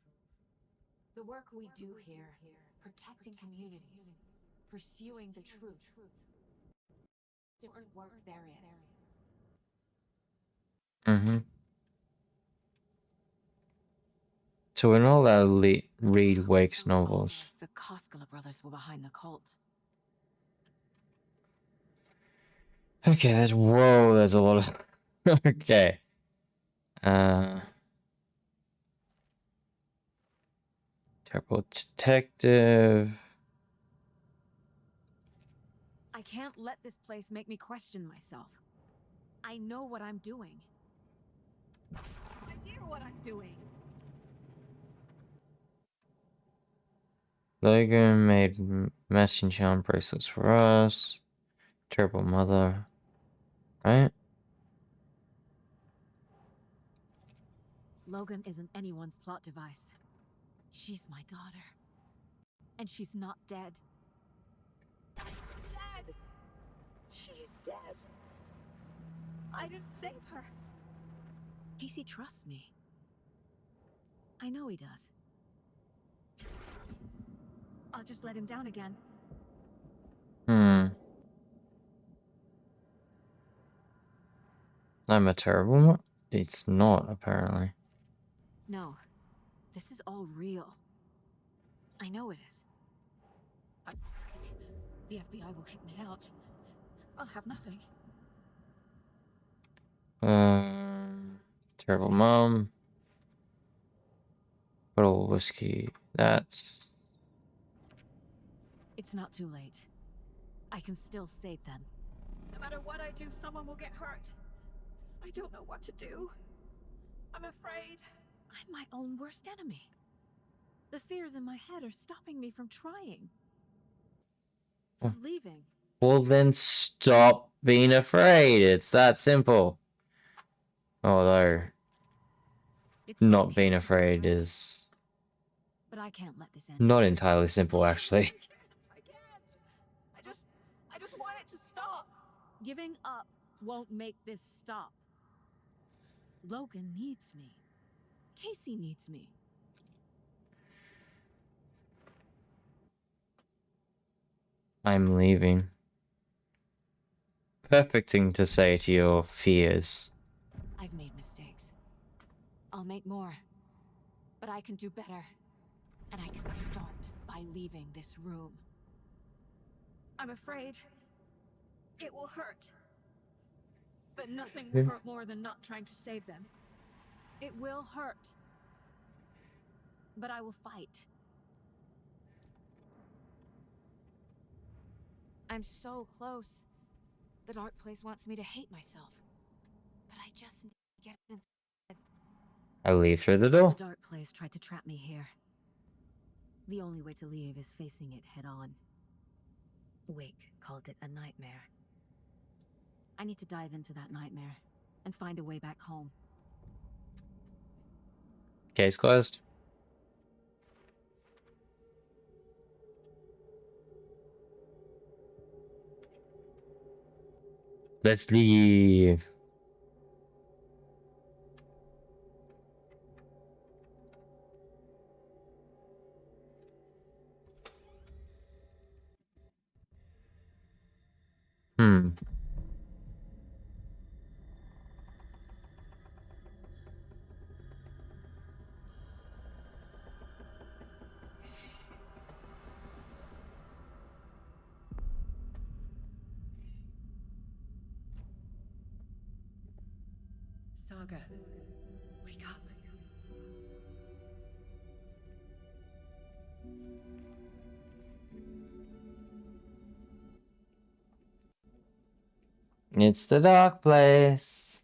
the work we do here, protecting communities, pursuing the truth, different work there is. So we're not allowed to read Wake's novels. The Koskela brothers were behind the cult. Okay, there's a lot of okay. Terrible detective. I can't let this place make me question myself. I know what I'm doing. No idea what I'm doing. Logan made matching charm bracelets for us. Terrible mother. Right? Logan isn't anyone's plot device. She's my daughter. And she's not dead. Dead! She is dead. I didn't save her. Casey trusts me. I know he does. I'll just let him down again. I'm a terrible one? It's not, apparently. No, this is all real. I know it is. The FBI will kick me out. I'll have nothing. Terrible mom. Bottle of whiskey. That's... It's not too late. I can still save them. No matter what I do, someone will get hurt. I don't know what to do. I'm afraid. I'm my own worst enemy. The fears in my head are stopping me from trying. From leaving. Well, then stop being afraid. It's that simple. Although, not being afraid is But I can't let this end. not entirely simple, actually. I just want it to stop. Giving up won't make this stop. Logan needs me. Casey needs me. I'm leaving. Perfect thing to say to your fears. I've made mistakes. I'll make more. But I can do better. And I can start by leaving this room. I'm afraid it will hurt. But nothing will hurt more than not trying to save them. It will hurt. But I will fight. I'm so close. The dark place wants me to hate myself. But I just need to get it inside. I leave through the door. The dark place tried to trap me here. The only way to leave is facing it head on. Wake called it a nightmare. I need to dive into that nightmare and find a way back home. Case closed. Let's leave. Saga, wake up. It's the dark place.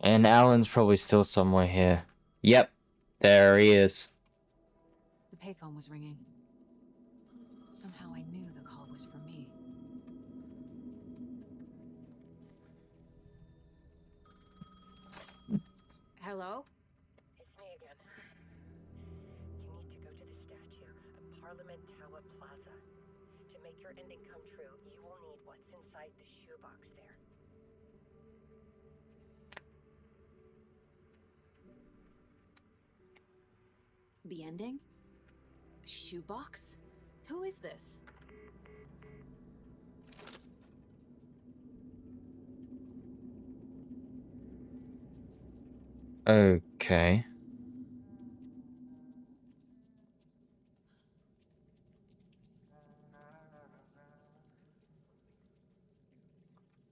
And Alan's probably still somewhere here. Yep, there he is. The payphone was ringing. Somehow I knew the call was for me. Hello? It's me again. You need to go to the statue at Parliament Tower Plaza. To make your ending come true, you will need what's inside the shoebox there. The ending? A shoebox? Who is this? Okay.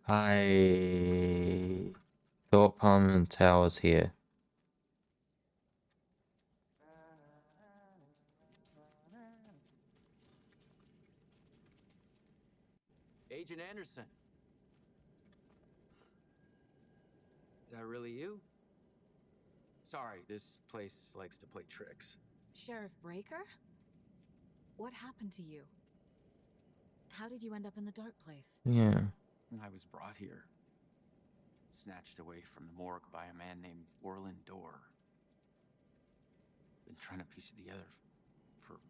I thought Parliament Tower's here. Agent Anderson. Is that really you? Sorry, this place likes to play tricks. Sheriff Breaker? What happened to you? How did you end up in the dark place? Yeah. I was brought here. Snatched away from the morgue by a man named Orland Dorr. Been trying to piece it together for...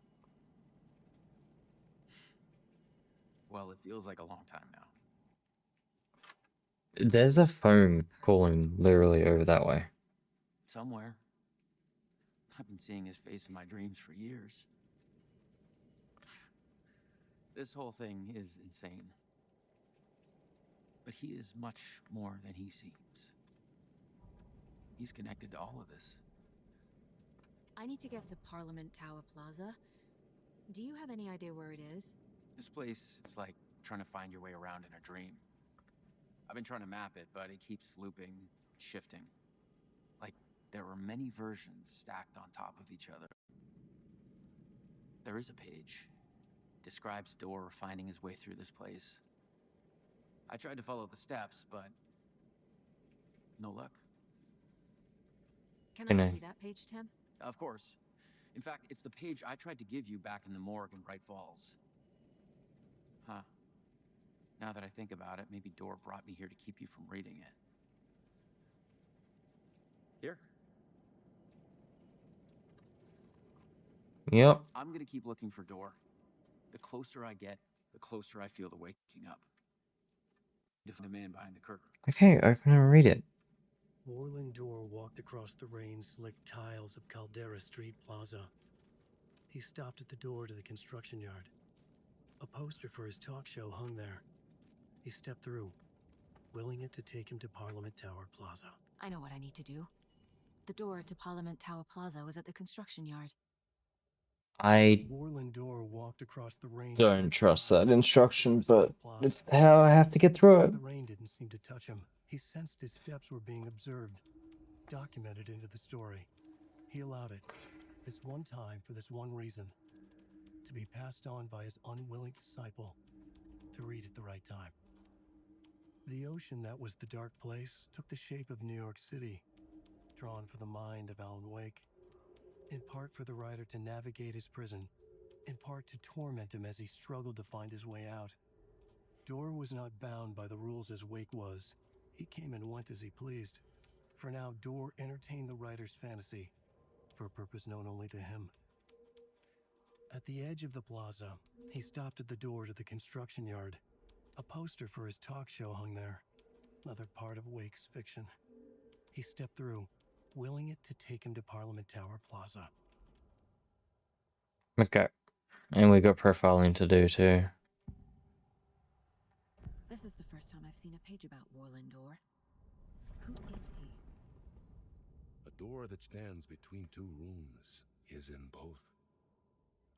Well, it feels like a long time now. There's a phone calling literally over that way. Somewhere. I've been seeing his face in my dreams for years. This whole thing is insane. But he is much more than he seems. He's connected to all of this. I need to get to Parliament Tower Plaza. Do you have any idea where it is? This place, it's like trying to find your way around in a dream. I've been trying to map it, but it keeps looping, shifting. Like there are many versions stacked on top of each other. There is a page. Describes Door finding his way through this place. I tried to follow the steps, but no luck. Can I see that page, Tim? Of course. In fact, it's the page I tried to give you back in the morgue in Bright Falls. Huh. Now that I think about it, maybe Door brought me here to keep you from reading it. Here. Yep. I'm gonna keep looking for Door. The closer I get, the closer I feel to waking up. To find the man behind the curtain. Okay, open and read it. Warland Door walked across the rain-slicked tiles of Caldera Street Plaza. He stopped at the door to the construction yard. A poster for his talk show hung there. He stepped through, willing it to take him to Parliament Tower Plaza. I know what I need to do. The door to Parliament Tower Plaza was at the construction yard. I Warland Door walked across the rain. don't trust that instruction, but it's how I have to get through it. The rain didn't seem to touch him. He sensed his steps were being observed, documented into the story. He allowed it, this one time for this one reason, to be passed on by his unwilling disciple, to read at the right time. The ocean that was the dark place took the shape of New York City, drawn for the mind of Alan Wake, in part for the writer to navigate his prison, in part to torment him as he struggled to find his way out. Door was not bound by the rules as Wake was. He came and went as he pleased. For now, Door entertained the writer's fantasy, for a purpose known only to him. At the edge of the plaza, he stopped at the door to the construction yard. A poster for his talk show hung there, another part of Wake's fiction. He stepped through, willing it to take him to Parliament Tower Plaza. Okay. And we got profiling to do too. This is the first time I've seen a page about Warland Door. Who is he? A door that stands between two rooms is in both.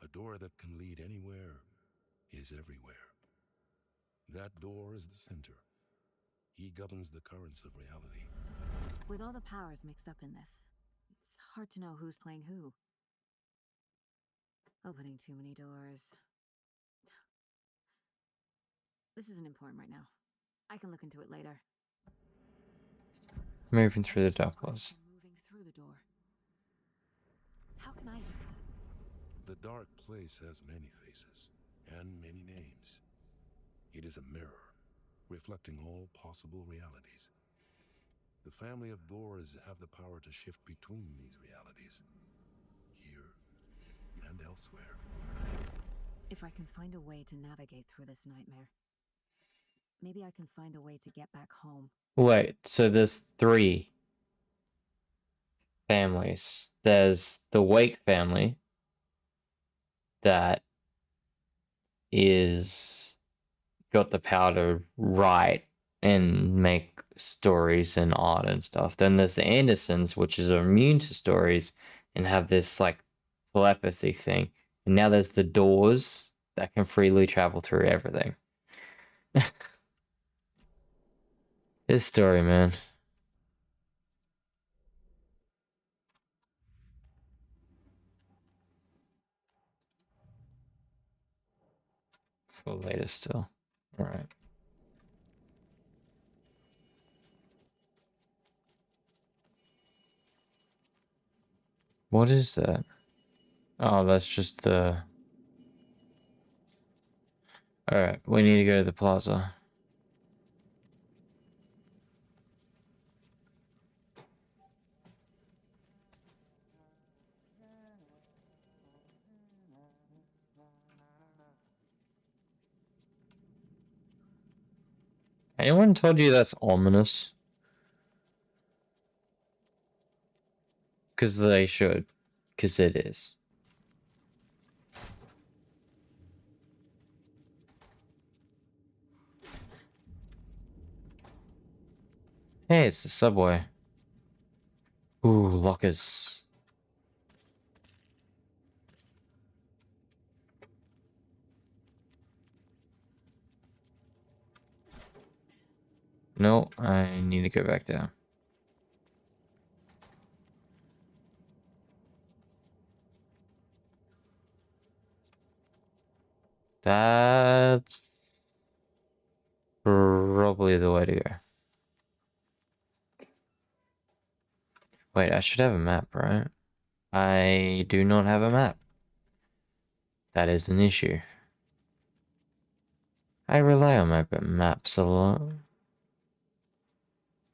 A door that can lead anywhere is everywhere. That door is the center. He governs the currents of reality. With all the powers mixed up in this, it's hard to know who's playing who. Opening too many doors. This isn't important right now. I can look into it later. Moving through the dark place. Moving through the door. How can I do that? The dark place has many faces and many names. It is a mirror, reflecting all possible realities. The family of doors have the power to shift between these realities, here and elsewhere. If I can find a way to navigate through this nightmare, maybe I can find a way to get back home. Wait, so there's 3 families. There's the Wake family that is got the power to write and make stories and art and stuff. Then there's the Andersons, which is immune to stories and have this like telepathy thing. And now there's the Doors that can freely travel through everything. This story, man. For later still. Alright. What is that? Oh, that's just the... Alright, we need to go to the plaza. Anyone told you that's ominous? Because they should. Because it is. Hey, it's the subway. Ooh, lockers. No, I need to go back down. That's probably the way to go. Wait, I should have a map, right? I do not have a map. That is an issue. I rely on my maps a lot.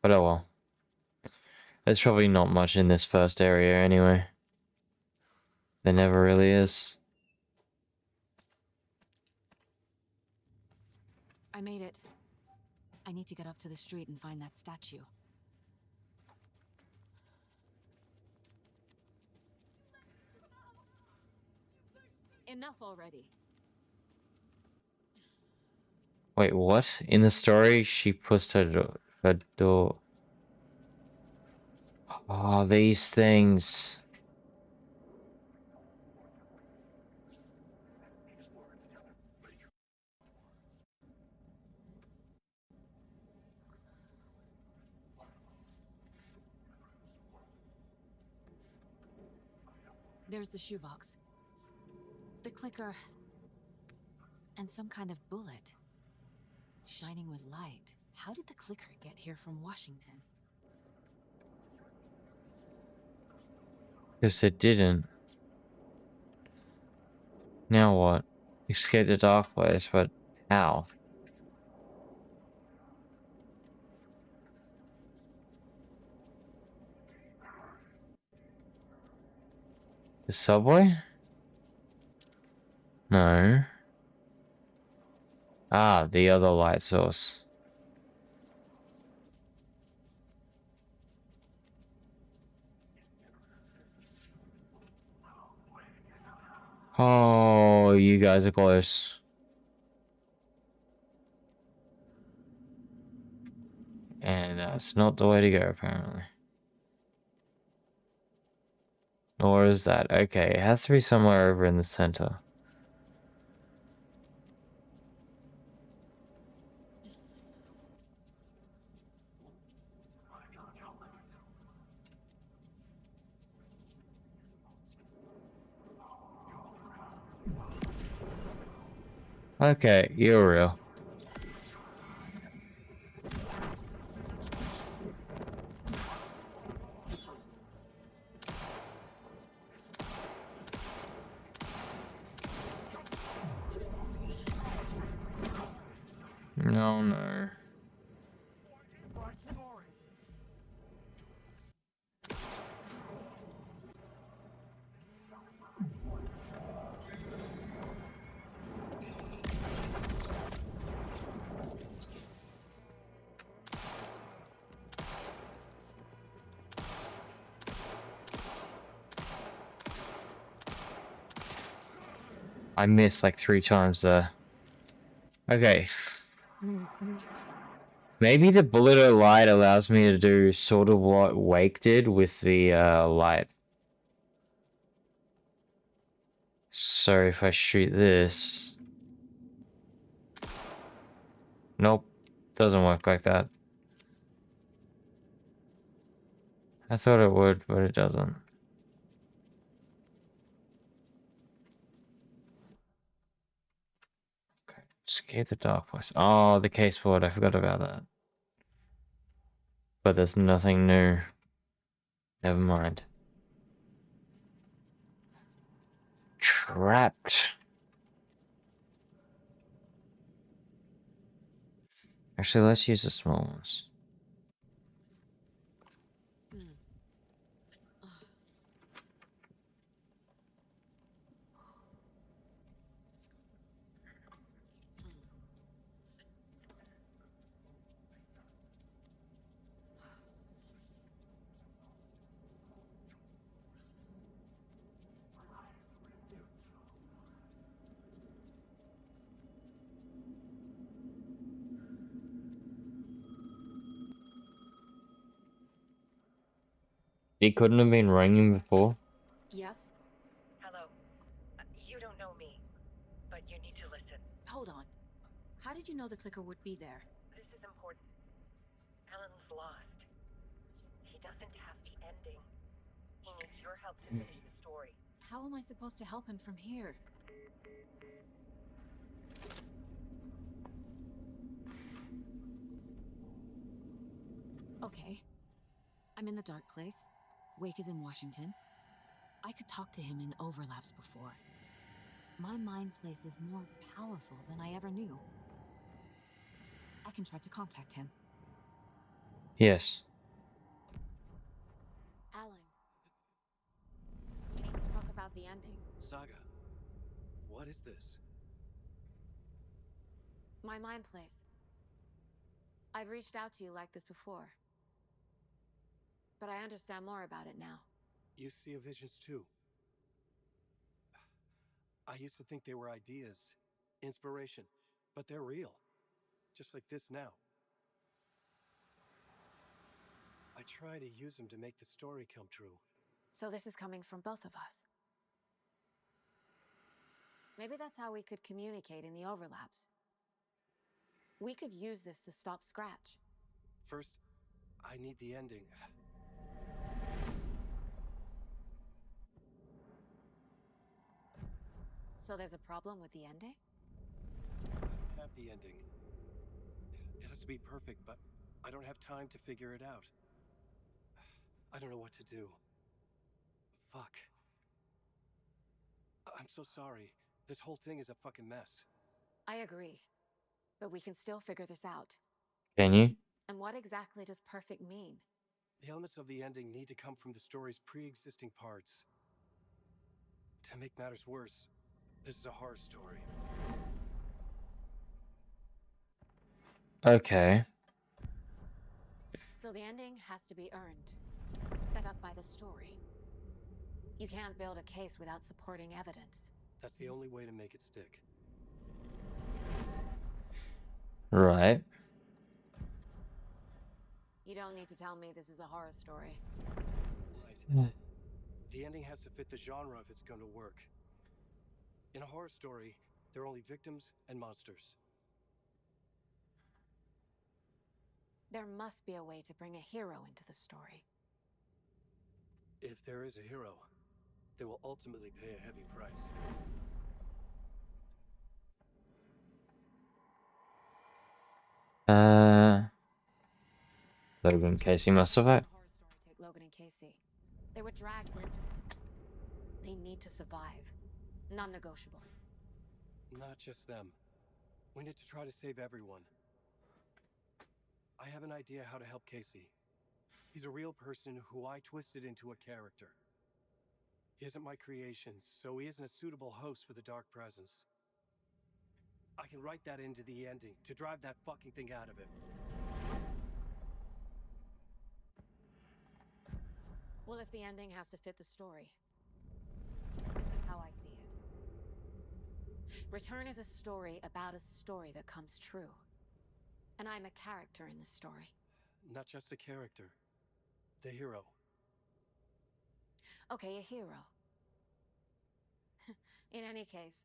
But oh well. There's probably not much in this first area anyway. There never really is. I made it. I need to get up to the street and find that statue. Enough already. Wait, what? In the story, she pushed her door. Oh, these things. There's the shoebox. The clicker. And some kind of bullet. Shining with light. How did the clicker get here from Washington? Because it didn't. Now what? Escape the dark place, but how? The subway? No. Ah, the other light source. Oh, you guys are close. And that's not the way to go, apparently. Or is that? Okay, it has to be somewhere over in the center. Okay, you're real. No, no. I missed like 3 times there. Okay. Maybe the bullet or light allows me to do sort of what Wake did with the light. So if I shoot this... Nope. Doesn't work like that. I thought it would, but it doesn't. Okay. Escape the dark place. Oh, the case board. I forgot about that. But there's nothing new. Never mind. Trapped. Actually, let's use the small ones. He couldn't have been ringing before. Yes? Hello. You don't know me, but you need to listen. Hold on. How did you know the clicker would be there? This is important. Alan's lost. He doesn't have the ending. He needs your help to finish the story. How am I supposed to help him from here? Okay. I'm in the dark place. Wake is in Washington. I could talk to him in overlaps before. My mind place is more powerful than I ever knew. I can try to contact him. Yes. Alan. We need to talk about the ending. Saga, what is this? My mind place. I've reached out to you like this before. But I understand more about it now. You see visions too. I used to think they were ideas, inspiration, but they're real. Just like this now. I try to use them to make the story come true. So this is coming from both of us. Maybe that's how we could communicate in the overlaps. We could use this to stop Scratch. First, I need the ending. So there's a problem with the ending? I don't have the ending. It has to be perfect, but I don't have time to figure it out. I don't know what to do. Fuck. I'm so sorry. This whole thing is a fucking mess. I agree. But we can still figure this out. Can you? And what exactly does perfect mean? The elements of the ending need to come from the story's pre-existing parts. To make matters worse, this is a horror story. Okay. So the ending has to be earned, set up by the story. You can't build a case without supporting evidence. That's the only way to make it stick. Right. You don't need to tell me this is a horror story. Right. The ending has to fit the genre if it's going to work. In a horror story, there are only victims and monsters. There must be a way to bring a hero into the story. If there is a hero, they will ultimately pay a heavy price. Logan Casey must survive. Horror story take Logan and Casey. They were dragged into this. They need to survive. Non-negotiable. Not just them. We need to try to save everyone. I have an idea how to help Casey. He's a real person who I twisted into a character. He isn't my creation, so he isn't a suitable host for the Dark Presence. I can write that into the ending to drive that fucking thing out of him. Well, if the ending has to fit the story, this is how I see it. Return is a story about a story that comes true. And I'm a character in the story. Not just a character. The hero. Okay, a hero. In any case,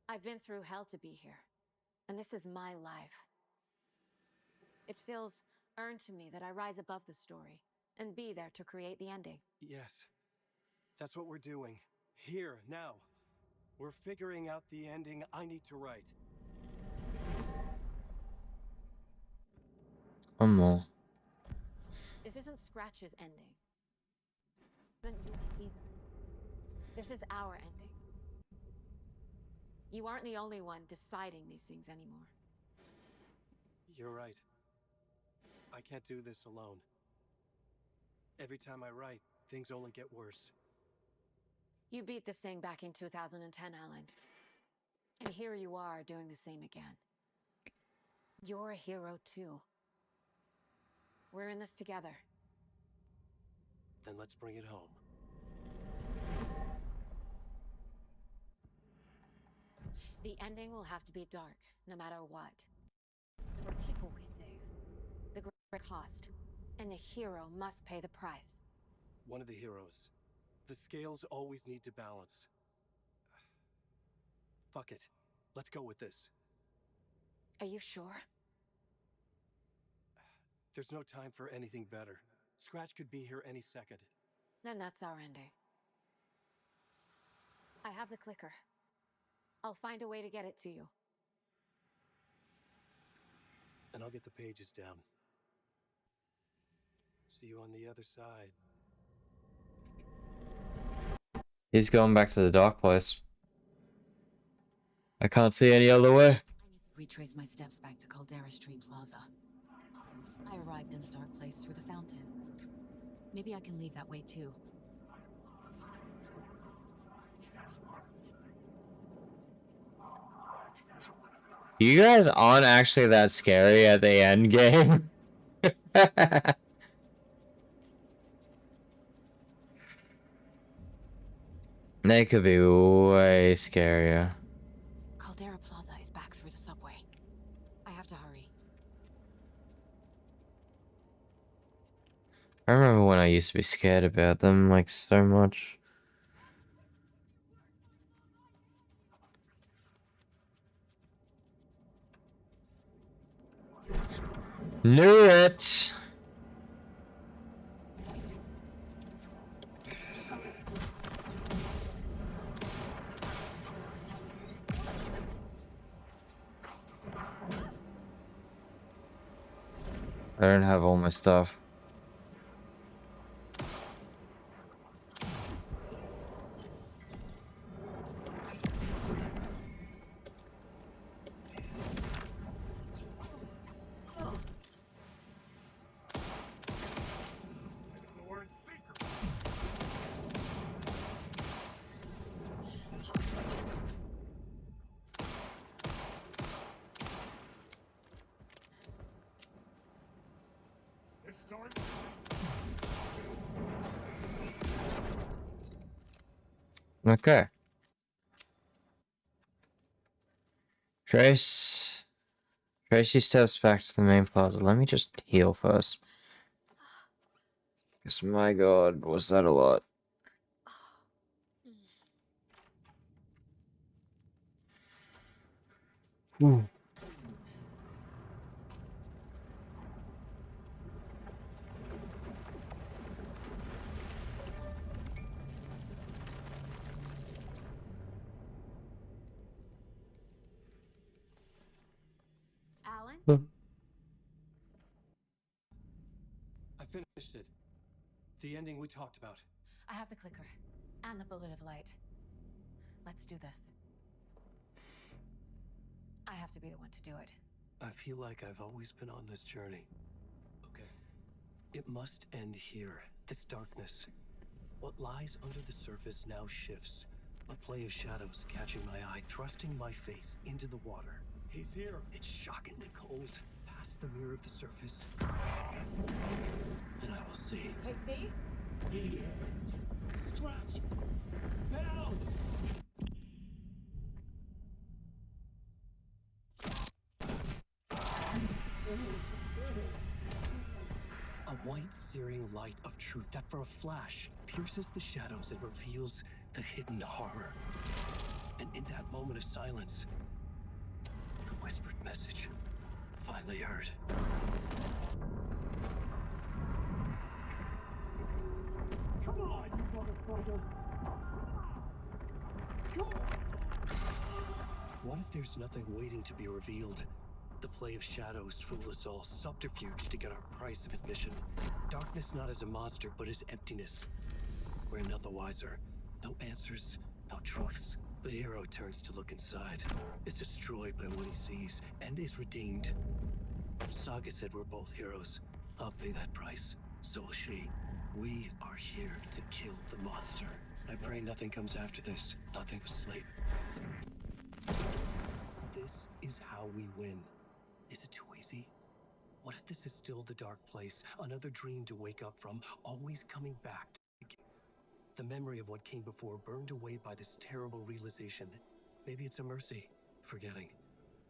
I've been through hell to be here. And this is my life. It feels earned to me that I rise above the story and be there to create the ending. Yes. That's what we're doing. Here, now. We're figuring out the ending I need to write. One more. This isn't Scratch's ending. This isn't you either. This is our ending. You aren't the only one deciding these things anymore. You're right. I can't do this alone. Every time I write, things only get worse. You beat this thing back in 2010, Alan. And here you are doing the same again. You're a hero too. We're in this together. Then let's bring it home. The ending will have to be dark, no matter what. There were people we save. The great cost. And the hero must pay the price. one of the heroes. The scales always need to balance. Fuck it. Let's go with this. Are you sure? There's no time for anything better. Scratch could be here any second. Then that's our ending. I have the clicker. I'll find a way to get it to you. And I'll get the pages down. See you on the other side. He's going back to the dark place. I can't see any other way. I need to retrace my steps back to Caldera Street Plaza. I arrived in the dark place through the fountain. Maybe I can leave that way too. You guys aren't actually that scary at the end game. They could be way scarier. Caldera Plaza is back through the subway. I have to hurry. I remember when I used to be scared about them, like, so much. Knew it! I don't have all my stuff. Okay. Tracy steps back to the main plaza. Let me just heal first. Because my god, was that a lot. Whew. Alan? I finished it. The ending we talked about. I have the clicker. And the bullet of light. Let's do this. I have to be the one to do it. I feel like I've always been on this journey. Okay. It must end here. This darkness. What lies under the surface now shifts. A play of shadows catching my eye, thrusting my face into the water. He's here. It's shockingly cold. Past the mirror of the surface. And I will see. Casey? Here. Scratch. Down. A white, searing light of truth that for a flash pierces the shadows and reveals the hidden horror. And in that moment of silence, the whispered message finally heard. Come on, you motherfucker! Come on! What if there's nothing waiting to be revealed? The play of shadows fool us all, subterfuge to get our price of admission. Darkness not as a monster, but as emptiness. We're none the wiser. No answers, no truths. The hero turns to look inside, is destroyed by what he sees, and is redeemed. Saga said we're both heroes. I'll pay that price. So will she. We are here to kill the monster. I pray nothing comes after this. Nothing but sleep. This is how we win. Is it too easy? What if this is still the dark place? Another dream to wake up from, always coming back. The memory of what came before burned away by this terrible realization. Maybe it's a mercy, forgetting.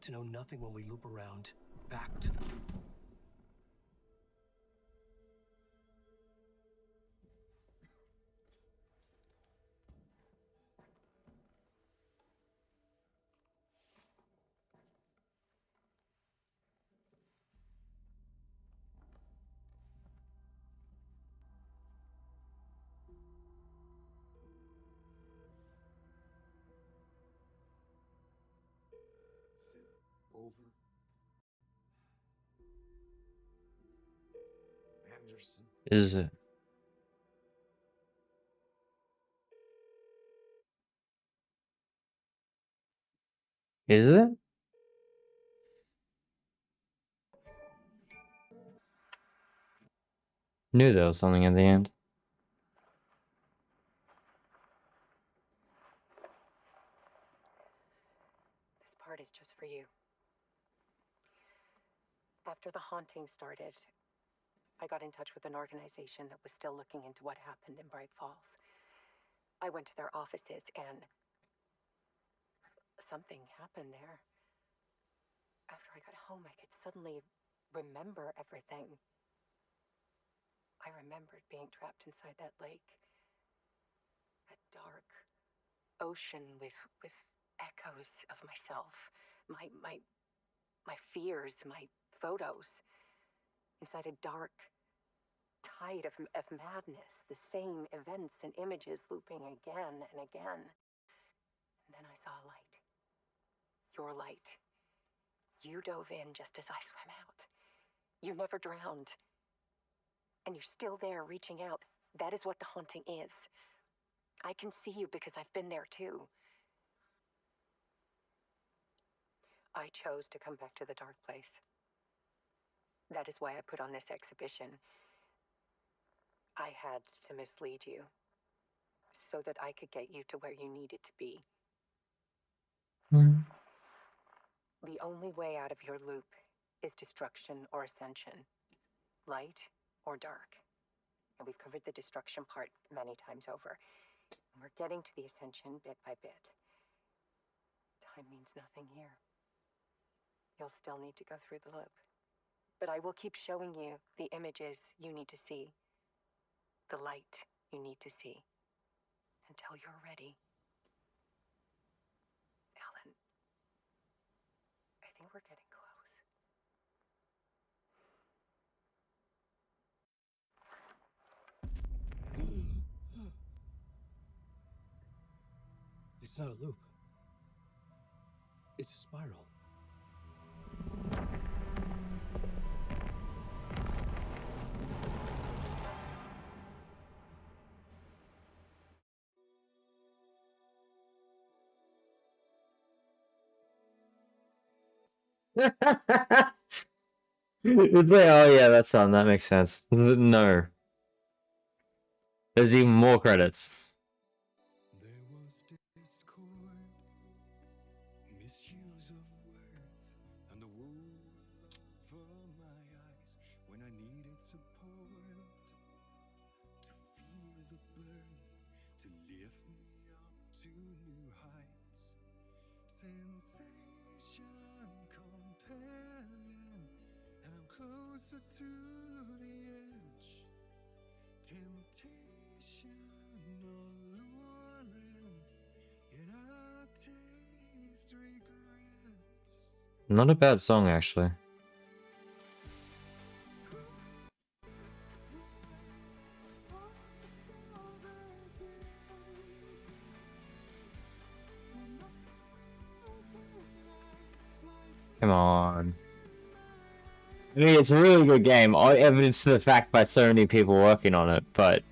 To know nothing when we loop around, back to the... over. Anderson. Is it? Is it? Knew there was something at the end. This part is just for you. After the haunting started, I got in touch with an organization that was still looking into what happened in Bright Falls. I went to their offices and something happened there. After I got home, I could suddenly remember everything. I remembered being trapped inside that lake. A dark ocean with echoes of myself. My fears, my photos. Inside a dark tide of madness. The same events and images looping again and again. And then I saw a light. Your light. You dove in just as I swam out. You never drowned. And you're still there reaching out. That is what the haunting is. I can see you because I've been there too. I chose to come back to the dark place. That is why I put on this exhibition. I had to mislead you so that I could get you to where you needed to be. The only way out of your loop is destruction or ascension, light or dark. And we've covered the destruction part many times over. And we're getting to the ascension bit by bit. Time means nothing here. You'll still need to go through the loop. But I will keep showing you the images you need to see, the light you need to see, until you're ready. Alan, I think we're getting close. It's not a loop. It's a spiral. It's like, oh yeah, that makes sense. No. There's even more credits. Misuse of worth and the wool over my eyes when I needed support to feel the burn, to lift me up to new heights. Sensation compelling, and I'm closer to the edge. Temptation alluring, yet I taste regret. Not a bad song, actually. Come on. I mean, it's a really good game. Evidence to the fact by so many people working on it, but